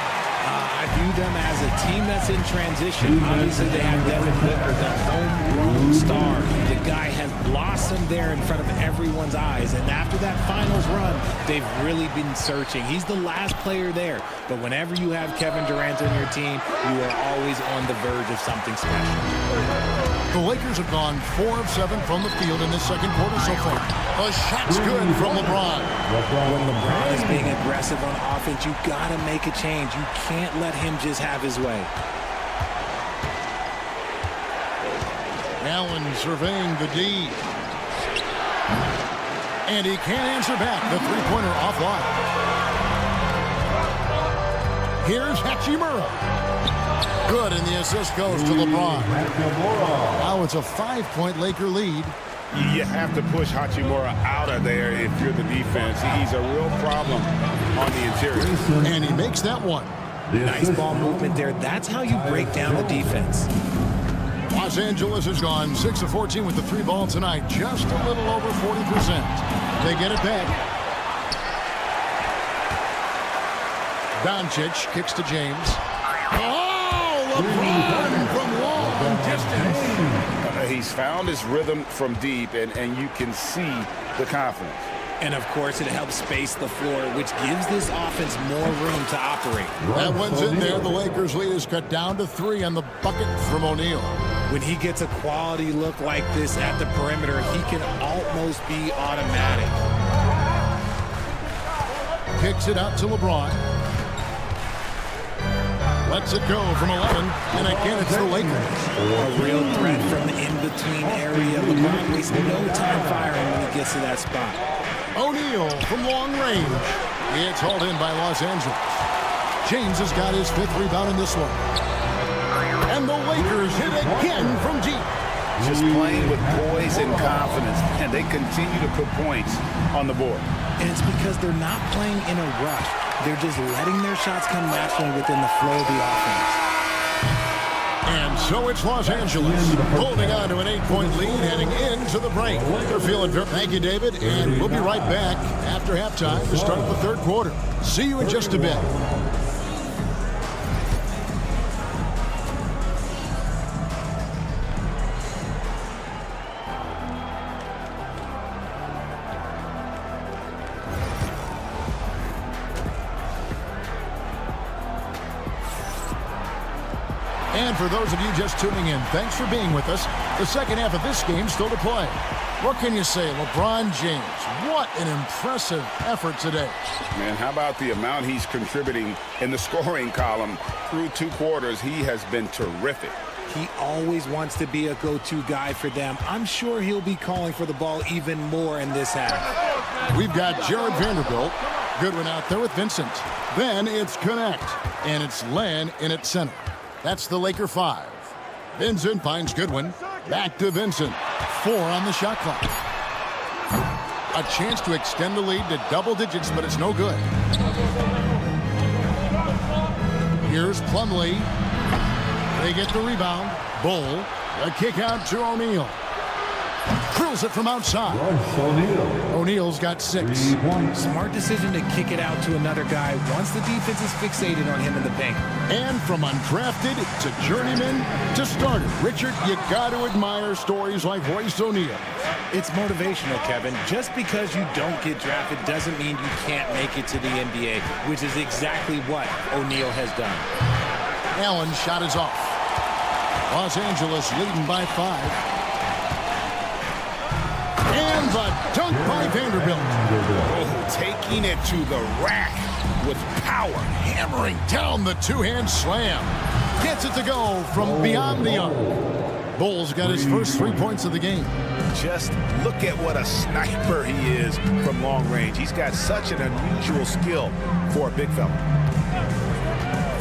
I view them as a team that's in transition. Obviously, they have Devin Booker, the homegrown star. The guy has blossomed there in front of everyone's eyes. And after that finals run, they've really been searching. He's the last player there. But whenever you have Kevin Durant on your team, you are always on the verge of something special. The Lakers have gone 4 of 7 from the field in this second quarter so far. The shot's good from LeBron. When LeBron is being aggressive on offense, you got to make a change. You can't let him just have his way. Allen surveying the D. And he can't answer back. The three-pointer offline. Here's Hachimura. Good, and the assist goes to LeBron. Now it's a 5-point Laker lead. You have to push Hachimura out of there if you're the defense. He's a real problem on the interior. And he makes that one. Nice ball movement there. That's how you break down the defense. Los Angeles has gone 6 of 14 with the 3 ball tonight. Just a little over 40%. They get it back. Doncic kicks to James. Oh, LeBron from long distance. He's found his rhythm from deep, and you can see the confidence. And, of course, it helps space the floor, which gives this offense more room to operate. That one's in there. The Lakers' lead is cut down to 3 on the bucket from O'Neal. When he gets a quality look like this at the perimeter, he can almost be automatic. Kicks it out to LeBron. Lets it go from 11, and again it's the Lakers. A real threat from the in-between area. LeBron wastes no time firing when he gets to that spot. O'Neal from long range. It's hauled in by Los Angeles. James has got his 5th rebound in this one. And the Lakers hit again from deep. Just playing with poise and confidence, and they continue to put points on the board. And it's because they're not playing in a rush. They're just letting their shots come naturally within the flow of the offense. And so it's Los Angeles holding on to an 8-point lead heading into the break. They're feeling very... Thank you, David, and we'll be right back after halftime to start the third quarter. See you in just a bit. And for those of you just tuning in, thanks for being with us. The second half of this game still to play. What can you say? LeBron James, what an impressive effort today. Man, how about the amount he's contributing in the scoring column through 2 quarters? He has been terrific. He always wants to be a go-to guy for them. I'm sure he'll be calling for the ball even more in this half. We've got Jared Vanderbilt. Goodwin out there with Vincent. Then it's Connect, and it's Len in at center. That's the Laker 5. Vincent finds Goodwin. Back to Vincent. 4 on the shot clock. A chance to extend the lead to double digits, but it's no good. Here's Plumlee. They get the rebound. Bull. A kick out to O'Neal. Drills it from outside. O'Neal's got 6. Smart decision to kick it out to another guy once the defense is fixated on him in the paint. And from undrafted to journeyman to starter. Richard, you got to admire stories like Royce O'Neal. It's motivational, Kevin. Just because you don't get drafted doesn't mean you can't make it to the NBA, which is exactly what O'Neal has done. Allen's shot is off. Los Angeles leading by 5. And the dunk by Vanderbilt. Oh, taking it to the rack with power. Hammering down the two-hand slam. Gets it to go from beyond the arc. Bull's got his first 3 points of the game. Just look at what a sniper he is from long range. He's got such an unusual skill for a big fella.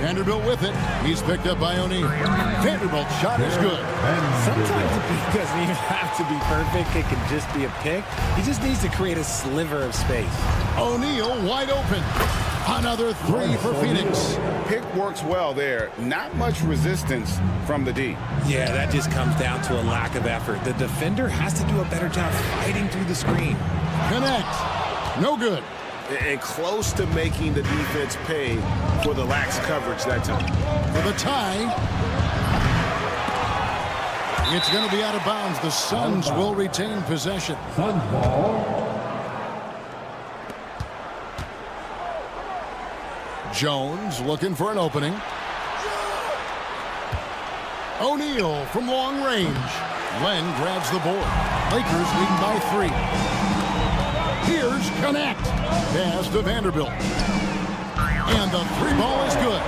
Vanderbilt with it. He's picked up by O'Neal. Vanderbilt's shot is good. Sometimes the pick doesn't even have to be perfect. It can just be a pick. He just needs to create a sliver of space. O'Neal wide open. Another 3 for Phoenix. Pick works well there. Not much resistance from the D. Yeah, that just comes down to a lack of effort. The defender has to do a better job fighting through the screen. Connect. No good. and close to making the defense pay for the lax coverage that time. For the tie. It's going to be out of bounds. The Suns will retain possession. Suns ball. Jones looking for an opening. O'Neal from long range. Len grabs the board. Lakers leading by 3. Here's Connect. Pass to Vanderbilt. And the 3 ball is good.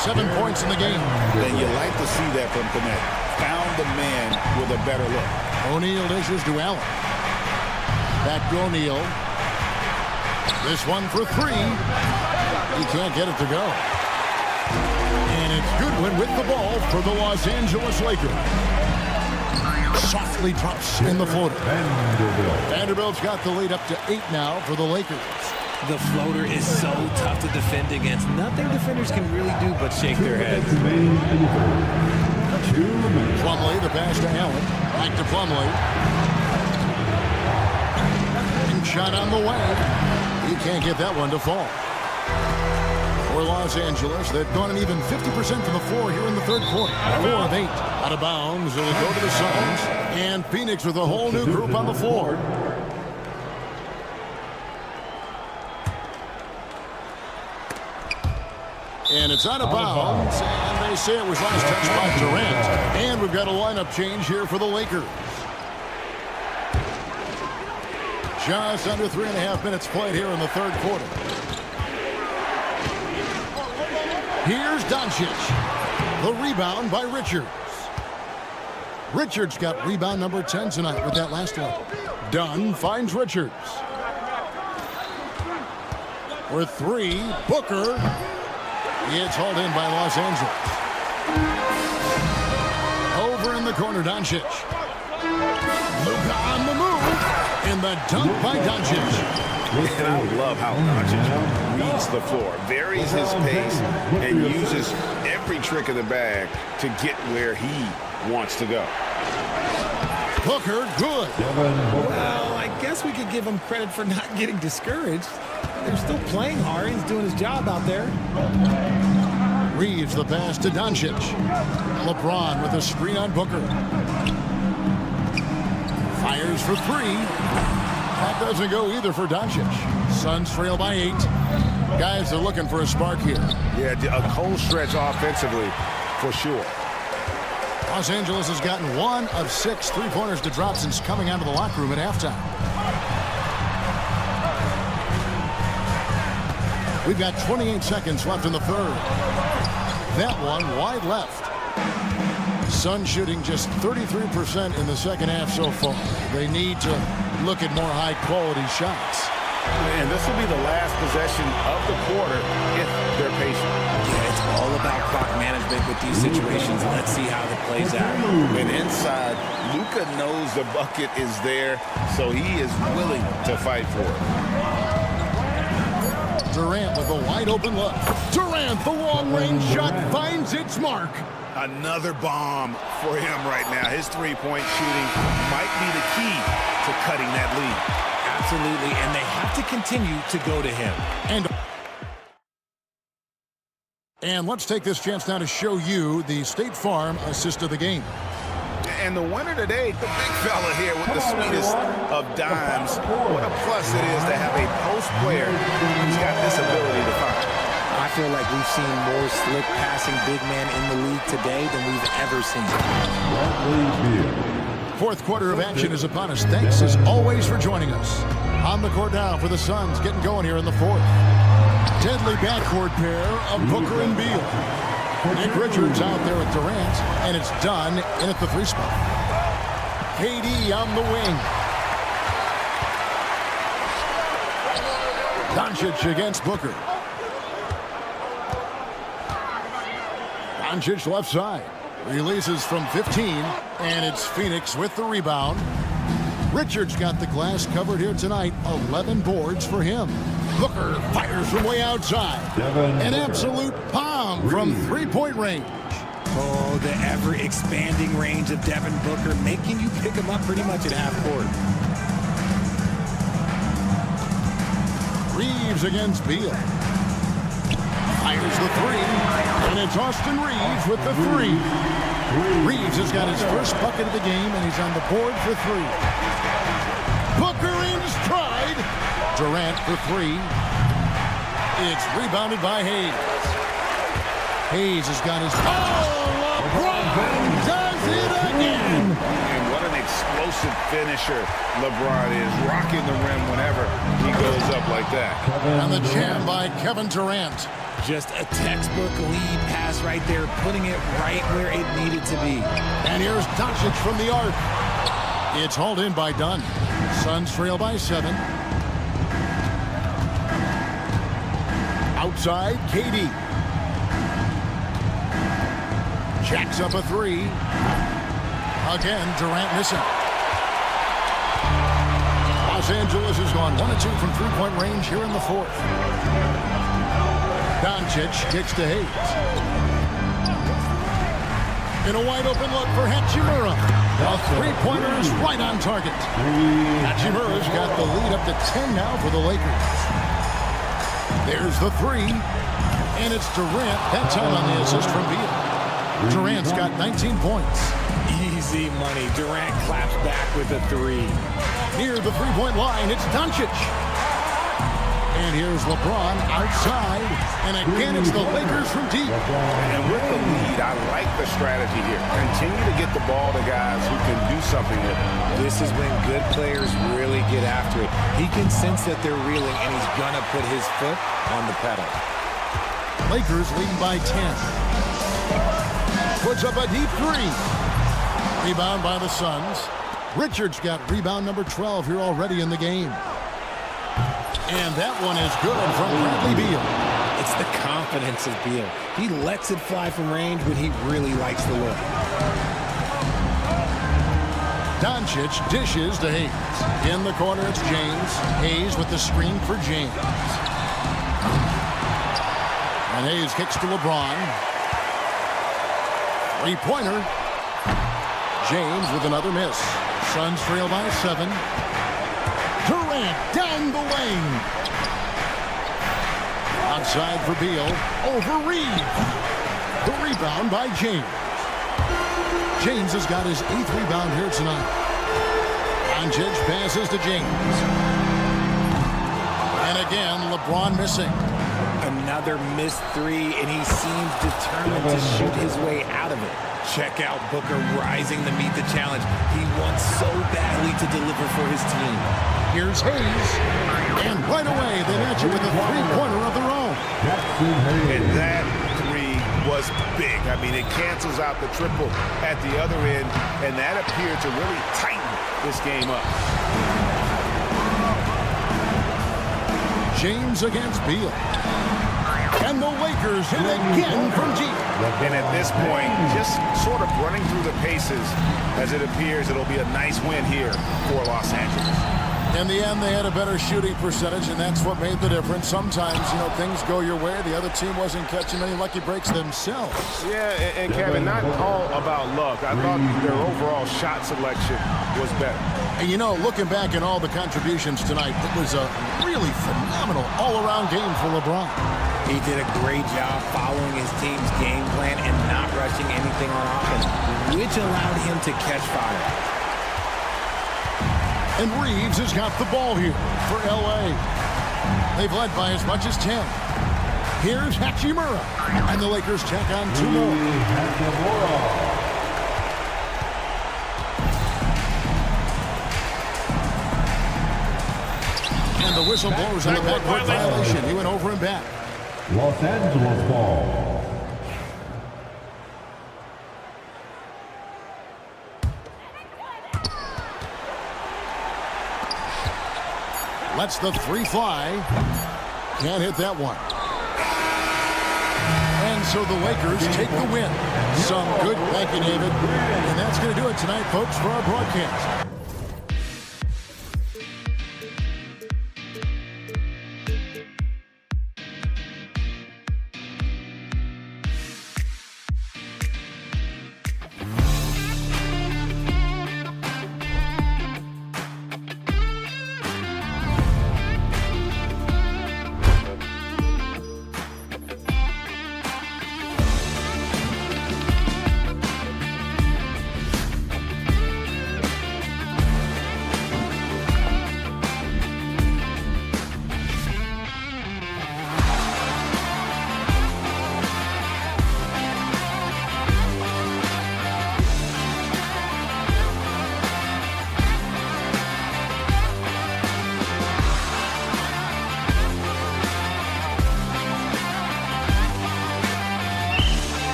7 points in the game. And you like to see that from Connect. Found the man with a better look. O'Neal dishes to Allen. Back to O'Neal. This one for 3. He can't get it to go. And it's Goodwin with the ball for the Los Angeles Lakers. Softly drops in the floater. Vanderbilt's got the lead up to 8 now for the Lakers. The floater is so tough to defend against. Nothing defenders can really do but shake their heads. Plumlee, the pass to Allen. Back to Plumlee. And shot on the way. He can't get that one to fall. For Los Angeles, they've gone an even 50% from the floor here in the third quarter. 4 of 8. Out of bounds. It'll go to the Suns. And Phoenix with a whole new group on the floor. And it's out of bounds. And they say it was last touched by Durant. And we've got a lineup change here for the Lakers. Just under 3.5 minutes played here in the third quarter. Here's Doncic. The rebound by Richards. Richards got rebound number 10 tonight with that last one. Dunn finds Richards. For 3, Booker. It's hauled in by Los Angeles. Over in the corner, Doncic. Luka on the move. And the dunk by Doncic. And I love how Doncic reads the floor, varies his pace, and uses every trick in the bag to get where he wants to go. Booker, good. Well, I guess we could give him credit for not getting discouraged. They're still playing hard. He's doing his job out there. Reeves the pass to Doncic. LeBron with a screen on Booker. Fires for 3. That doesn't go either for Doncic. Suns trail by 8. Guys are looking for a spark here. Yeah, a cold stretch offensively for sure. Los Angeles has gotten 1 of 6 3-pointers to drop since coming out of the locker room at halftime. We've got 28 seconds left in the third. That one wide left. Suns shooting just 33% in the second half so far. They need to look at more high-quality shots. And this will be the last possession of the quarter if they're patient. Yeah, it's all about clock management with these situations. Let's see how it plays out. And inside, Luka knows the bucket is there, so he is willing to fight for it. Durant with a wide-open look. Durant, the long-range shot, finds its mark. Another bomb for him right now. His three-point shooting might be the key to cutting that lead. Absolutely, and they have to continue to go to him. And let's take this chance now to show you the State Farm assist of the game. And the winner today, the big fella here with the sweetest of dimes. What a plus it is to have a post player who's got this ability to find. I feel like we've seen more slick passing big man in the league today than we've ever seen. Fourth quarter of action is upon us. Thanks as always for joining us. On the court now for the Suns, getting going here in the fourth. Deadly backcourt pair of Booker and Beal. Nick Richards out there with Durant, and it's done in at the 3 spot. KD on the wing. Doncic against Booker. Doncic left side. Releases from 15, and it's Phoenix with the rebound. Richards got the glass covered here tonight. 11 boards for him. Booker fires from way outside. An absolute bomb from 3-point range. Oh, the ever-expanding range of Devin Booker, making you pick him up pretty much at half court. Reeves Reeves against Beal. Fires the three, and it's Austin Reeves with the three. Reeves has got his first bucket of the game, and he's on the board for three. Booker in stride. Durant for three. It's rebounded by Hayes. Hayes has got his... Oh, LeBron does it again! And what an explosive finisher LeBron is, rocking the rim whenever he goes up like that. And the jam by Kevin Durant. Just a textbook lead pass right there, putting it right where it needed to be. And here's Doncic from the arc. It's hauled in by Dunn. Suns trail by 7. Outside, KD. Jacks up a three. Again, Durant missing. Los Angeles has gone 1 of 2 from three-point range here in the fourth. Doncic kicks to Hayes. In a wide-open look for Hachimura. The three-pointer is right on target. Hachimura's got the lead up to 10 now for the Lakers. There's the three, and it's Durant, that time on the assist from Beal. Durant's got 19 points. Easy money. Durant claps back with a three. Near the three-point line, it's Doncic. And here's LeBron outside, and again it's the Lakers from deep. And with the lead, I like the strategy here. Continue to get the ball to guys who can do something with it. This is when good players really get after it. He can sense that they're reeling, and he's gonna put his foot on the pedal. Lakers leading by 10. Puts up a deep three. Rebound by the Suns. Richards got rebound number 12 here already in the game. And that one is good from Bradley Beal. It's the confidence of Beal. He lets it fly from range when he really likes the look. Doncic dishes to Hayes. In the corner, it's James. Hayes with the screen for James. And Hayes kicks to LeBron. Three-pointer. James with another miss. Suns trail by 7. Durant down the lane. Outside for Beal. Over Reeves. The rebound by James. James has got his 8th rebound here tonight. Doncic passes to James. And again, LeBron missing. Another missed three, and he seems determined to shoot his way out of it. Check out Booker rising to meet the challenge. He wants so badly to deliver for his team. Here's Hayes. And right away, they match it with a three-pointer of their own. And that three was big. I mean, it cancels out the triple at the other end, and that appeared to really tighten this game up. James against Beal. And the Lakers hit again from deep. And at this point, just sort of running through the paces, as it appears it'll be a nice win here for Los Angeles. In the end, they had a better shooting percentage, and that's what made the difference. Sometimes, things go your way. The other team wasn't catching many lucky breaks themselves. Yeah, and Kevin, not all about luck. I thought their overall shot selection was better. And looking back at all the contributions tonight, it was a really phenomenal all-around game for LeBron. He did a great job following his team's game plan and not rushing anything on offense, which allowed him to catch fire. And Reeves has got the ball here for L.A. They've led by as much as 10. Here's Hachimura. And the Lakers tack on 2 more. And the whistle blows on the backcourt violation. He went over and back. Los Angeles ball. Lets the three fly. Can't hit that one. And so the Lakers take the win. Some good thank you, David. And that's going to do it tonight, folks, for our broadcast.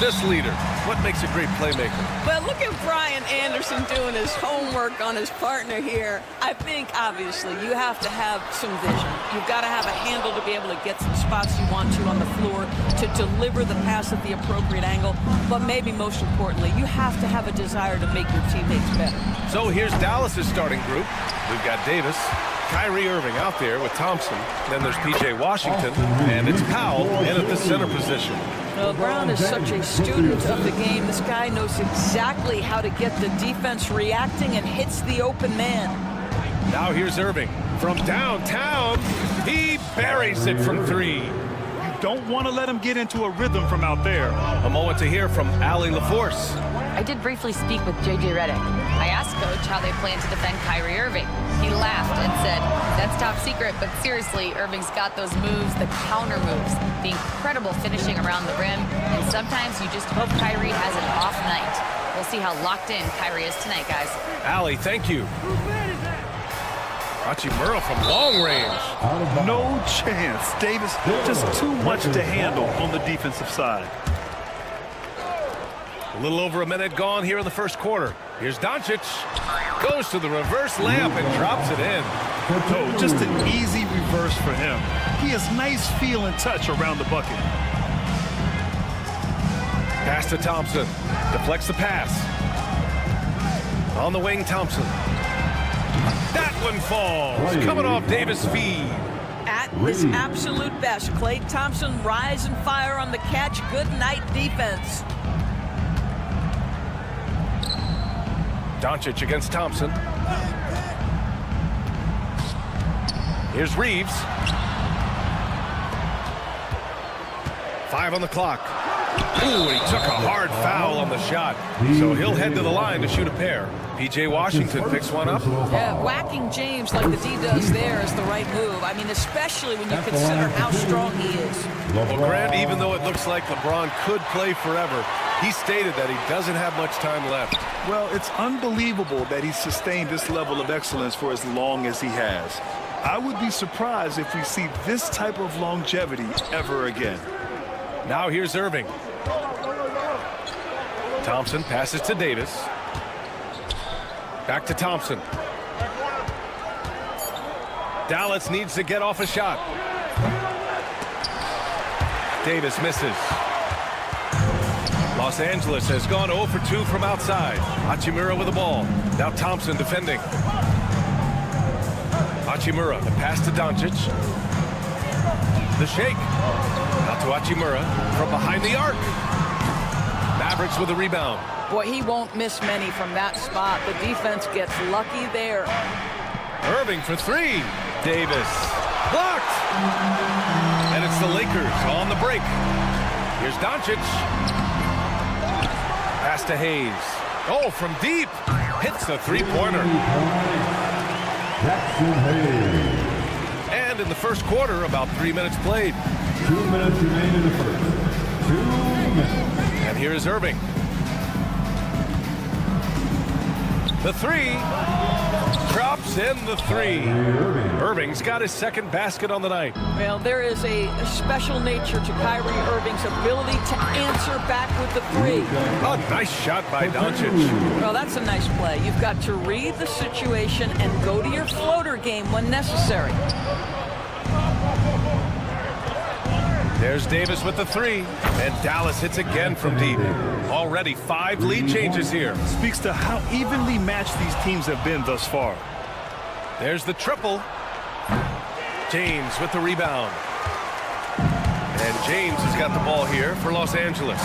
this leader? What makes a great playmaker? But look at Brian Anderson doing his homework on his partner here. I think, obviously, you have to have some vision. You've got to have a handle to be able to get some spots you want to on the floor, to deliver the pass at the appropriate angle. But maybe most importantly, you have to have a desire to make your teammates better. So here's Dallas's starting group. We've got Davis, Kyrie Irving out there with Thompson. Then there's P.J. Washington, and it's Powell in at the center position. Well, Brown is such a student of the game. This guy knows exactly how to get the defense reacting and hits the open man. Now here's Irving from downtown. He buries it from three. You don't want to let him get into a rhythm from out there. A moment to hear from Allie LaForce. I did briefly speak with J.J. Redick. I asked Coach how they plan to defend Kyrie Irving. He laughed and said, "That's top secret, but seriously, Irving's got those moves, the counter moves, the incredible finishing around the rim, and sometimes you just hope Kyrie has an off night." We'll see how locked in Kyrie is tonight, guys. Allie, thank you. Hachimura from long range. No chance. Davis, just too much to handle on the defensive side. A little over a minute gone here in the first quarter. Here's Doncic. Goes to the reverse layup and drops it in. No, just an easy reverse for him. He has nice feel and touch around the bucket. Pass to Thompson. Deflects the pass. On the wing, Thompson. That one falls. Coming off Davis' feed. At his absolute best, Klay Thompson rise and fire on the catch. Good night defense. Doncic against Thompson. Here's Reeves. 5 on the clock. Ooh, he took a hard foul on the shot. So he'll head to the line to shoot a pair. P.J. Washington picks one up. Yeah, whacking James like the D does there is the right move. I mean, especially when you consider how strong he is. Well, Grant, even though it looks like LeBron could play forever, he stated that he doesn't have much time left. Well, it's unbelievable that he's sustained this level of excellence for as long as he has. I would be surprised if we see this type of longevity ever again. Now here's Irving. Thompson passes to Davis. Back to Thompson. Dallas needs to get off a shot. Davis misses. Los Angeles has gone 0 for 2 from outside. Hachimura with the ball. Now Thompson defending. Hachimura, the pass to Doncic. The shake. Out to Hachimura from behind the arc. Mavericks with a rebound. Boy, he won't miss many from that spot. The defense gets lucky there. Irving for 3. Davis. Blocked. And it's the Lakers on the break. Here's Doncic. Pass to Hayes. Oh, from deep. Hits the three-pointer. And in the first quarter, about 3 minutes played. 2 minutes remain in the first. 2 minutes. And here is Irving. The 3. Drops in the 3. Irving's got his second basket on the night. Well, there is a special nature to Kyrie Irving's ability to answer back with the 3. A nice shot by Doncic. Well, that's a nice play. You've got to read the situation and go to your floater game when necessary. There's Davis with the 3. And Dallas hits again from deep. Already 5 lead changes here. Speaks to how evenly matched these teams have been thus far. There's the triple. James with the rebound. And James has got the ball here for Los Angeles.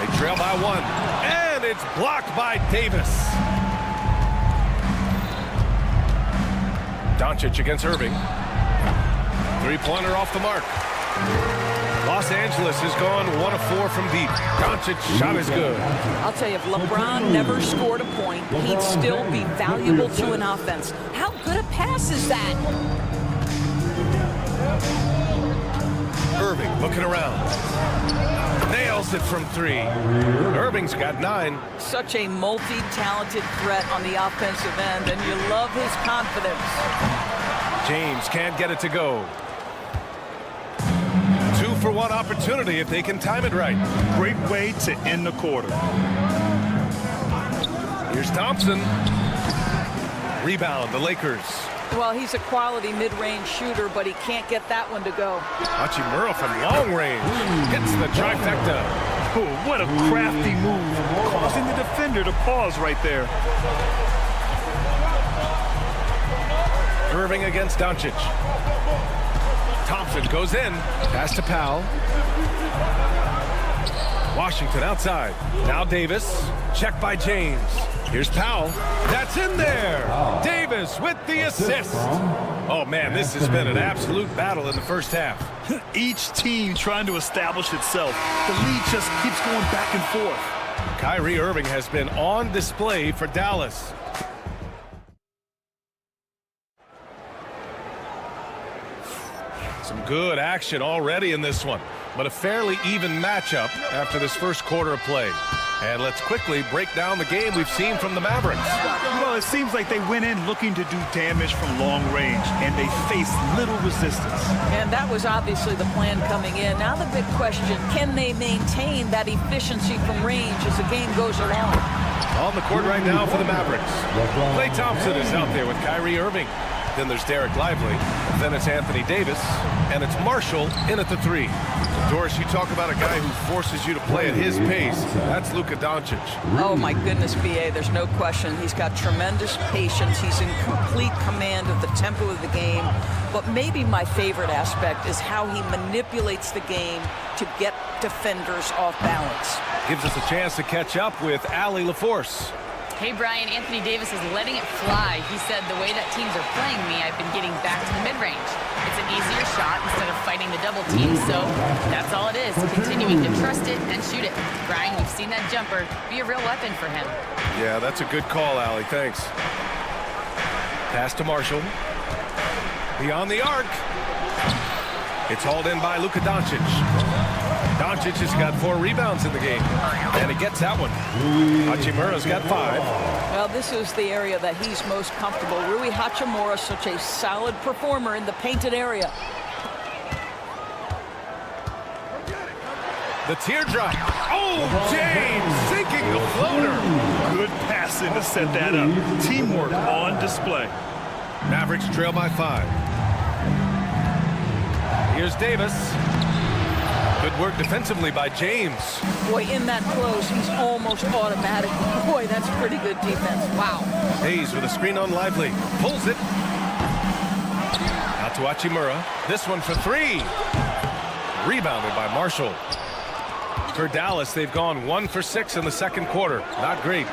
They trail by 1. And it's blocked by Davis. Doncic against Irving. Three-pointer off the mark. Los Angeles has gone 1 of 4 from deep. Doncic's shot is good. I'll tell you, if LeBron never scored a point, he'd still be valuable to an offense. How good a pass is that? Irving looking around. Nails it from 3. Irving's got 9. Such a multi-talented threat on the offensive end, and you love his confidence. James can't get it to go. 2 2-for-1 opportunity if they can time it right. Great way to end the quarter. Here's Thompson. Rebound, the Lakers. Well, he's a quality mid-range shooter, but he can't get that one to go. Hachimura from long range hits the trifecta. Oh, what a crafty move, causing the defender to pause right there. Irving against Doncic. Thompson goes in. Pass to Powell. Washington outside. Now Davis. Check by James. Here's Powell. That's in there. Davis with the assist. Oh, man, this has been an absolute battle in the first half. Each team trying to establish itself. The lead just keeps going back and forth. Kyrie Irving has been on display for Dallas. Some good action already in this one, but a fairly even matchup after this first quarter of play. And let's quickly break down the game we've seen from the Mavericks. Well, it seems like they went in looking to do damage from long range, and they faced little resistance. And that was obviously the plan coming in. Now the big question, can they maintain that efficiency from range as the game goes along? On the court right now for the Mavericks. Klay Thompson is out there with Kyrie Irving. Then there's Derek Lively. Then it's Anthony Davis. And it's Marshall in at the 3. Doris, you talk about a guy who forces you to play at his pace. That's Luka Doncic. Oh, my goodness, B.A., there's no question. He's got tremendous patience. He's in complete command of the tempo of the game. But maybe my favorite aspect is how he manipulates the game to get defenders off balance. Gives us a chance to catch up with Allie LaForce. Hey, Brian, Anthony Davis is letting it fly. He said, the way that teams are playing me, I've been getting back to the mid-range. It's an easier shot instead of fighting the double team, so that's all it is, continuing to trust it and shoot it. Brian, we've seen that jumper be a real weapon for him. Yeah, that's a good call, Allie. Thanks. Pass to Marshall. Beyond the arc. It's hauled in by Luka Doncic. Doncic has got 4 rebounds in the game, and he gets that one. Hachimura's got 5. Well, this is the area that he's most comfortable. Rui Hachimura, such a solid performer in the painted area. The teardrop. Oh, James sinking the floater. Good passing to set that up. Teamwork on display. Mavericks trail by 5. Here's Davis. Good work defensively by James. Boy, in that close, he's almost automatic. Boy, that's pretty good defense. Wow. Hayes with a screen on Lively. Pulls it. Out to Hachimura. This one for 3. Rebounded by Marshall. For Dallas, they've gone 1 for 6 in the second quarter. Not great.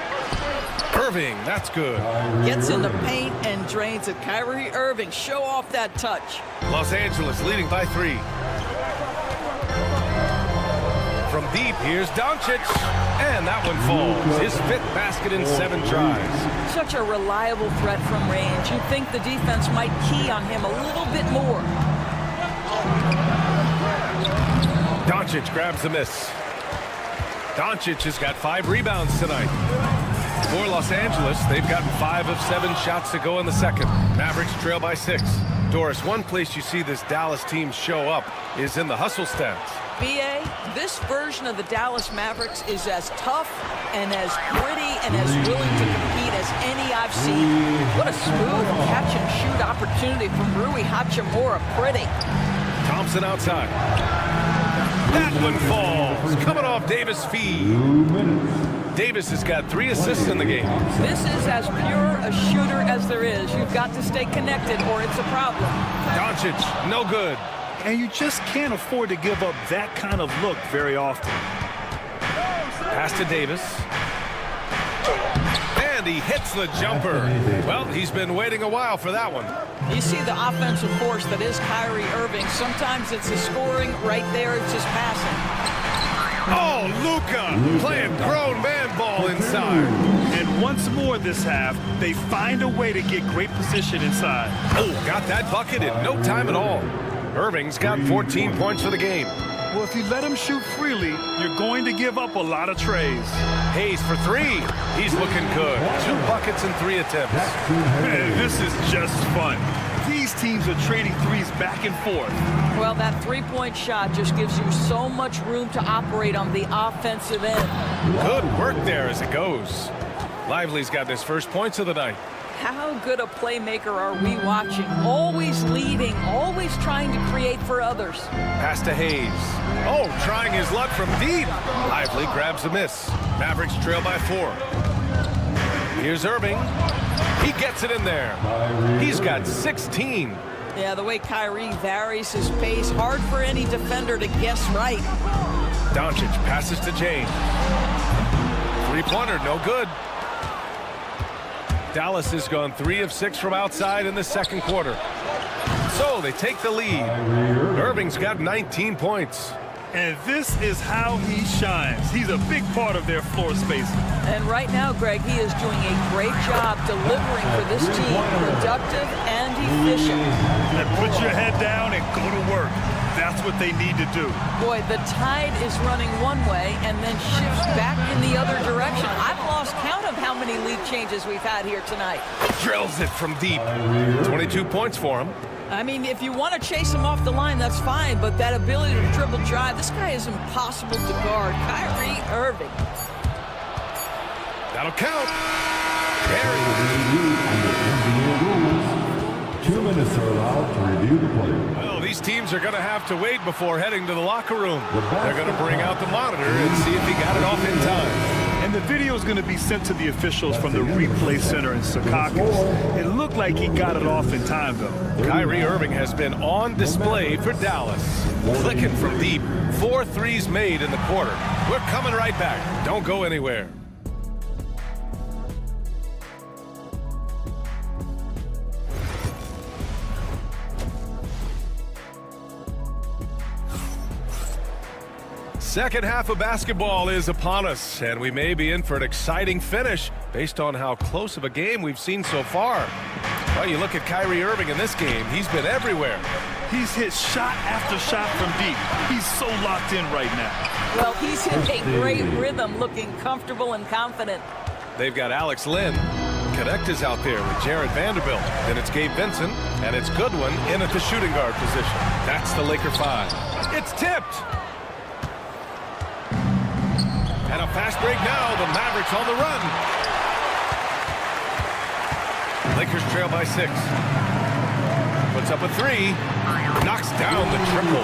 Irving, that's good. Gets in the paint and drains it. Kyrie Irving, show off that touch. Los Angeles leading by 3. From deep, here's Doncic. And that one falls. His 5th basket in 7 tries. Such a reliable threat from range. You'd think the defense might key on him a little bit more. Doncic grabs the miss. Doncic has got 5 rebounds tonight. For Los Angeles, they've gotten 5 of 7 shots to go in the second. Mavericks trail by 6. Doris, one place you see this Dallas team show up is in the hustle stats. B.A., this version of the Dallas Mavericks is as tough and as gritty and as willing to compete as any I've seen. What a smooth catch-and-shoot opportunity from Rui Hachimura. Pretty. Thompson outside. That one falls. Coming off Davis' feed. Davis has got 3 assists in the game. This is as pure a shooter as there is. You've got to stay connected or it's a problem. Doncic, no good. And you just can't afford to give up that kind of look very often. Pass to Davis. And he hits the jumper. Well, he's been waiting a while for that one. You see the offensive force that is Kyrie Irving. Sometimes it's the scoring. Right there, it's just passing. Oh, Luka playing grown man ball inside. And once more this half, they find a way to get great position inside. Oh, got that bucket in no time at all. Irving's got 14 points for the game. Well, if you let him shoot freely, you're going to give up a lot of trays. Hayes for 3. He's looking good. 2 buckets and 3 attempts. Man, this is just fun. These teams are trading threes back and forth. Well, that three-point shot just gives you so much room to operate on the offensive end. Good work there as it goes. Lively's got his first points of the night. How good a playmaker are we watching? Always leading, always trying to create for others. Pass to Hayes. Oh, trying his luck from deep. Lively grabs a miss. Mavericks trail by 4. Here's Irving. He gets it in there. He's got 16. Yeah, the way Kyrie varies his pace, hard for any defender to guess right. Doncic passes to James. Three-pointer, no good. Dallas has gone 3 of 6 from outside in the second quarter. So they take the lead. Irving's got 19 points. And this is how he shines. He's a big part of their floor spacing. And right now, Greg, he is doing a great job delivering for this team, productive and efficient. And put your head down and go to work. That's what they need to do. Boy, the tide is running one way and then shifts back in the other direction. I've lost count of how many lead changes we've had here tonight. Drills it from deep. 22 points for him. I mean, if you want to chase him off the line, that's fine, but that ability to dribble drive, this guy is impossible to guard. Kyrie Irving. That'll count. 2 minutes are allowed to review the play. Well, these teams are going to have to wait before heading to the locker room. They're going to bring out the monitor and see if he got it off in time. And the video is going to be sent to the officials from the replay center in Secaucus. It looked like he got it off in time, though. Kyrie Irving has been on display for Dallas. Flicking from deep. 4 threes made in the quarter. We're coming right back. Don't go anywhere. Second half of basketball is upon us, and we may be in for an exciting finish based on how close of a game we've seen so far. Well, you look at Kyrie Irving in this game, he's been everywhere. He's hit shot after shot from deep. He's so locked in right now. Well, he's hit a great rhythm, looking comfortable and confident. They've got Alex Len. Connect is out there with Jared Vanderbilt. Then it's Gabe Vincent, and it's Goodwin in at the shooting guard position. That's the Laker 5. It's tipped. And a fast break now. The Mavericks on the run. Lakers trail by 6. Puts up a 3. Knocks down the triple.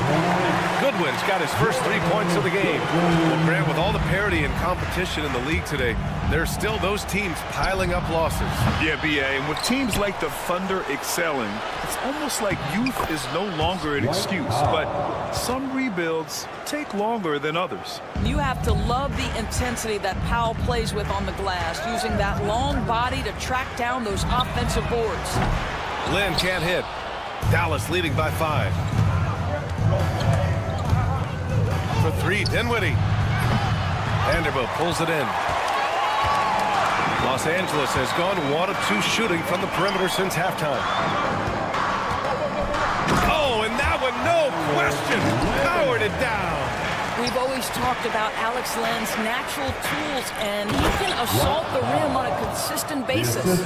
Goodwin's got his first 3 points of the game. Well, Grant, with all the parity and competition in the league today, there's still those teams piling up losses. Yeah, B.A., and with teams like the Thunder excelling, it's almost like youth is no longer an excuse, but some rebuilds take longer than others. You have to love the intensity that Powell plays with on the glass, using that long body to track down those offensive boards. Lynn can't hit. Dallas leading by 5. For 3, Dinwiddie. Vanderbilt pulls it in. Los Angeles has gone 1 of 2 shooting from the perimeter since halftime. Oh, and that one, no question, powered it down. We've always talked about Alex Len's natural tools, and he can assault the rim on a consistent basis.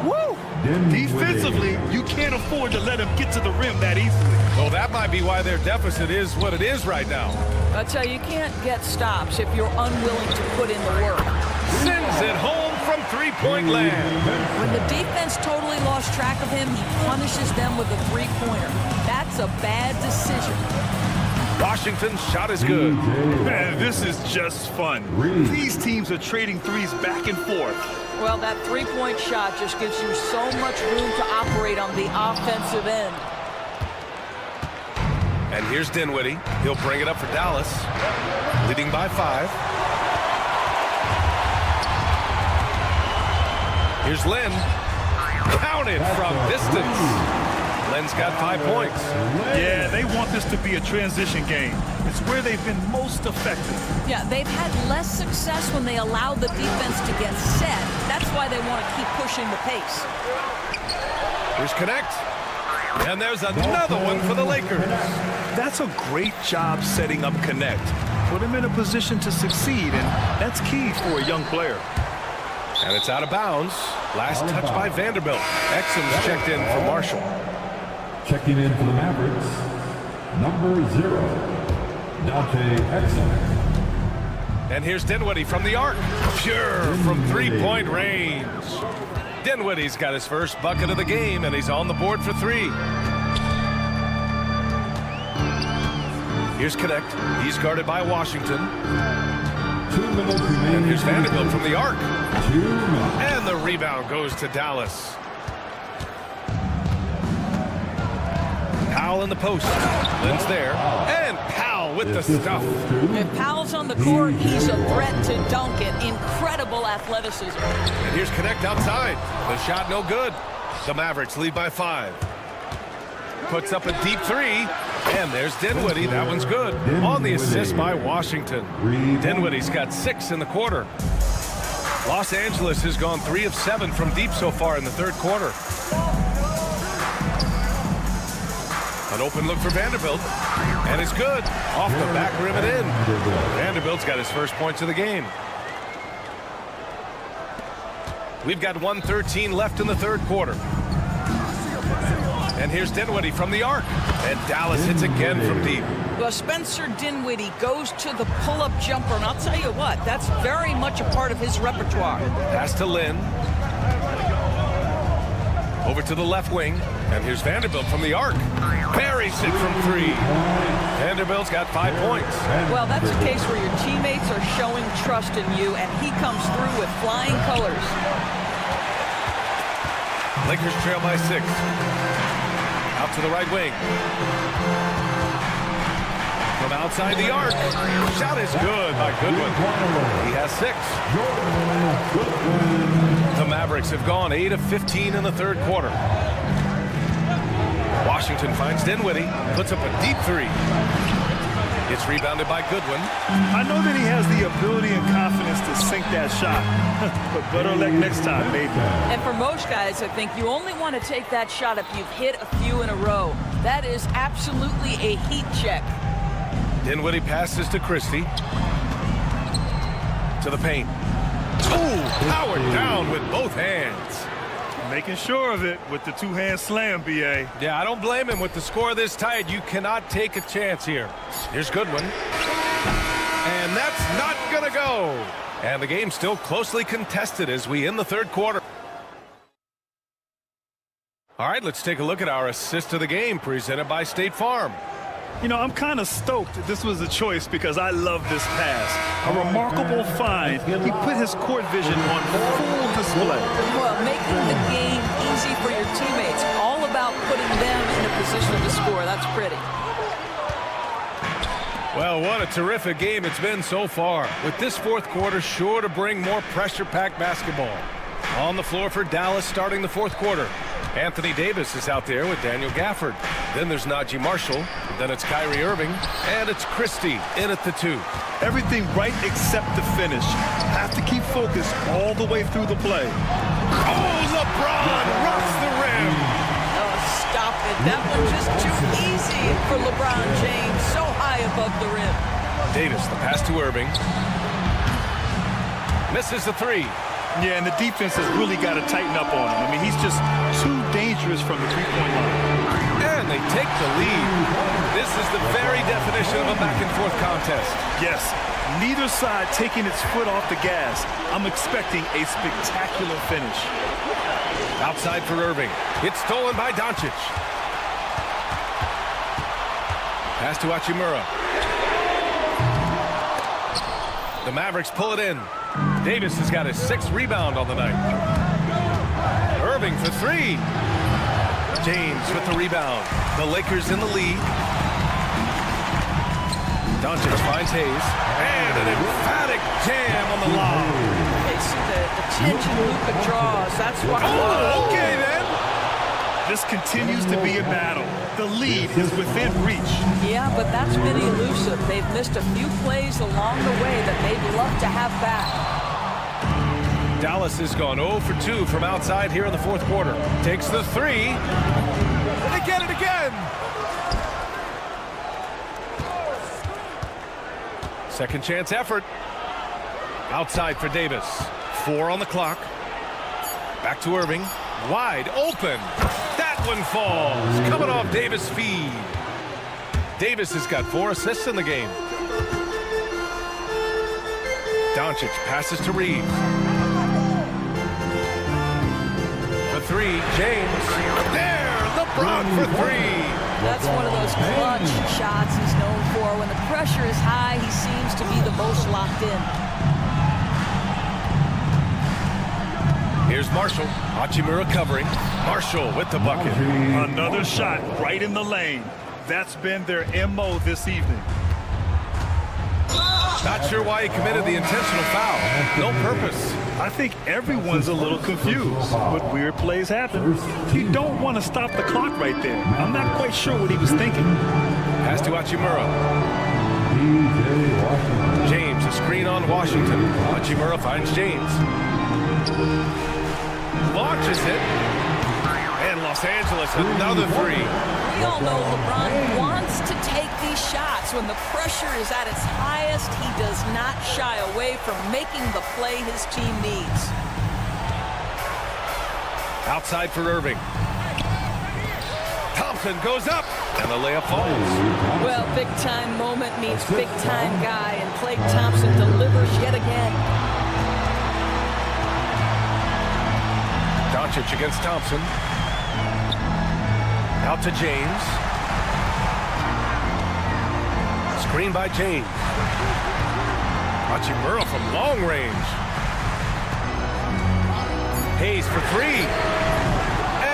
Woo! Defensively, you can't afford to let him get to the rim that easily. Well, that might be why their deficit is what it is right now. I tell you, you can't get stops if you're unwilling to put in the work. Sends it home from three-point land. When the defense totally lost track of him, he punishes them with a three-pointer. That's a bad decision. Washington's shot is good. Man, this is just fun. These teams are trading threes back and forth. Well, that three-point shot just gives you so much room to operate on the offensive end. And here's Dinwiddie. He'll bring it up for Dallas, leading by 5. Here's Lynn. Counted from distance. Lynn's got 5 points. Yeah, they want this to be a transition game. It's where they've been most effective. Yeah, they've had less success when they allow the defense to get set. That's why they want to keep pushing the pace. Here's Connect. And there's another one for the Lakers. That's a great job setting up Connect. Put him in a position to succeed, and that's key for a young player. And it's out of bounds. Last touch by Vanderbilt. Exum's checked in for Marshall. Checking in for the Mavericks, number 0, Dante Exum. And here's Dinwiddie from the arc. Pure from three-point range. Dinwiddie's got his first bucket of the game, and he's on the board for 3. Here's Connect. He's guarded by Washington. 2 minutes remaining. And here's Vanderbilt from the arc. 2 minutes. And the rebound goes to Dallas. Powell in the post. Lynn's there. And Powell with the stuff. If Powell's on the court, he's a threat to dunk it. Incredible athleticism. And here's Connect outside. The shot no good. The Mavericks lead by 5. Puts up a deep 3. And there's Dinwiddie. That one's good. On the assist by Washington. Dinwiddie's got 6 in the quarter. Los Angeles has gone 3 of 7 from deep so far in the third quarter. An open look for Vanderbilt. And it's good. Off the back rim and in. Vanderbilt's got his first points of the game. We've got 1:13 left in the third quarter. And here's Dinwiddie from the arc. And Dallas hits again from deep. Well, Spencer Dinwiddie goes to the pull-up jumper, and I'll tell you what, that's very much a part of his repertoire. Pass to Lynn. Over to the left wing. And here's Vanderbilt from the arc. Buries it from 3. Vanderbilt's got 5 points. Well, that's a case where your teammates are showing trust in you, and he comes through with flying colors. Lakers trail by 6. Out to the right wing. From outside the arc. Shot is good by Goodwin. He has 6. The Mavericks have gone 8 of 15 in the third quarter. Washington finds Dinwiddie. Puts up a deep 3. It's rebounded by Goodwin. I know that he has the ability and confidence to sink that shot, but better luck next time, maybe. And for most guys, I think you only want to take that shot if you've hit a few in a row. That is absolutely a heat check. Dinwiddie passes to Christie. To the paint. Oh, powered down with both hands. Making sure of it with the two-hand slam, B.A. Yeah, I don't blame him. With the score this tight, you cannot take a chance here. Here's Goodwin. And that's not going to go. And the game's still closely contested as we end the third quarter. All right, let's take a look at our assist of the game presented by State Farm. You know, I'm kind of stoked this was a choice because I love this pass. A remarkable find. He put his court vision on full display. Well, making the game easy for your teammates. All about putting them in a position to score. That's pretty. Well, what a terrific game it's been so far. With this fourth quarter sure to bring more pressure-packed basketball. On the floor for Dallas starting the fourth quarter. Anthony Davis is out there with Daniel Gafford. Then there's Najee Marshall. Then it's Kyrie Irving. And it's Christie in at the 2. Everything right except the finish. Have to keep focused all the way through the play. Oh, LeBron rocks the rim. Oh, stop it. That was just too easy for LeBron James. So high above the rim. Davis, the pass to Irving. Misses the 3. Yeah, and the defense has really got to tighten up on him. I mean, he's just too dangerous from the three-point line. And they take the lead. This is the very definition of a back-and-forth contest. Yes, neither side taking its foot off the gas. I'm expecting a spectacular finish. Outside for Irving. It's stolen by Doncic. Pass to Hachimura. The Mavericks pull it in. Davis has got his 6th rebound on the night. Irving for 3. James with the rebound. The Lakers in the lead. Doncic finds Hayes. And an emphatic jam on the lob. Okay, see the tension Luka draws. That's what. Oh, okay then. This continues to be a battle. The lead is within reach. Yeah, but that's been elusive. They've missed a few plays along the way that they'd love to have back. Dallas has gone 0 for 2 from outside here in the fourth quarter. Takes the 3. They get it again. Second chance effort. Outside for Davis. 4 on the clock. Back to Irving. Wide open. That one falls. Coming off Davis' feed. Davis has got 4 assists in the game. Doncic passes to Reeves. For 3, James. There, LeBron for 3. That's one of those clutch shots he's known for. When the pressure is high, he seems to be the most locked in. Here's Marshall. Hachimura covering. Marshall with the bucket. Another shot right in the lane. That's been their MO this evening. Not sure why he committed the intentional foul. No purpose. I think everyone's a little confused, but weird plays happen. You don't want to stop the clock right there. I'm not quite sure what he was thinking. Pass to Hachimura. James, a screen on Washington. Hachimura finds James. Launches it. And Los Angeles, another 3. We all know LeBron wants to take these shots. When the pressure is at its highest, he does not shy away from making the play his team needs. Outside for Irving. Thompson goes up, and the layup falls. Well, big-time moment means big-time guy, and Klay Thompson delivers yet again. Doncic against Thompson. Out to James. Screen by James. Hachimura from long range. Hayes for 3.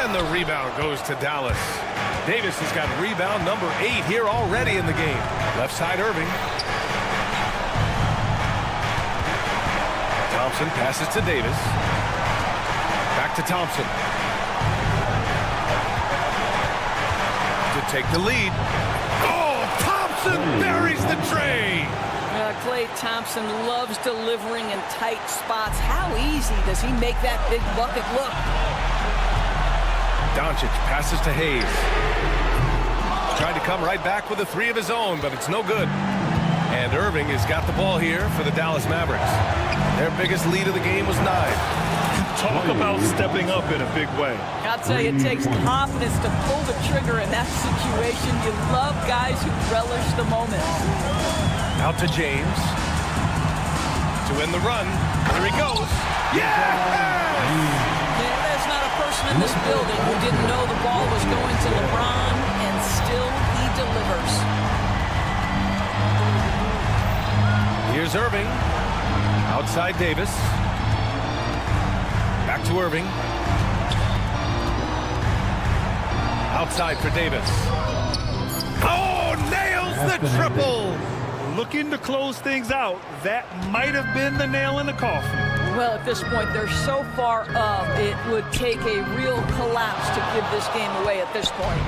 And the rebound goes to Dallas. Davis has got rebound number 8 here already in the game. Left side Irving. Thompson passes to Davis. Back to Thompson. To take the lead. Oh, Thompson buries the tray. Klay Thompson loves delivering in tight spots. How easy does he make that big bucket look? Doncic passes to Hayes. Trying to come right back with a 3 of his own, but it's no good. And Irving has got the ball here for the Dallas Mavericks. Their biggest lead of the game was 9. Talk about stepping up in a big way. I'll tell you, it takes confidence to pull the trigger in that situation. You love guys who relish the moment. Out to James. To win the run. Here he goes. Yes! There's not a person in this building who didn't know the ball was going to LeBron, and still he delivers. Here's Irving. Outside Davis. Back to Irving. Outside for Davis. Oh, nails the triple! Looking to close things out. That might have been the nail in the coffin. Well, at this point, they're so far up, it would take a real collapse to give this game away at this point.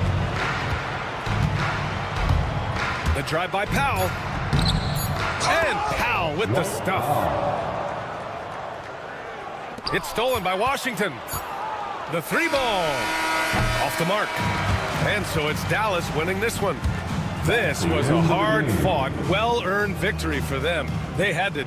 The drive by Powell. And Powell with the stuff. It's stolen by Washington. The 3 ball. Off the mark. And so it's Dallas winning this one. This was a hard-fought, well-earned victory for them. They had to